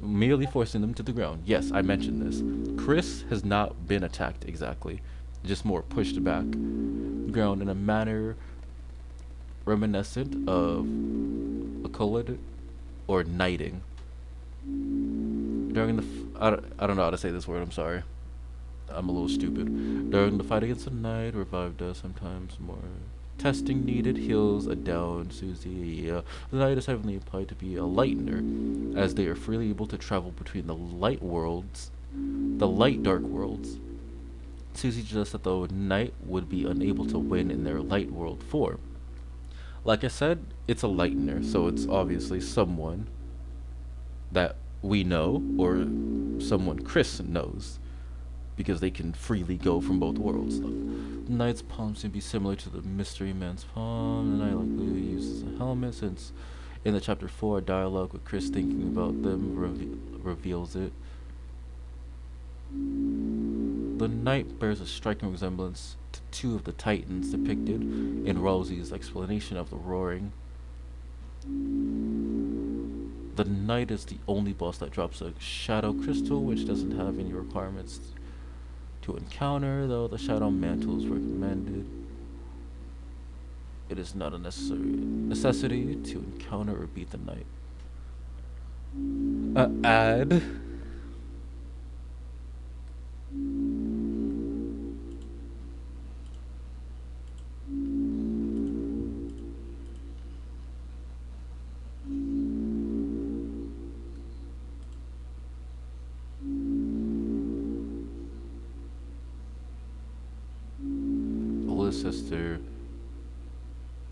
the ground. Yes, I mentioned this. Chris has not been attacked exactly, just more pushed back ground in a manner reminiscent of a collid or knighting. During the I don't know how to say this word, I'm sorry. I'm a little stupid. During the fight against the knight, revived us sometimes more. Testing needed, heals a down Susie. The knight is heavily implied to be a lightener, as they are freely able to travel between the light dark worlds. Susie suggests that the knight would be unable to win in their light world form. Like I said, it's a lightener, so it's obviously someone that we know, or someone Chris knows, because they can freely go from both worlds. The knight's palm seem to be similar to the mystery man's palm. The knight likely uses a helmet, since in the chapter 4 dialogue with Chris thinking about them reveals it. The knight bears a striking resemblance to two of the titans depicted in Rosie's explanation of the roaring. The knight is the only boss that drops a shadow crystal, which doesn't have any requirements to encounter, though the shadow mantle is recommended. It is not a necessity to encounter or beat the knight. Add. Oldest sister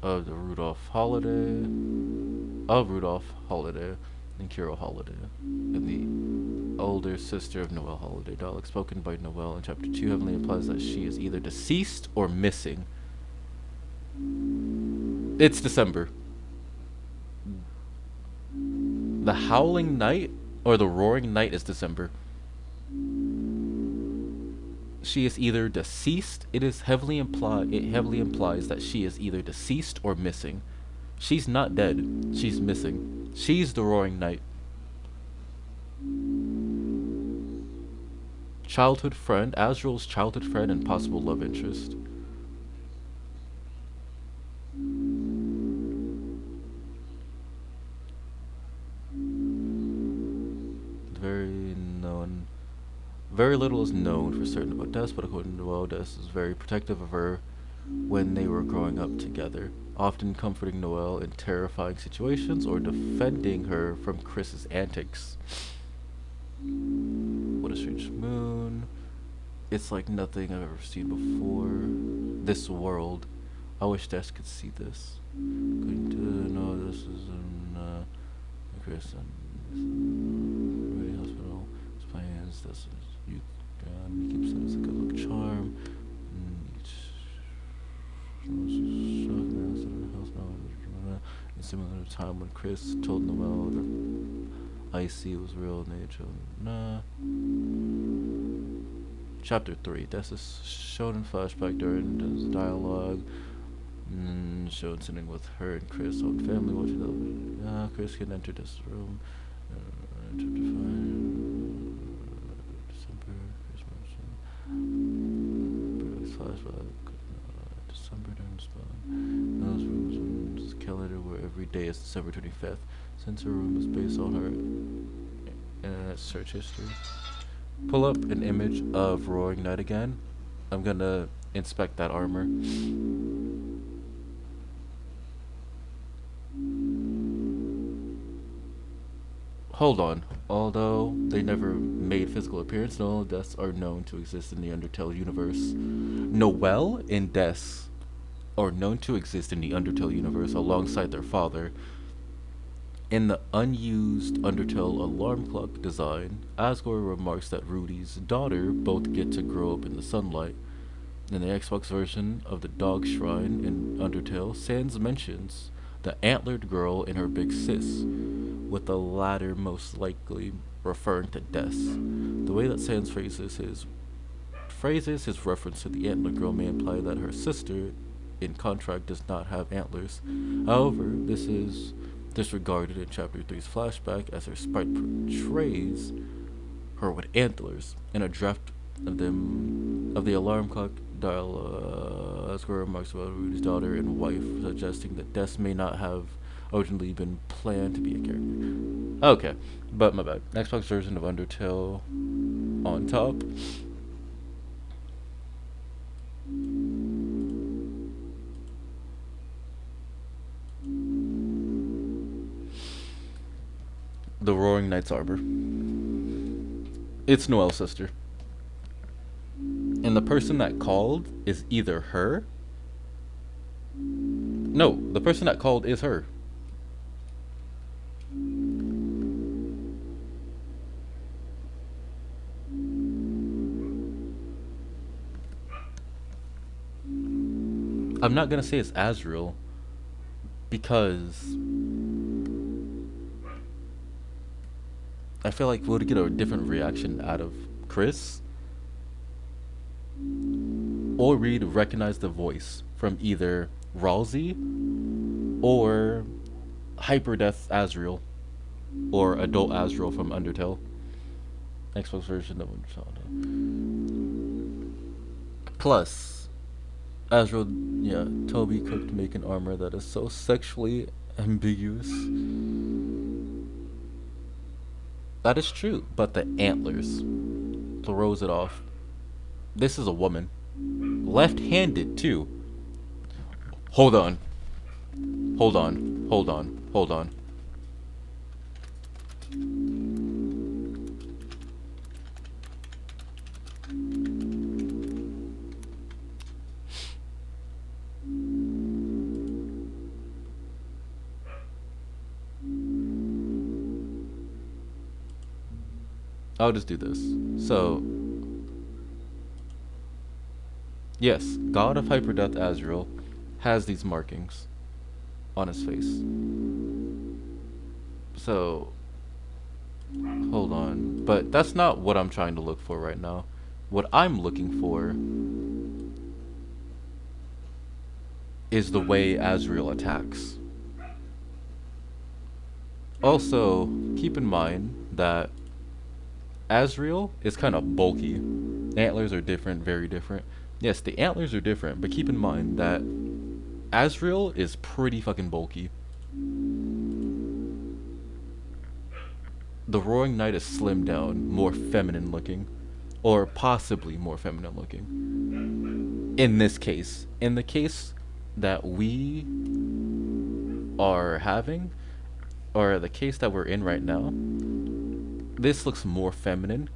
of Rudolph Holiday, and Carol Holiday, and the older sister of Noel Holiday. Dialogue spoken by Noel in chapter 2 heavily implies that she is either deceased or missing. It's December. The Howling Night or the Roaring Night is December. She is either deceased. It heavily implies that she is either deceased or missing. She's not dead. She's missing. She's the Roaring Night. Childhood friend, Azrael's childhood friend and possible love interest. Very known. Very little is known for certain about Des, but according to Noelle, Des is very protective of her when they were growing up together, often comforting Noelle in terrifying situations or defending her from Chris's antics. What a strange moon. It's like nothing I've ever seen before. This world. I wish Des could see this. Going to know this is in Chris and hospital. His plans. This is youth. He keeps it as a good luck charm. Similar to the time when Chris told Noelle that Icy was real nature. Nah. Chapter 3. This is shown in flashback during this dialogue. Shown sitting with her and Chris on family watching television. Chris can enter this room. Enter to find December, Christmas. Flashback. December during the spell. Those rooms in this calendar where every day is December 25th. Since her room is based on her search history. Pull up an image of Roaring Night again. I'm gonna inspect that armor. Hold on. Although they never made physical appearance, no deaths are known to exist in the Undertale universe. Noelle and Des are known to exist in the Undertale universe alongside their father. In the unused Undertale alarm clock design, Asgore remarks that Rudy's daughter both get to grow up in the sunlight. In the Xbox version of the Dog Shrine in Undertale, Sans mentions the antlered girl and her big sis, with the latter most likely referring to Des. The way that Sans phrases his reference to the antlered girl may imply that her sister, in contract, does not have antlers. However, this is disregarded in Chapter 3's flashback as her sprite portrays her with antlers. In a draft of the alarm clock dial, Asgore remarks about Rudy's daughter and wife, suggesting that Des may not have originally been planned to be a character. Okay, but my bad. Xbox version of Undertale on top. The Roaring Knight's Arbor. It's Noelle's sister. And the person that called is either her. No, the person that called is her. I'm not gonna say it's Azrael because I feel like we'll get a different reaction out of Chris, or we'd recognize the voice from either Ralsei or Hyperdeath Azrael or Adult Azrael from Undertale. Xbox version of Undertale. Plus, Azrael, yeah, Toby could make an armor that is so sexually ambiguous. That is true, but the antlers throws it off. This is a woman. Left-handed, too. Hold on. Hold on. Hold on. Hold on. I'll just do this. So, yes, God of Hyperdeath Azrael has these markings. on his face. So, hold on. But that's not what I'm trying to look for right now. What I'm looking for is the way Azrael attacks. Also, keep in mind that Azrael is kind of bulky. Antlers are different, very different. Yes, the antlers are different, but keep in mind that Azrael is pretty fucking bulky. The Roaring Knight is slimmed down, more feminine looking. Or possibly more feminine looking. In this case. In the case that we are having, or the case that we're in right now, this looks more feminine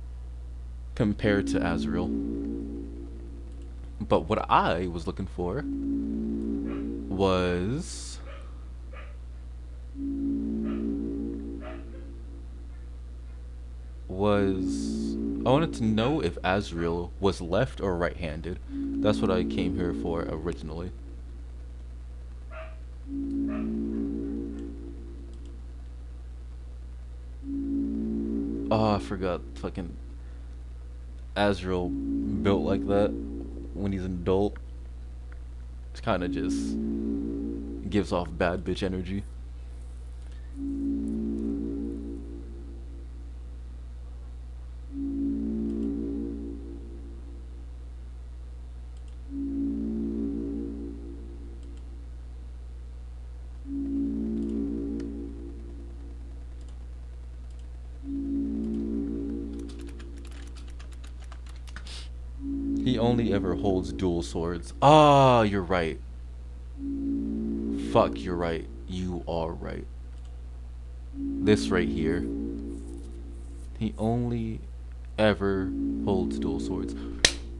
compared to Azrael. But what I was looking for was I wanted to know if Azrael was left or right-handed. That's what I came here for originally. Oh, I forgot fucking Azrael built like that when he's an adult. It's kind of just gives off bad bitch energy. He only ever holds dual swords. Ah, you're right. Fuck, you're right. You are right. This right here. He only ever holds dual swords.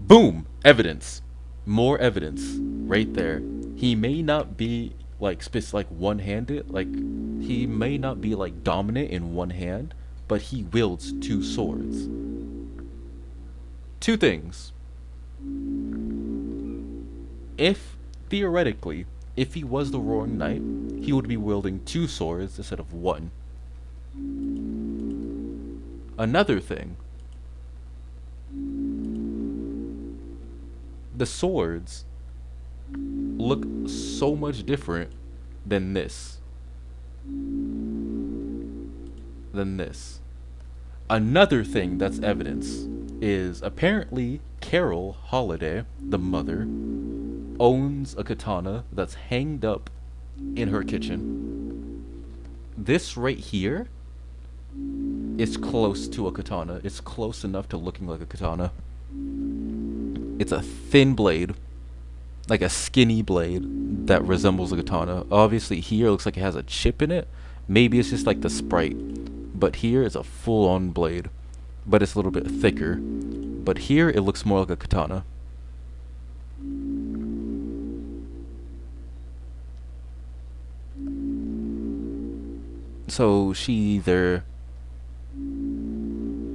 Boom! Evidence. More evidence. Right there. He may not be like one-handed. Like, he may not be like dominant in one hand, but he wields two swords. Two things. If, theoretically, if he was the Roaring Knight, he would be wielding two swords instead of one. Another thing. The swords look so much different than this. Another thing that's evidence is apparently Carol Holiday, the mother, owns a katana that's hanged up in her kitchen. This right here is close to a katana. It's close enough to looking like a katana. It's a thin blade, like a skinny blade that resembles a katana. Obviously here it looks like it has a chip in it. Maybe it's just like the sprite. But here it's a full-on blade. But it's a little bit thicker. But here it looks more like a katana. So she either...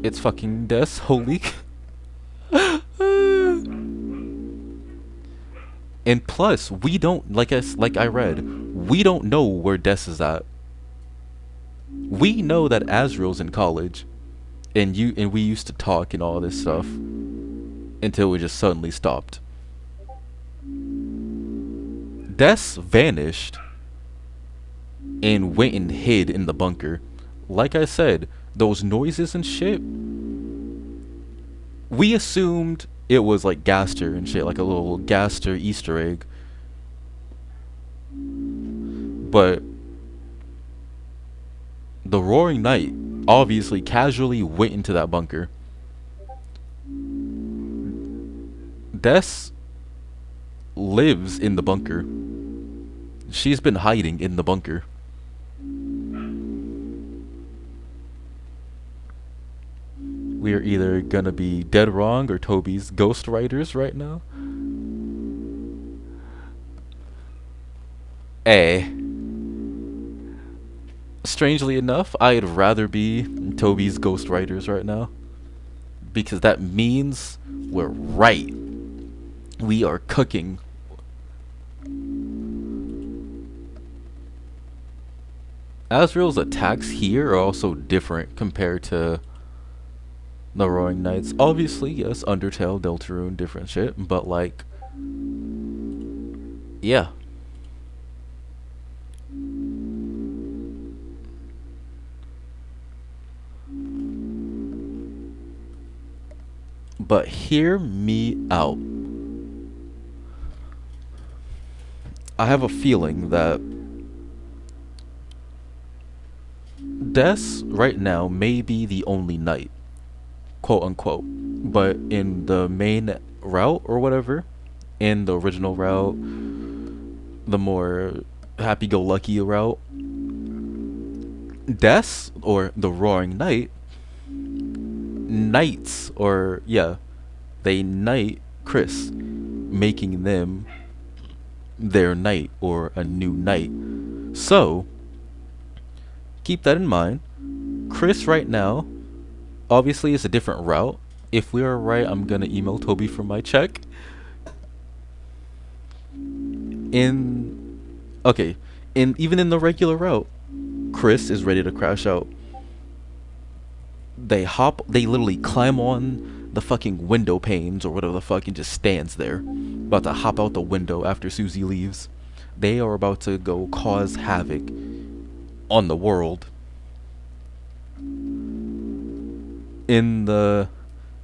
It's fucking Des, holy... And plus, we don't, like I read, we don't know where Des is at. We know that Azrael's in college, and we used to talk and all this stuff until we just suddenly stopped. Des vanished and went and hid in the bunker. Like I said, those noises and shit, we assumed it was like Gaster and shit, like a little Gaster Easter egg. But the Roaring Knight obviously casually went into that bunker. Des lives in the bunker. She's been hiding in the bunker. We are either gonna be dead wrong or Toby's ghost writers right now. Strangely enough, I'd rather be Toby's ghost writers right now. Because that means we're right. We are cooking. Azrael's attacks here are also different compared to the Roaring Knights. Obviously, yes, Undertale, Deltarune, different shit, but like, yeah. But hear me out. I have a feeling that Des right now may be the only knight, quote unquote. But in the main route or whatever, in the original route, the more happy go lucky route, Des or the Roaring Knight knights, or yeah, they knight Chris, making them their knight or a new knight. So keep that in mind. Chris right now obviously is a different route. If we are right, I'm gonna email Toby for my check. In okay, in even in the regular route, Chris is ready to crash out. They literally climb on the fucking window panes or whatever the fuck and just stands there, about to hop out the window after Susie leaves. They are about to go cause havoc on the world. In the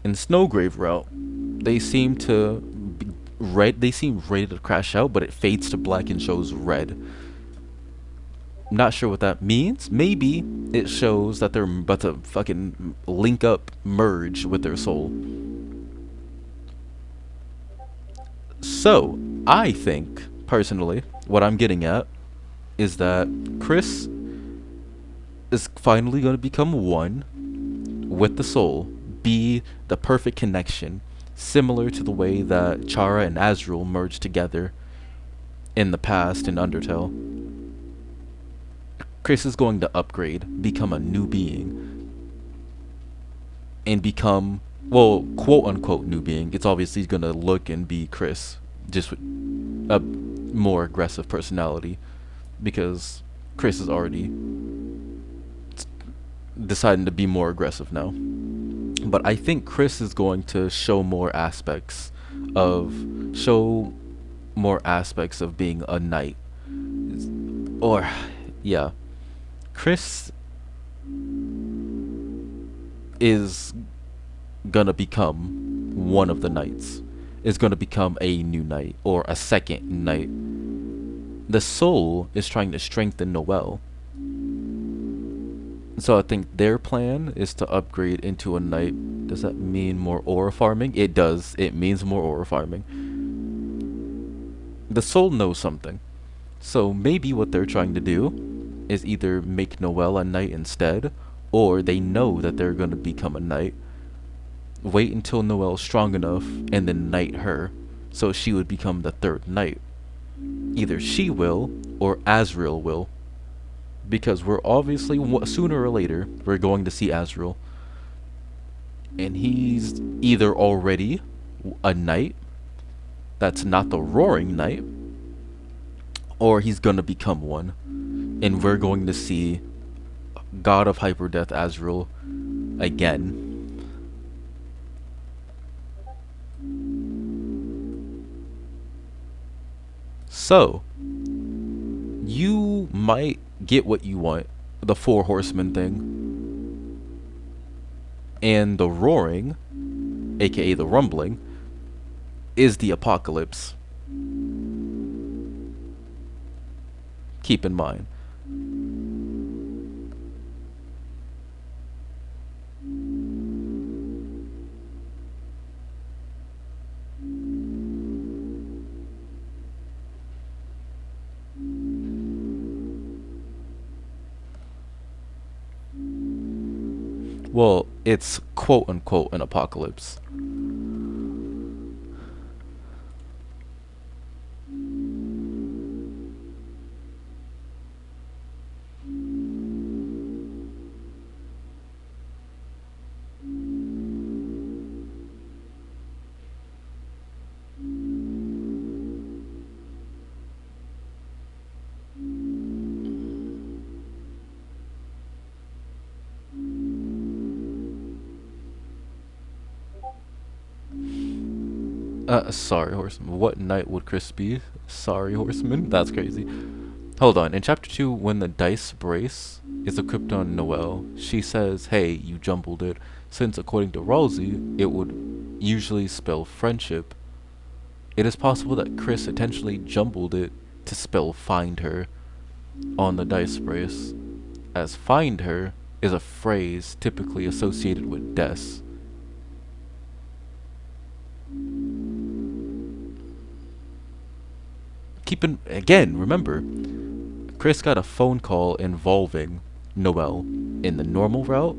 in Snowgrave route, they seem to be red. They seem ready to crash out, but it fades to black and shows red. Not sure what that means. Maybe it shows that they're about to fucking link up, merge with their soul. So, I think, personally, what I'm getting at is that Chris is finally going to become one with the soul, be the perfect connection, similar to the way that Chara and Azrael merged together in the past in Undertale. Chris is going to upgrade, become a new being, and become, well, quote unquote new being. It's obviously going to look and be Chris, just with a more aggressive personality, because Chris is already deciding to be more aggressive now. But I think Chris is going to of show more aspects of being a knight. Or yeah, Chris is gonna become one of the knights. Is gonna become a new knight or a second knight. The soul is trying to strengthen Noel. So I think their plan is to upgrade into a knight. Does that mean more aura farming? It does. It means more aura farming. The soul knows something. So maybe what they're trying to do is either make Noelle a knight instead, or they know that they're going to become a knight. Wait until Noelle's strong enough and then knight her, so she would become the third knight. Either she will or Azrael will. Because we're obviously, sooner or later, we're going to see Azrael. And he's either already a knight that's not the Roaring Knight, or he's gonna become one. And we're going to see God of Hyperdeath Azrael again. So, you might get what you want, the Four Horsemen thing. And the roaring, aka the rumbling, is the apocalypse. Keep in mind. Well, it's quote unquote an apocalypse. Sorry, horseman. What knight would Chris be? Sorry, horseman. That's crazy. Hold on. In chapter 2, when the dice brace is equipped on Noelle, she says, hey, you jumbled it. Since, according to Ralsei, it would usually spell friendship, it is possible that Chris intentionally jumbled it to spell find her on the dice brace, as find her is a phrase typically associated with Des. Remember, Chris got a phone call involving Noelle. In the normal route,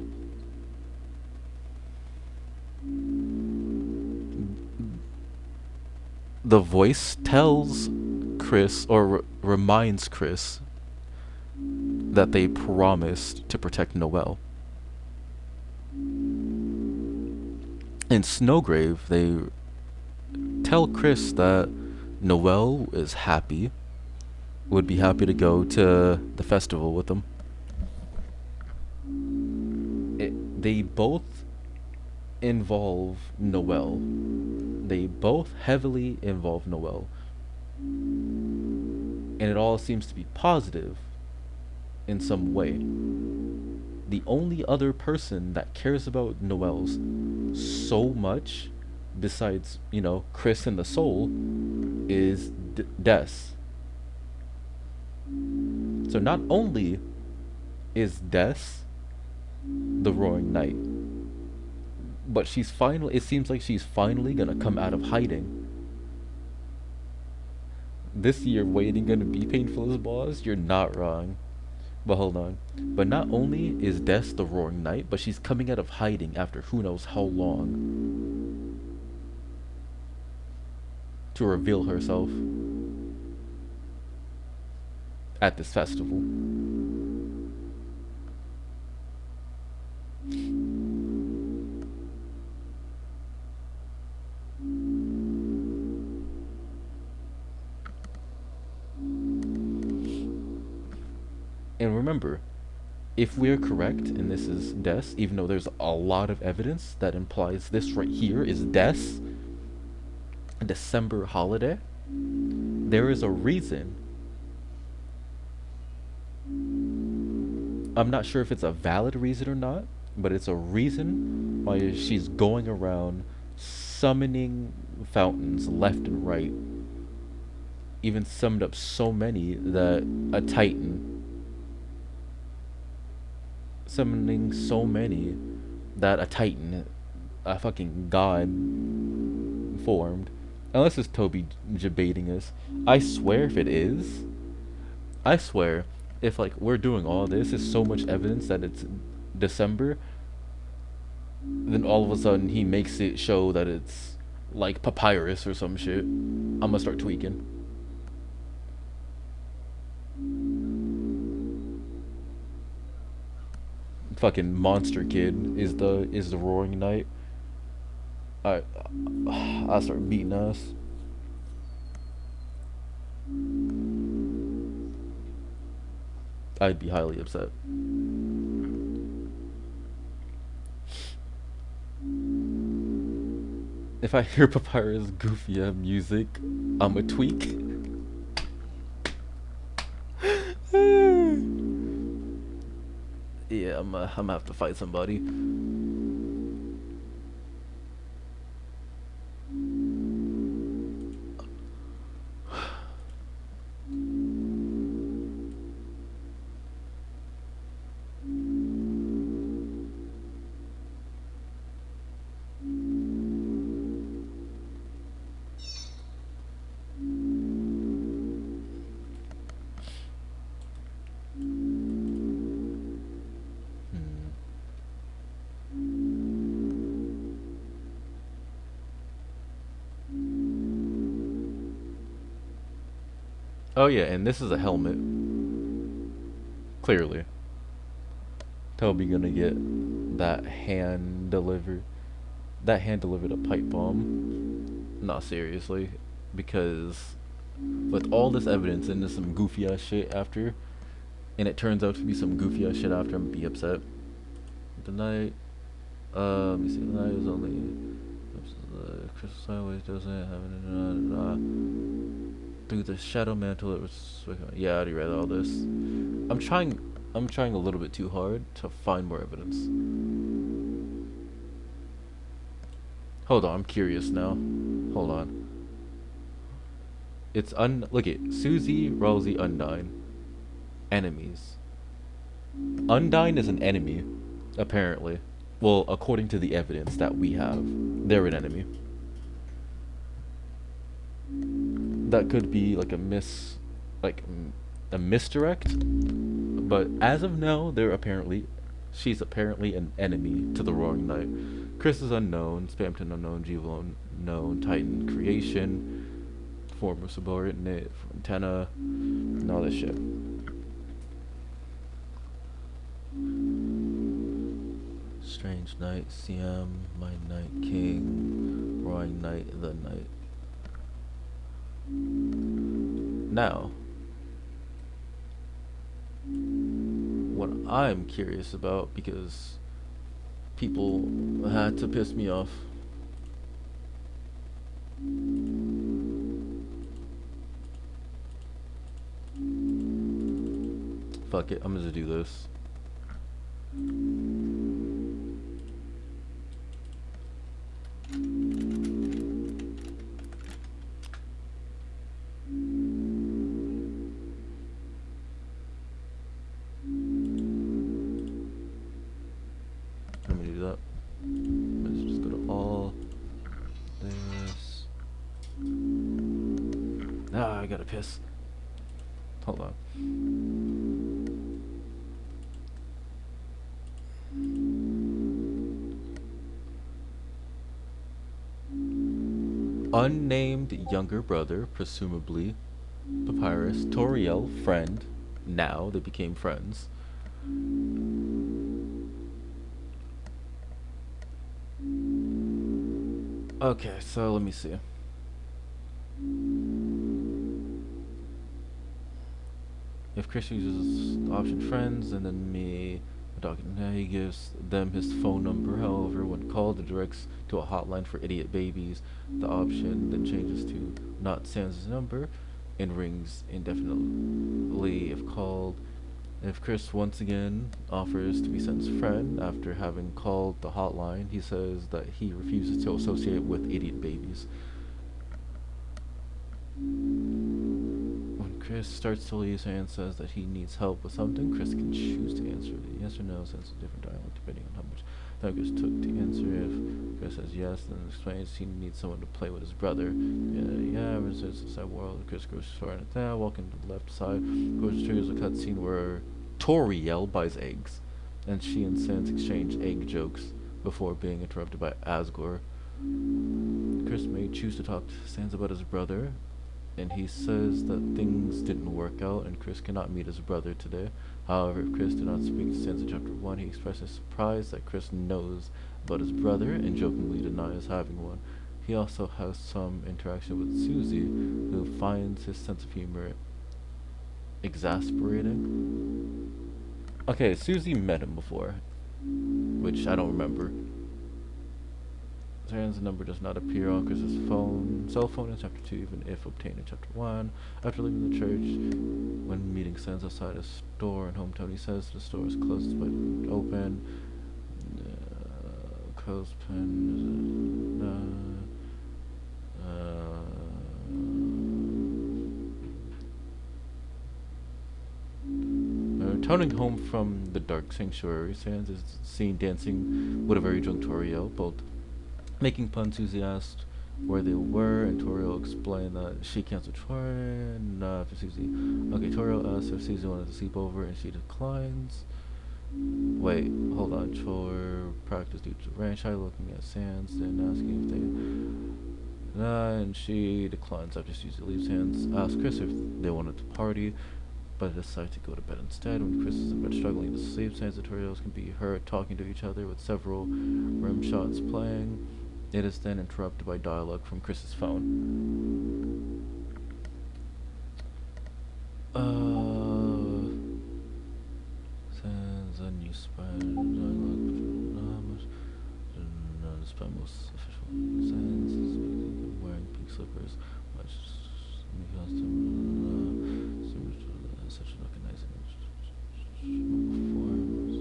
the voice tells Chris, or reminds Chris, that they promised to protect Noelle. In Snowgrave, they tell Chris that Noelle is happy, would be happy to go to the festival with them. They both involve Noelle. They both heavily involve Noelle. And it all seems to be positive in some way. The only other person that cares about Noelle's so much, besides, Chris and the soul, is Des. So not only is Des the Roaring Knight, but it seems like she's finally gonna come out of hiding. This year waiting gonna be painful as balls? You're not wrong. But hold on. But not only is Des the Roaring Knight, but she's coming out of hiding after who knows how long to reveal herself at this festival. And remember, if we're correct, and this is Des, even though there's a lot of evidence that implies this right here is Des, a December holiday, there is a reason. I'm not sure if it's a valid reason or not, but it's a reason why she's going around summoning fountains left and right. Even summoned up so many that a Titan, summoning so many that a Titan, a fucking god, formed. Unless it's Toby debating us. I swear if it is, I swear if we're doing all this, is so much evidence that it's December, then all of a sudden he makes it show that it's like papyrus or some shit. I'ma start tweaking. Fucking Monster Kid is the Roaring Knight. I'll start beating us. I'd be highly upset. If I hear Papyrus Goofy music, I'm a tweak. Yeah, I'm gonna have to fight somebody. Oh yeah, and this is a helmet. Clearly. Toby gonna get that hand delivered a pipe bomb. Not seriously. Because with all this evidence into some goofy ass shit after, and it turns out to be some goofy ass shit after, I'm gonna be upset. The night, let me see, the night was only Crystal sideways doesn't have through the shadow mantle. It was yeah. I already read all this. I'm trying. I'm trying a little bit too hard to find more evidence. Hold on. I'm curious now. Hold on. It's look at Susie, Rosie, Undyne. Enemies. Undyne is an enemy, apparently. Well, according to the evidence that we have, they're an enemy. That could be like like a misdirect, but as of now, she's apparently an enemy to the Roaring Knight. Chris is unknown, Spamton unknown, Jeevel unknown, Titan creation, former subordinate, antenna, and all this shit. Strange Knight, CM, My Night King, Roaring Knight, the Knight. Now, what I'm curious about, because people had to piss me off. Fuck it, I'm gonna do this. Let me do that. Let's just go to all this. Ah, I gotta piss. Hold on. Unnamed younger brother, presumably Papyrus, Toriel, friend. Now they became friends. Okay, so let me see. If Chris uses the option friends and then me, he gives them his phone number. However, when called, it directs to a hotline for idiot babies. The option then changes to not Sans' number and rings indefinitely if called. If Chris once again offers to be Sans' friend after having called the hotline, he says that he refuses to associate with idiot babies. Chris starts to leave, and says that he needs help with something. Chris can choose to answer the yes or no, since a different dialogue depending on how much time Chris took to answer. If Chris says yes, then explains he needs someone to play with his brother. Yeah, versus the side world. Chris goes short at that, walking to the left side. Goes triggers a cutscene where Toriel buys eggs, and she and Sans exchange egg jokes before being interrupted by Asgore. Chris may choose to talk to Sans about his brother, and he says that things didn't work out and Chris cannot meet his brother today. However, if Chris did not speak to Sans in chapter 1, he expresses surprise that Chris knows about his brother and jokingly denies having one. He also has some interaction with Susie, who finds his sense of humor exasperating. Okay, Susie met him before, which I don't remember. Sans number does not appear on Chris's cell phone in chapter 2, even if obtained in chapter 1. After leaving the church, when meeting Sans outside a store in hometown, he says the store is closed but open. Clothespin. Returning home from the dark sanctuary, Sans is seen dancing with a very drunk Toriel, both making puns. Susie asked where they were, and Toriel explained that she canceled Troy after Susie. Okay, Toriel asks if Susie wanted to sleep over, and she declines. Wait, hold on. Chore practice due to rain. Shy looking at Sans, then asking if they. And she declines after Susie leaves. Sans asks Chris if they wanted to party, but decide to go to bed instead. When Chris is in bed struggling to sleep, Sans and Toriel can be heard talking to each other with several rim shots playing. It is then interrupted by dialogue from Chris's phone. Sans a new spy dialogue. Most official. Sans slippers. Much such a recognizing forms.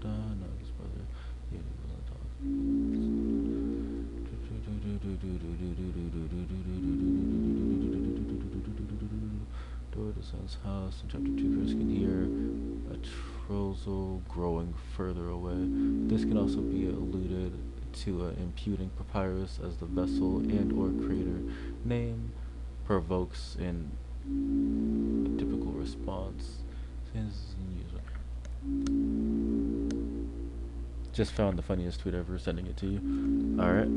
No, his brother. Yeah, door to Son's house. In chapter 2, Chris can hear a trousel growing further away. This can also be alluded to imputing Papyrus as the vessel and or creator name provokes in a typical response. Just found the funniest tweet ever, sending it to you. Alright.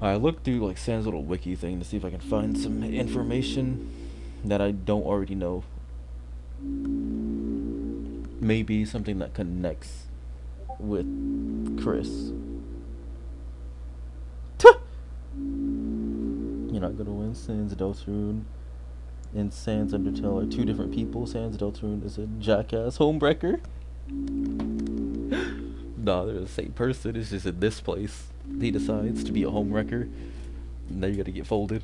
I looked through like Sam's little wiki thing to see if I can find some information that I don't already know. Maybe something that connects with Chris. You're not gonna win. Sans, Deltarune, and Sans Undertale are two different people. Sans Deltarune is a jackass homebreaker. Nah, they're the same person. It's just in this place he decides to be a homewrecker. Now you gotta get folded.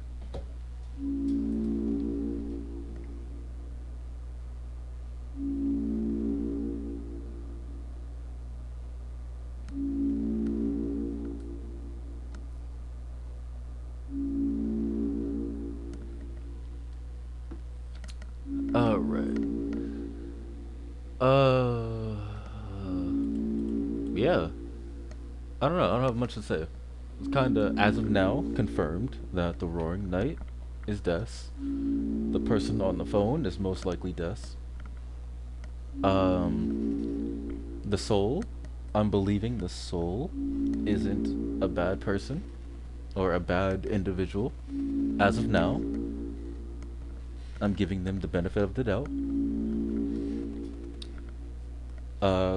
Alright. Yeah. I don't know. I don't have much to say. It's kinda, as of now, confirmed that the Roaring Knight is Des. The person on the phone is most likely Des. The soul, I'm believing the soul isn't a bad person or a bad individual. As of now, I'm giving them the benefit of the doubt.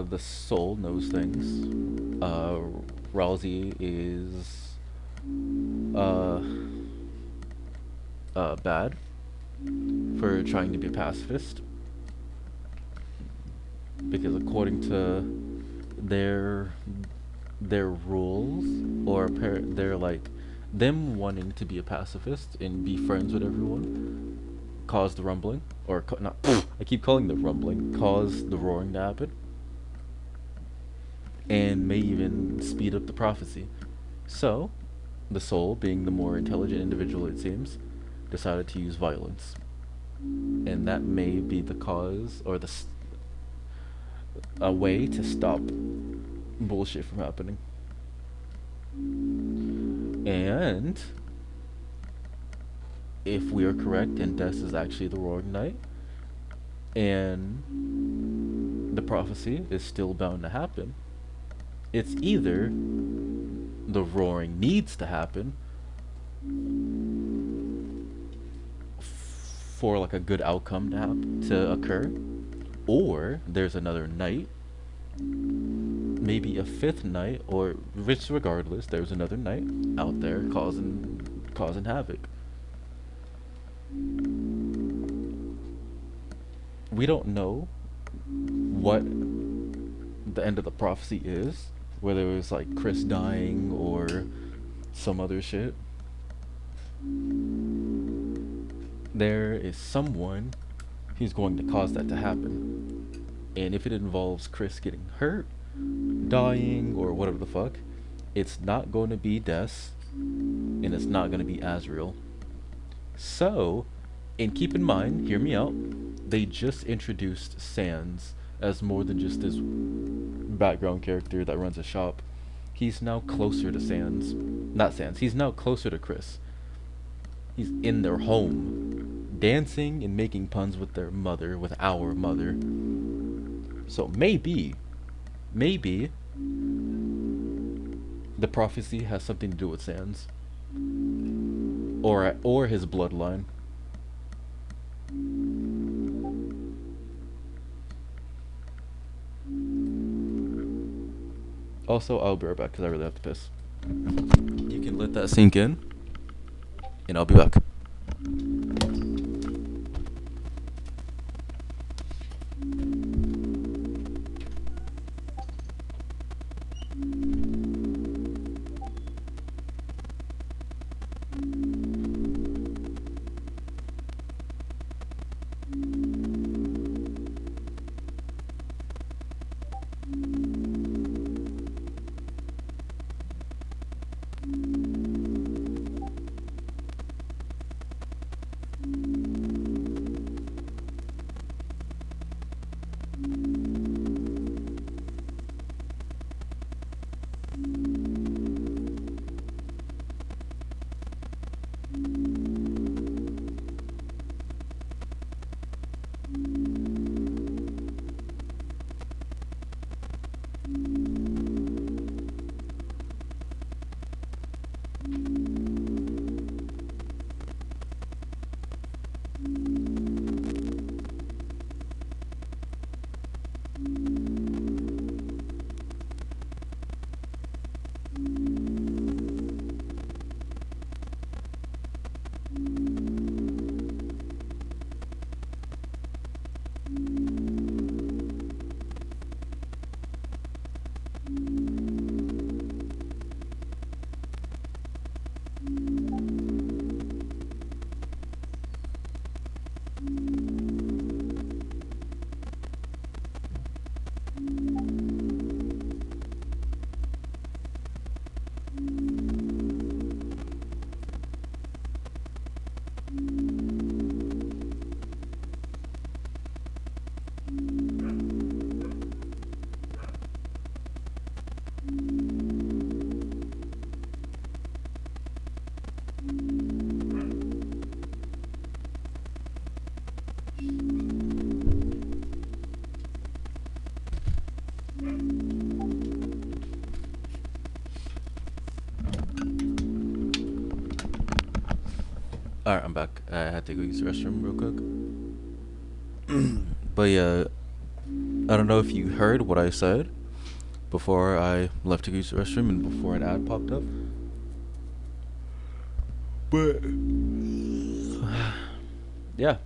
The soul knows things. Rousey is bad for trying to be a pacifist, because according to their rules, or they're like them wanting to be a pacifist and be friends with everyone caused the rumbling, or not. I keep calling the rumbling, caused the roaring to happen, and may even speed up the prophecy. So, the soul, being the more intelligent individual it seems, decided to use violence, and that may be the cause, or a way to stop bullshit from happening. And if we are correct and Des is actually the Roaring Knight, and the prophecy is still bound to happen, it's either the roaring needs to happen for like a good outcome to occur, or there's another knight, maybe a fifth knight, or which regardless, there's another knight out there causing havoc. We don't know what the end of the prophecy is, whether it was like Chris dying or some other shit. There is someone who's going to cause that to happen, and if it involves Chris getting hurt, dying, or whatever the fuck, it's not going to be Des, and it's not going to be Azrael. So, and keep in mind, hear me out, they just introduced Sans as more than just this background character that runs a shop. He's now closer to Sans. Not Sans, he's now closer to Chris. He's in their home, dancing and making puns with their mother, with our mother. So maybe the prophecy has something to do with Sans, or his bloodline. Also, I'll be right back because I really have to piss. You can let that sink in, and I'll be back. Alright, I'm back. I had to go use the restroom real quick. But yeah, I don't know if you heard what I said before I left to go use the restroom and before an ad popped up. But yeah.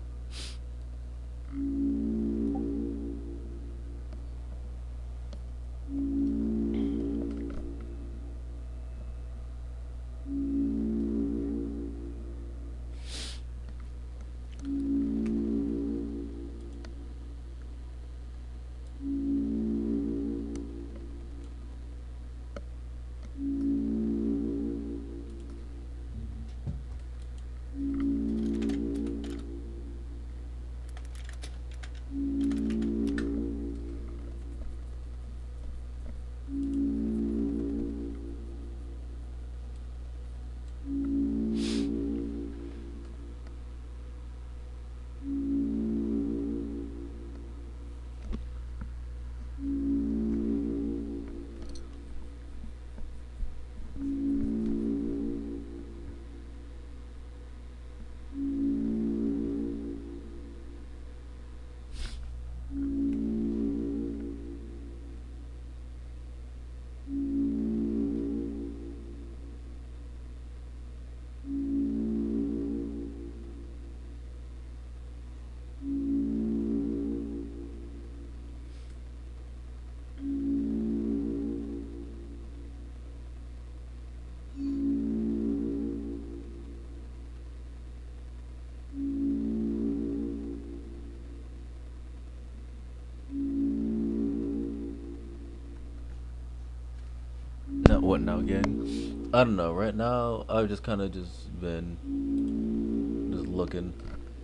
What now, gang? I don't know. Right now, I've just kind of just been just looking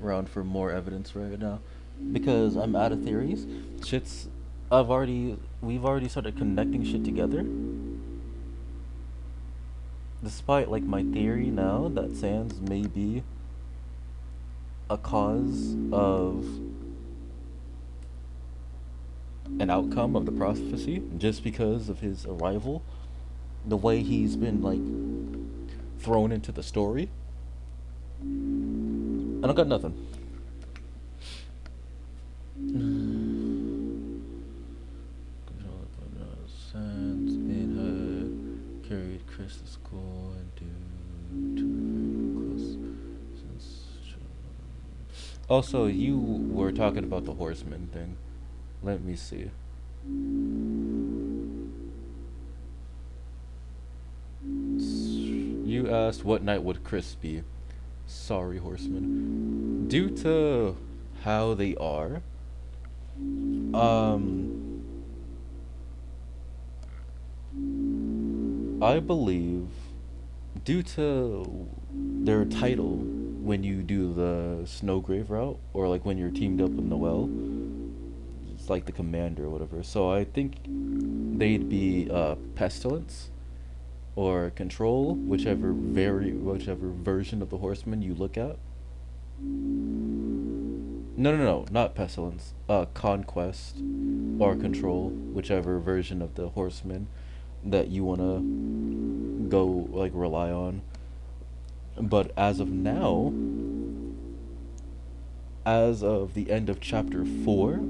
around for more evidence right now because I'm out of theories. Shit's we've already started connecting shit together. Despite like my theory now that Sans may be a cause of an outcome of the prophecy just because of his arrival, the way he's been like thrown into the story. I don't got nothing. Sans had carried Chris to school and due to very close since. Also, you were talking about the horseman thing. Let me see. You asked what night would Chris be? Sorry, horseman. Due to how they are, um, I believe due to their title when you do the Snowgrave route, or like when you're teamed up with Noel, it's like the commander or whatever. So I think they'd be Pestilence or Control, whichever version of the Horseman you look at. No, no, no, not Pestilence. Conquest or Control, whichever version of the Horseman that you wanna go like rely on. But as of now, as of the end of chapter 4,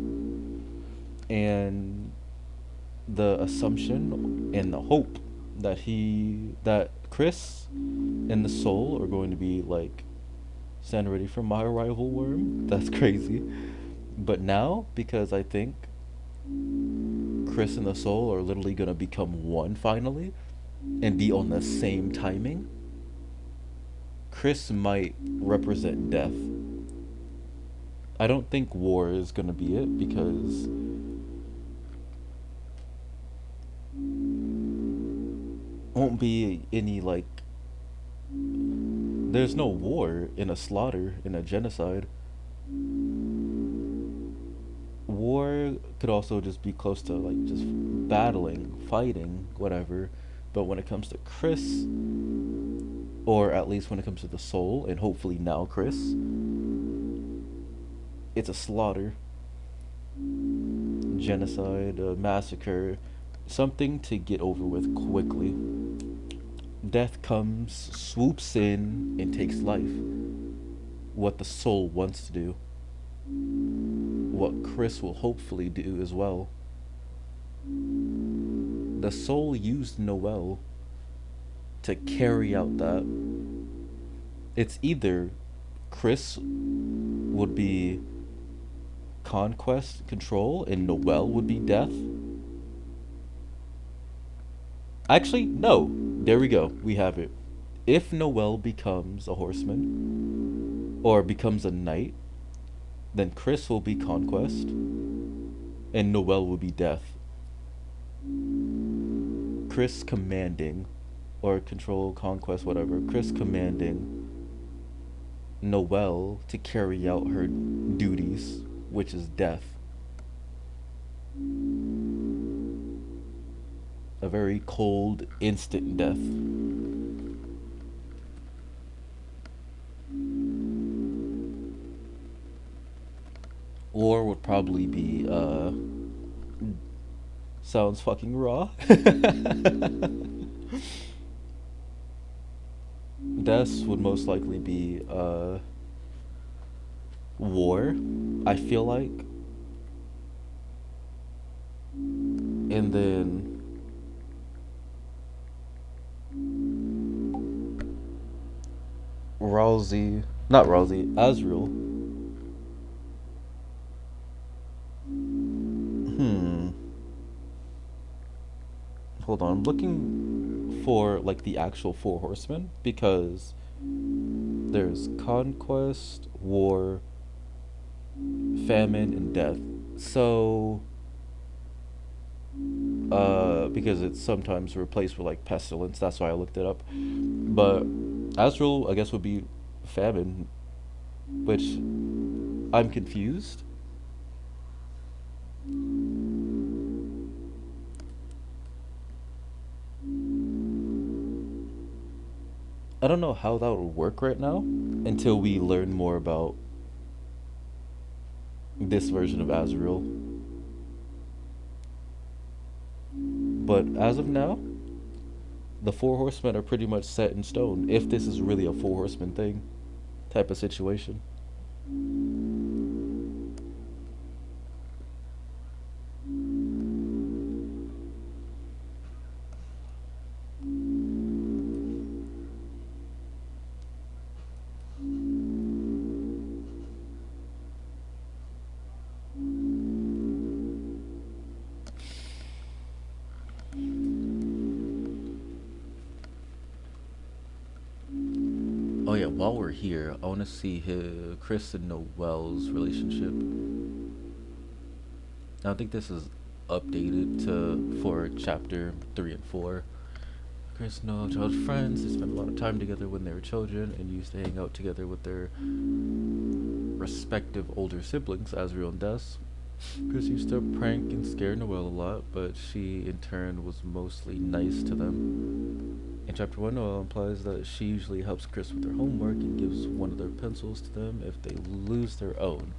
and the assumption and the hope that Chris and the Soul are going to be like stand ready for my arrival worm. That's crazy. But now, because I think Chris and the Soul are literally gonna become one finally and be on the same timing, Chris might represent death. I don't think war is gonna be it because won't be any like there's no war in a slaughter, in a genocide. War could also just be close to like just battling, fighting, whatever. But when it comes to Chris, or at least when it comes to the Soul, and hopefully now Chris, it's a slaughter, genocide, a massacre, something to get over with quickly. Death comes, swoops in, and takes life. What the Soul wants to do, what Chris will hopefully do as well. The Soul used Noel to carry out that. It's either Chris would be conquest, control, and Noel would be death. Actually, no. There we go. We have it. If Noel becomes a horseman or becomes a knight, then Chris will be conquest and Noel will be death. Chris commanding or control, conquest, whatever. Chris commanding Noel to carry out her duties, which is death. A very cold, instant death. Or would probably be, sounds fucking raw. Deaths would most likely be, war, I feel like. And then not Rousey, Azrael. Hmm. Hold on, I'm looking for like the actual four horsemen because there's conquest, war, famine, and death. So, because it's sometimes replaced with like pestilence, that's why I looked it up. But Azrael, I guess, would be famine, which I'm confused. I don't know how that would work right now until we learn more about this version of Azrael. But as of now, the four horsemen are pretty much set in stone. If this is really a four horseman thing, type of situation. Oh yeah, while we're here, I want to see Chris and Noel's relationship. I think this is updated to for chapter 3 and 4. Chris and Noel are childhood friends. They spent a lot of time together when they were children and used to hang out together with their respective older siblings, Azriel and Des. Chris used to prank and scare Noelle a lot, but she in turn was mostly nice to them. In chapter 1, Noelle implies that she usually helps Chris with their homework and gives one of their pencils to them if they lose their own.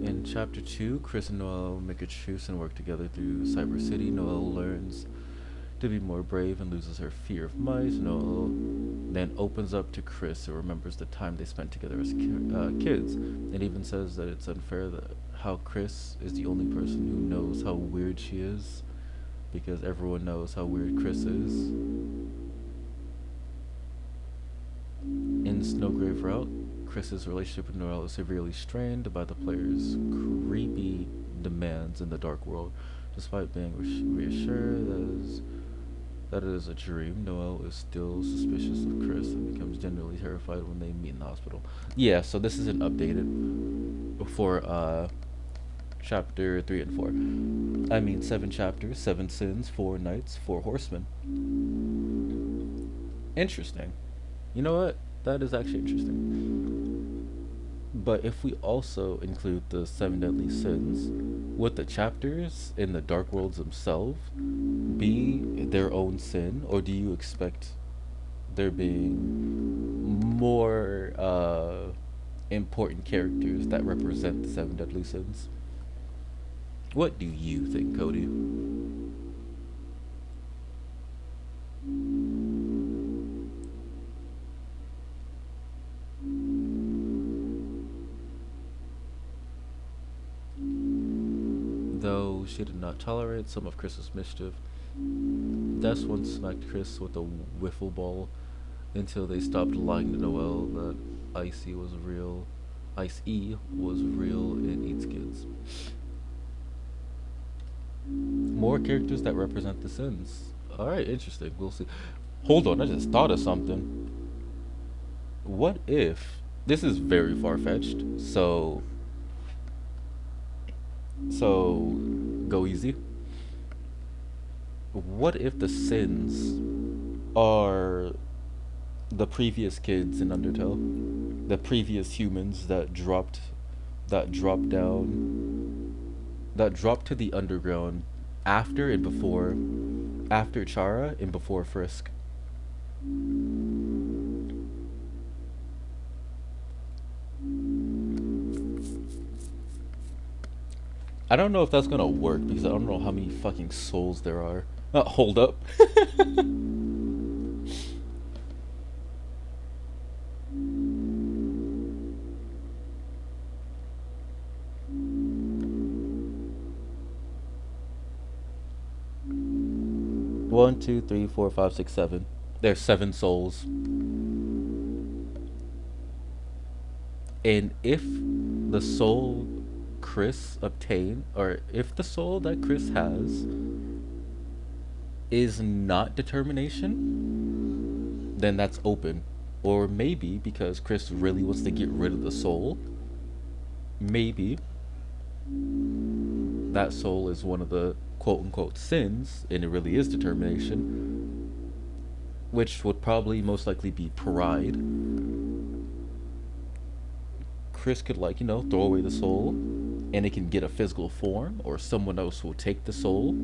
In chapter 2, Chris and Noelle make a truce and work together through Cyber City. Noelle learns to be more brave and loses her fear of mice. Noelle then opens up to Chris and remembers the time they spent together as kids, and even says that it's unfair that how Chris is the only person who knows how weird she is, because everyone knows how weird Chris is. In Snowgrave Route, Chris's relationship with Noelle is severely strained by the player's creepy demands in the dark world. Despite being reassured that it is a dream, Noelle is still suspicious of Chris and becomes genuinely terrified when they meet in the hospital. Yeah, so this isn't updated before chapter 3 and 4. I mean 7 chapters, 7 sins, 4 knights, 4 horsemen. Interesting. You know what? That is actually interesting. But if we also include the 7 deadly sins, would the chapters in the Dark Worlds themselves be their own sin, or do you expect there being more important characters that represent the 7 deadly sins? What do you think, Cody? Though she did not tolerate some of Chris's mischief, Des once smacked Chris with a wiffle ball until they stopped lying to Noelle that Ice E was real and eats kids. More characters that represent the sins. Alright, interesting. We'll see. Hold on, I just thought of something. What if this is very far-fetched, so go easy. What if the sins are the previous kids in Undertale? The previous humans that dropped down, that dropped to the underground after Chara and before Frisk. I don't know if that's gonna work because I don't know how many fucking souls there are. Hold up. One, two, three, four, five, six, seven. There's 7 souls. And if the soul Chris obtained, or if the soul that Chris has is not determination, then that's open. Or maybe because Chris really wants to get rid of the soul, maybe that soul is one of the quote-unquote sins and it really is determination, which would probably most likely be pride. Chris could, like, throw away the soul and it can get a physical form, or someone else will take the soul,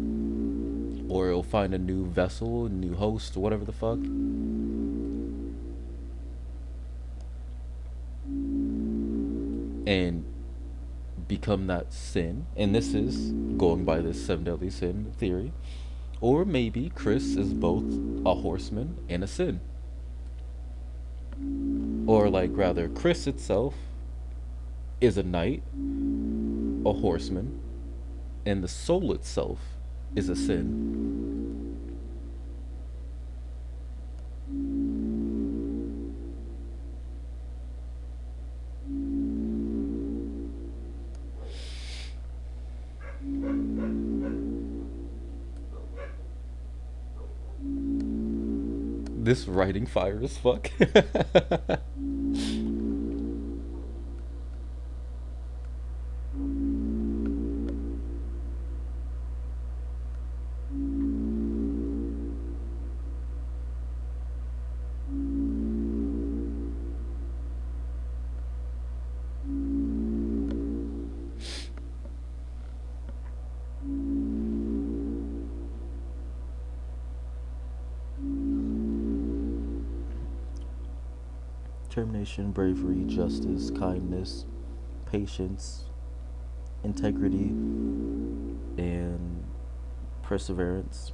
or it'll find a new vessel, a new host, or whatever the fuck. And become that sin. And this is going by this 7 deadly sin theory. Or maybe Chris is both a horseman and a sin. Or, like, rather, Chris itself is a knight, a horseman, and the soul itself is a sin. This writing fire as fuck. determination, bravery, justice, kindness, patience, integrity, and perseverance.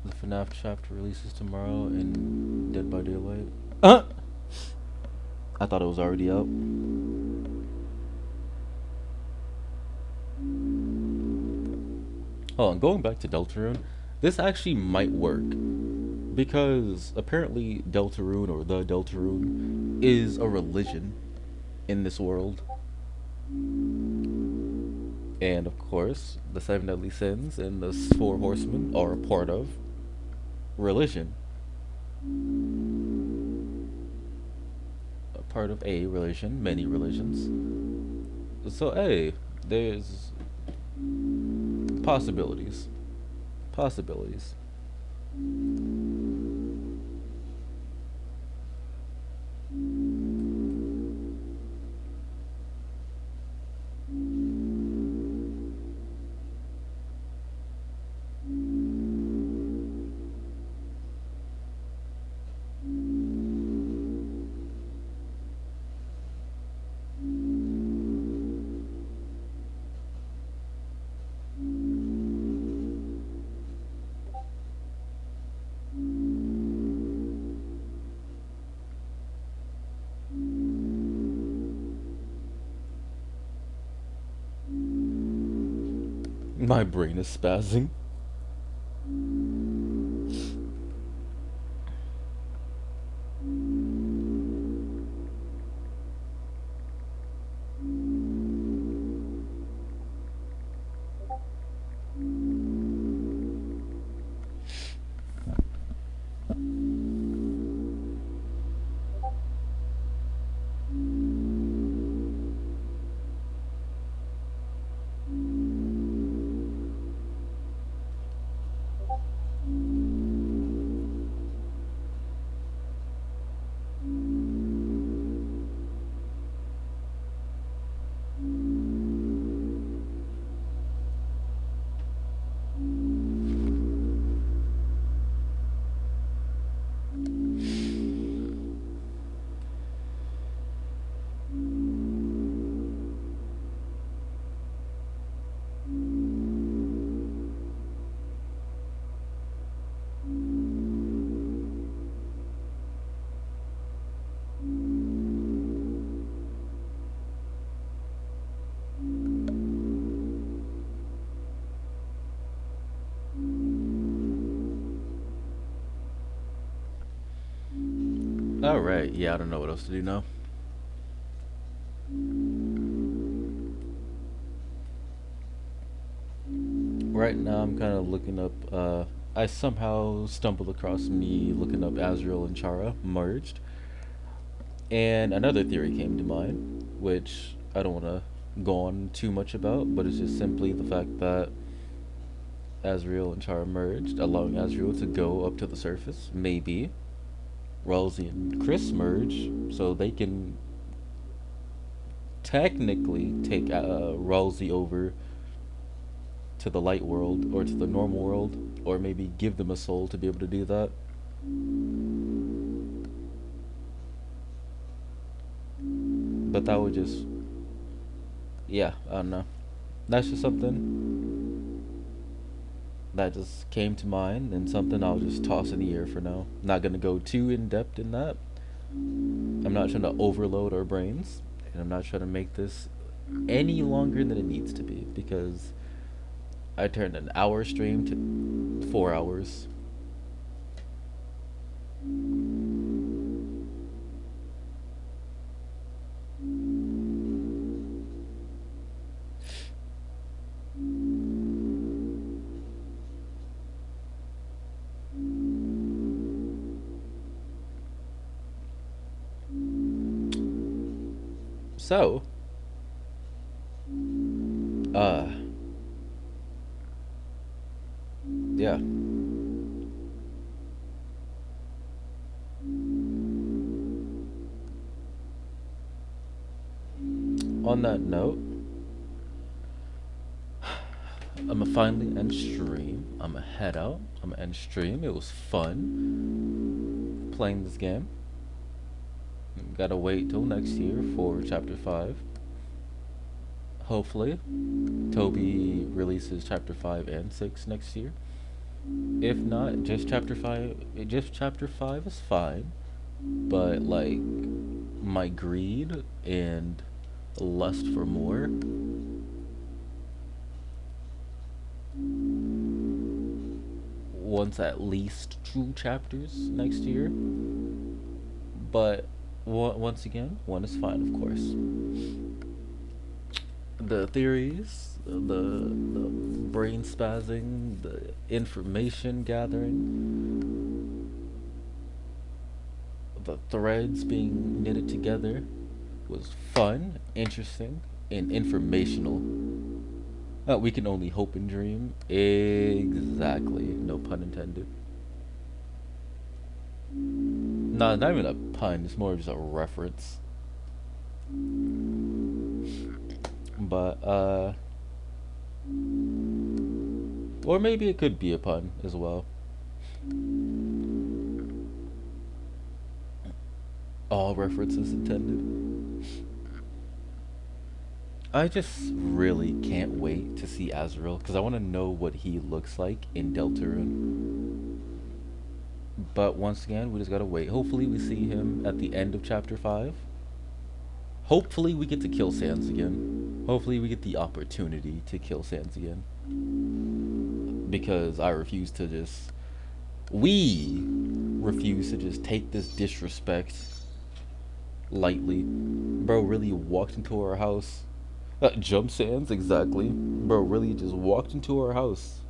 The FNAF chapter releases tomorrow in Dead by Daylight. I thought it was already out. Oh, and going back to Deltarune, this actually might work because apparently Deltarune or the Deltarune is a religion in this world. And of course, the seven deadly sins and the four horsemen are a part of religion. A part of a religion, many religions. So, hey, there's possibilities. Possibilities. My brain is spazzing. Alright, yeah, I don't know what else to do now. Right now, I'm kind of looking up. I somehow stumbled across me looking up Azrael and Chara merged, and another theory came to mind, which I don't want to go on too much about, but it's just simply the fact that Azrael and Chara merged, allowing Azrael to go up to the surface. Maybe Rosie and Chris merge, so they can technically take Rosie over to the light world or to the normal world, or maybe give them a soul to be able to do that. But that would just, yeah, I don't know. That's just something that just came to mind and something I'll just toss in the air for now. Not gonna go too in depth in that. I'm not trying to overload our brains, and I'm not trying to make this any longer than it needs to be because I turned an hour stream to 4 hours. So, uh, yeah. On that note, I'm gonna finally end stream. I'm gonna head out. I'm gonna end stream. It was fun playing this game. Gotta wait till next year for chapter 5. Hopefully, Toby releases chapter 5 and 6 next year. If not, just chapter 5. Just chapter 5 is fine. But, like, my greed and lust for more wants at least 2 chapters next year. But once again, one is fine, of course. The theories, the brain spazzing, the information gathering, the threads being knitted together was fun, interesting, and informational. We can only hope and dream. Exactly. No pun intended. Nah, not even a pun. It's more of just a reference. But, or maybe it could be a pun as well. All references intended. I just really can't wait to see Azrael because I want to know what he looks like in Deltarune. But once again, we just gotta wait. Hopefully, we see him at the end of chapter 5. Hopefully, we get to kill Sans again. Hopefully, we get the opportunity to kill Sans again. Because I refuse to just. We refuse to just take this disrespect lightly. Bro really walked into our house. Jump Sans, exactly. Bro really just walked into our house.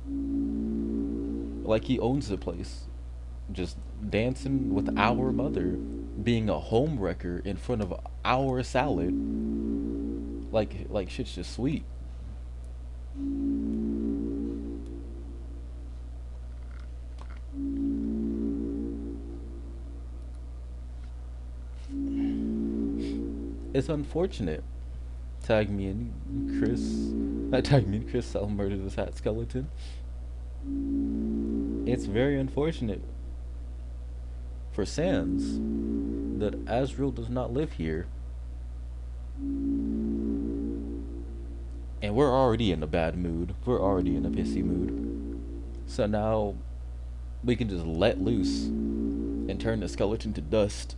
Like he owns the place. Just dancing with our mother. Being a home wrecker in front of our salad. Like shit's just sweet. It's unfortunate. Tag me and Chris. Tag me and Chris I'll murder this hat skeleton. It's very unfortunate for Sans that Azrael does not live here. And we're already in a bad mood. We're already in a pissy mood. So now we can just let loose and turn the skeleton to dust.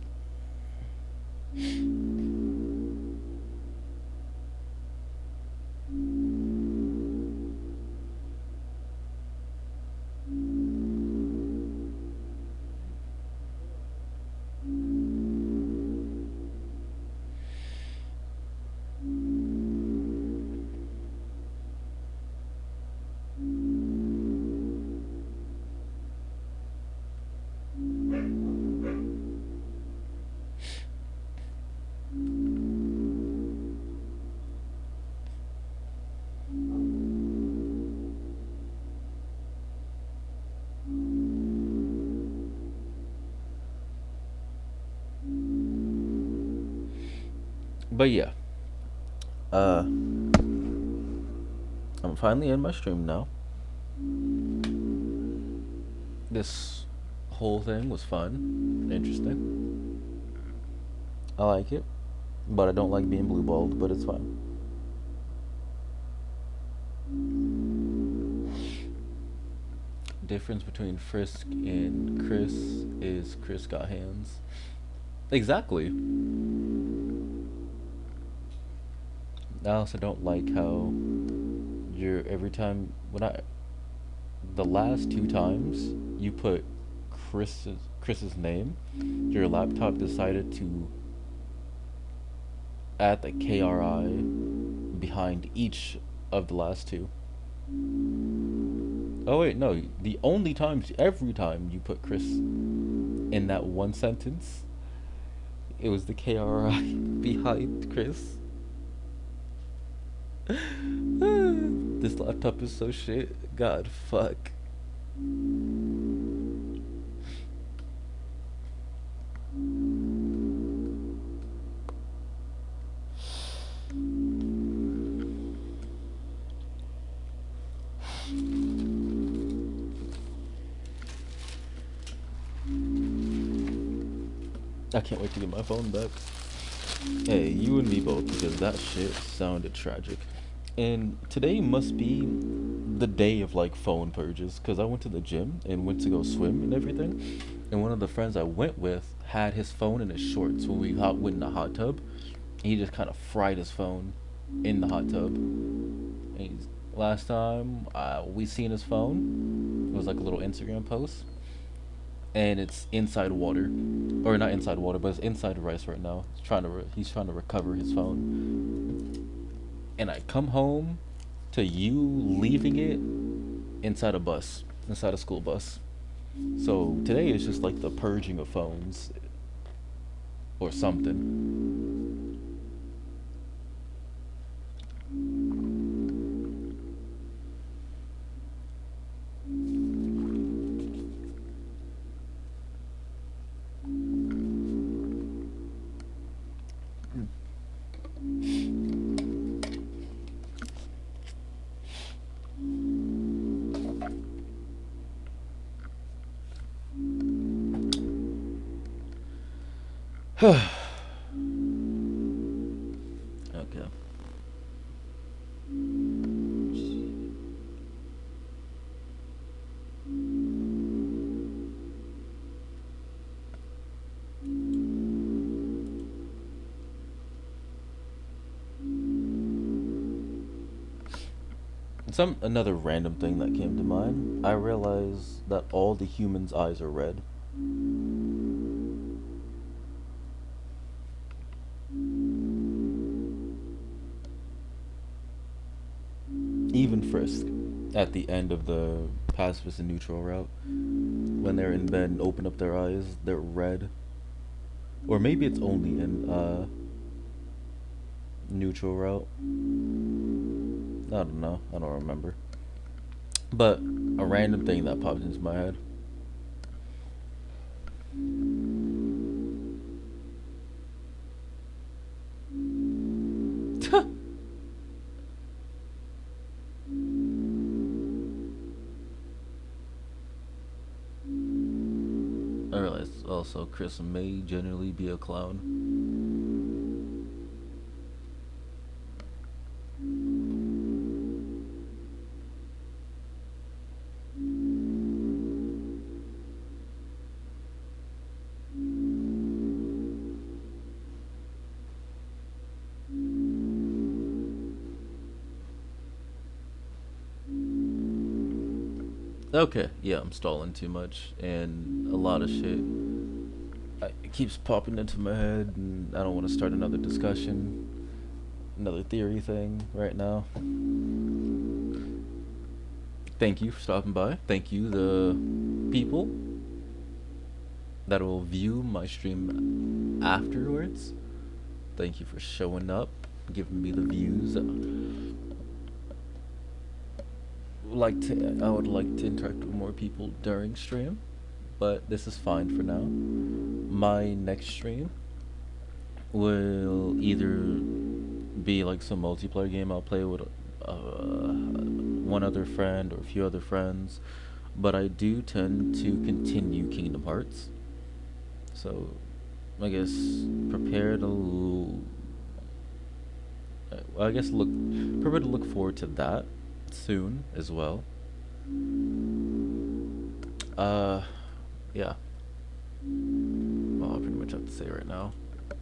But yeah, I'm finally in my stream now. This whole thing was fun, interesting. I like it, but I don't like being blue balled, but it's fine. Difference between Frisk and Chris is Chris got hands. Exactly. I also don't like how you're every time when I the last 2 times you put Chris's name, your laptop decided to add the KRI behind each of the last two. Oh wait, no. The only times, every time you put Chris in that one sentence, It was the KRI behind Chris. This laptop is so shit. God, fuck. I can't wait to get my phone back. Hey, you and me both, because that shit sounded tragic. And today must be the day of like phone purges, because I went to the gym and went to go swim and everything. And one of the friends I went with had his phone in his shorts when we went in the hot tub. He just kind of fried his phone in the hot tub. And last time we seen his phone, it was like a little Instagram post, and it's inside water, or not inside water, but it's inside rice right now. He's trying to recover his phone, and I come home to you leaving it inside a bus, inside a school bus. So today is just like the purging of phones, or something. Okay. Another random thing that came to mind. I realized that all the humans' eyes are red. Even Frisk, at the end of the pacifist and neutral route, when they're in bed and open up their eyes, they're red. Or maybe it's only in neutral route. I don't know. I don't remember. But a random thing that popped into my head. I realized also Chris may generally be a clown. Okay, yeah, I'm stalling too much, and a lot of shit it keeps popping into my head, and I don't want to start another discussion, another theory thing right now. Thank you for stopping by. Thank you, the people that will view my stream afterwards. Thank you for showing up, giving me the views. I would like to interact with more people during stream, but this is fine for now. My next stream will either be like some multiplayer game I'll play with one other friend or a few other friends, but I do tend to continue Kingdom Hearts. So I guess prepare to I guess prepare to look forward to that soon as well. Yeah. Well, I pretty much have to say right now.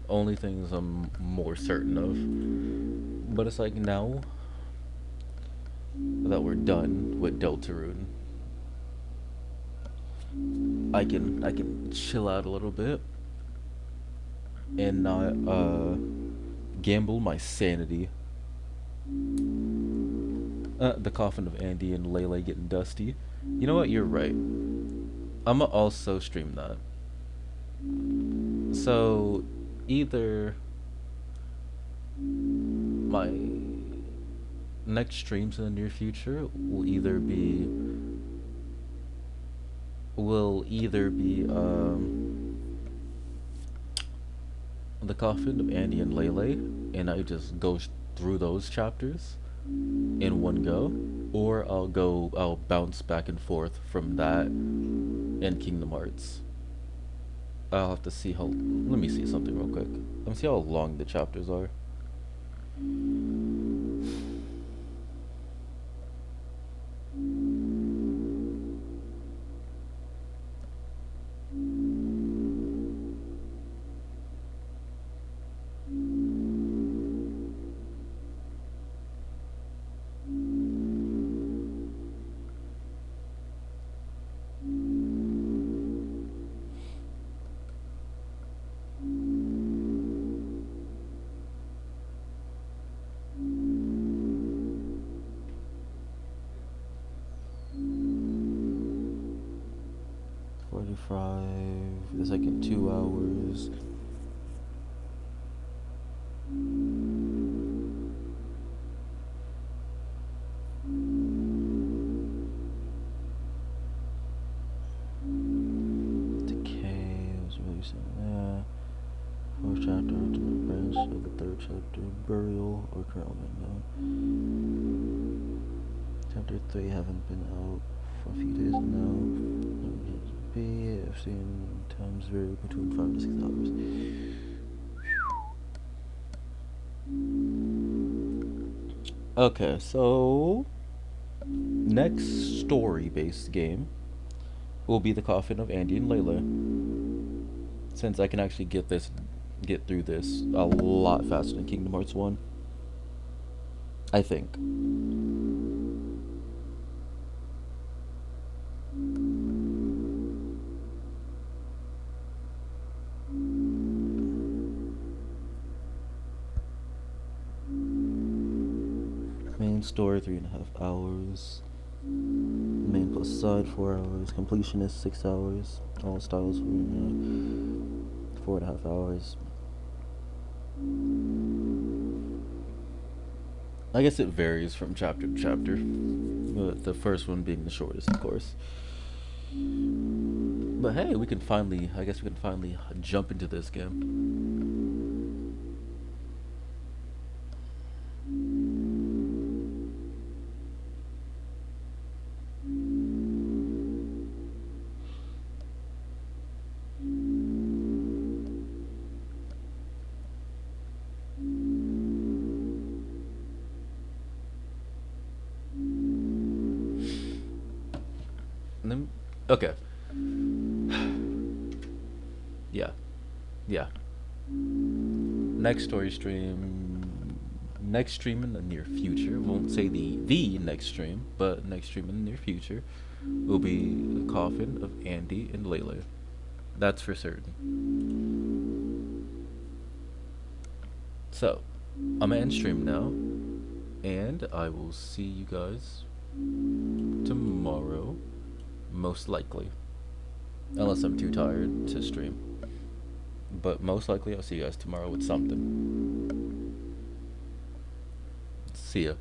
Only things I'm more certain of. But it's like now that we're done with Deltarune, I can chill out a little bit and not gamble my sanity. The coffin of Andy and Lele getting dusty. You know what? You're right. I'ma also stream that. So either my next streams in the near future will either be the coffin of Andy and Lele, and I just go through those chapters in one go, or I'll bounce back and forth from that and Kingdom Hearts. I'll have to see how. Let me see something real quick. Let me see how long the chapters are. The second 2 hours. Decay was released in there. Fourth chapter, ultimate branch of the third chapter, burial or currently unknown. Chapter 3 haven't been out for a few days now. I've seen times vary between 5 to 6 hours. Okay, so next story-based game will be the Coffin of Andy and Layla. Since I can actually get through this a lot faster than Kingdom Hearts 1. I think. Main story 3.5 hours. Main plus side 4 hours. Completion is 6 hours. All styles 4.5 hours. I guess it varies from chapter to chapter, but the first one being the shortest, of course. But hey, I guess we can finally jump into this game. Okay. Yeah. Next stream in the near future. Won't say the next stream, but next stream in the near future will be the Coffin of Andy and Layla. That's for certain. So, I'm gonna end stream now, and I will see you guys tomorrow, most likely. Unless I'm too tired to stream. But most likely I'll see you guys tomorrow with something. See ya.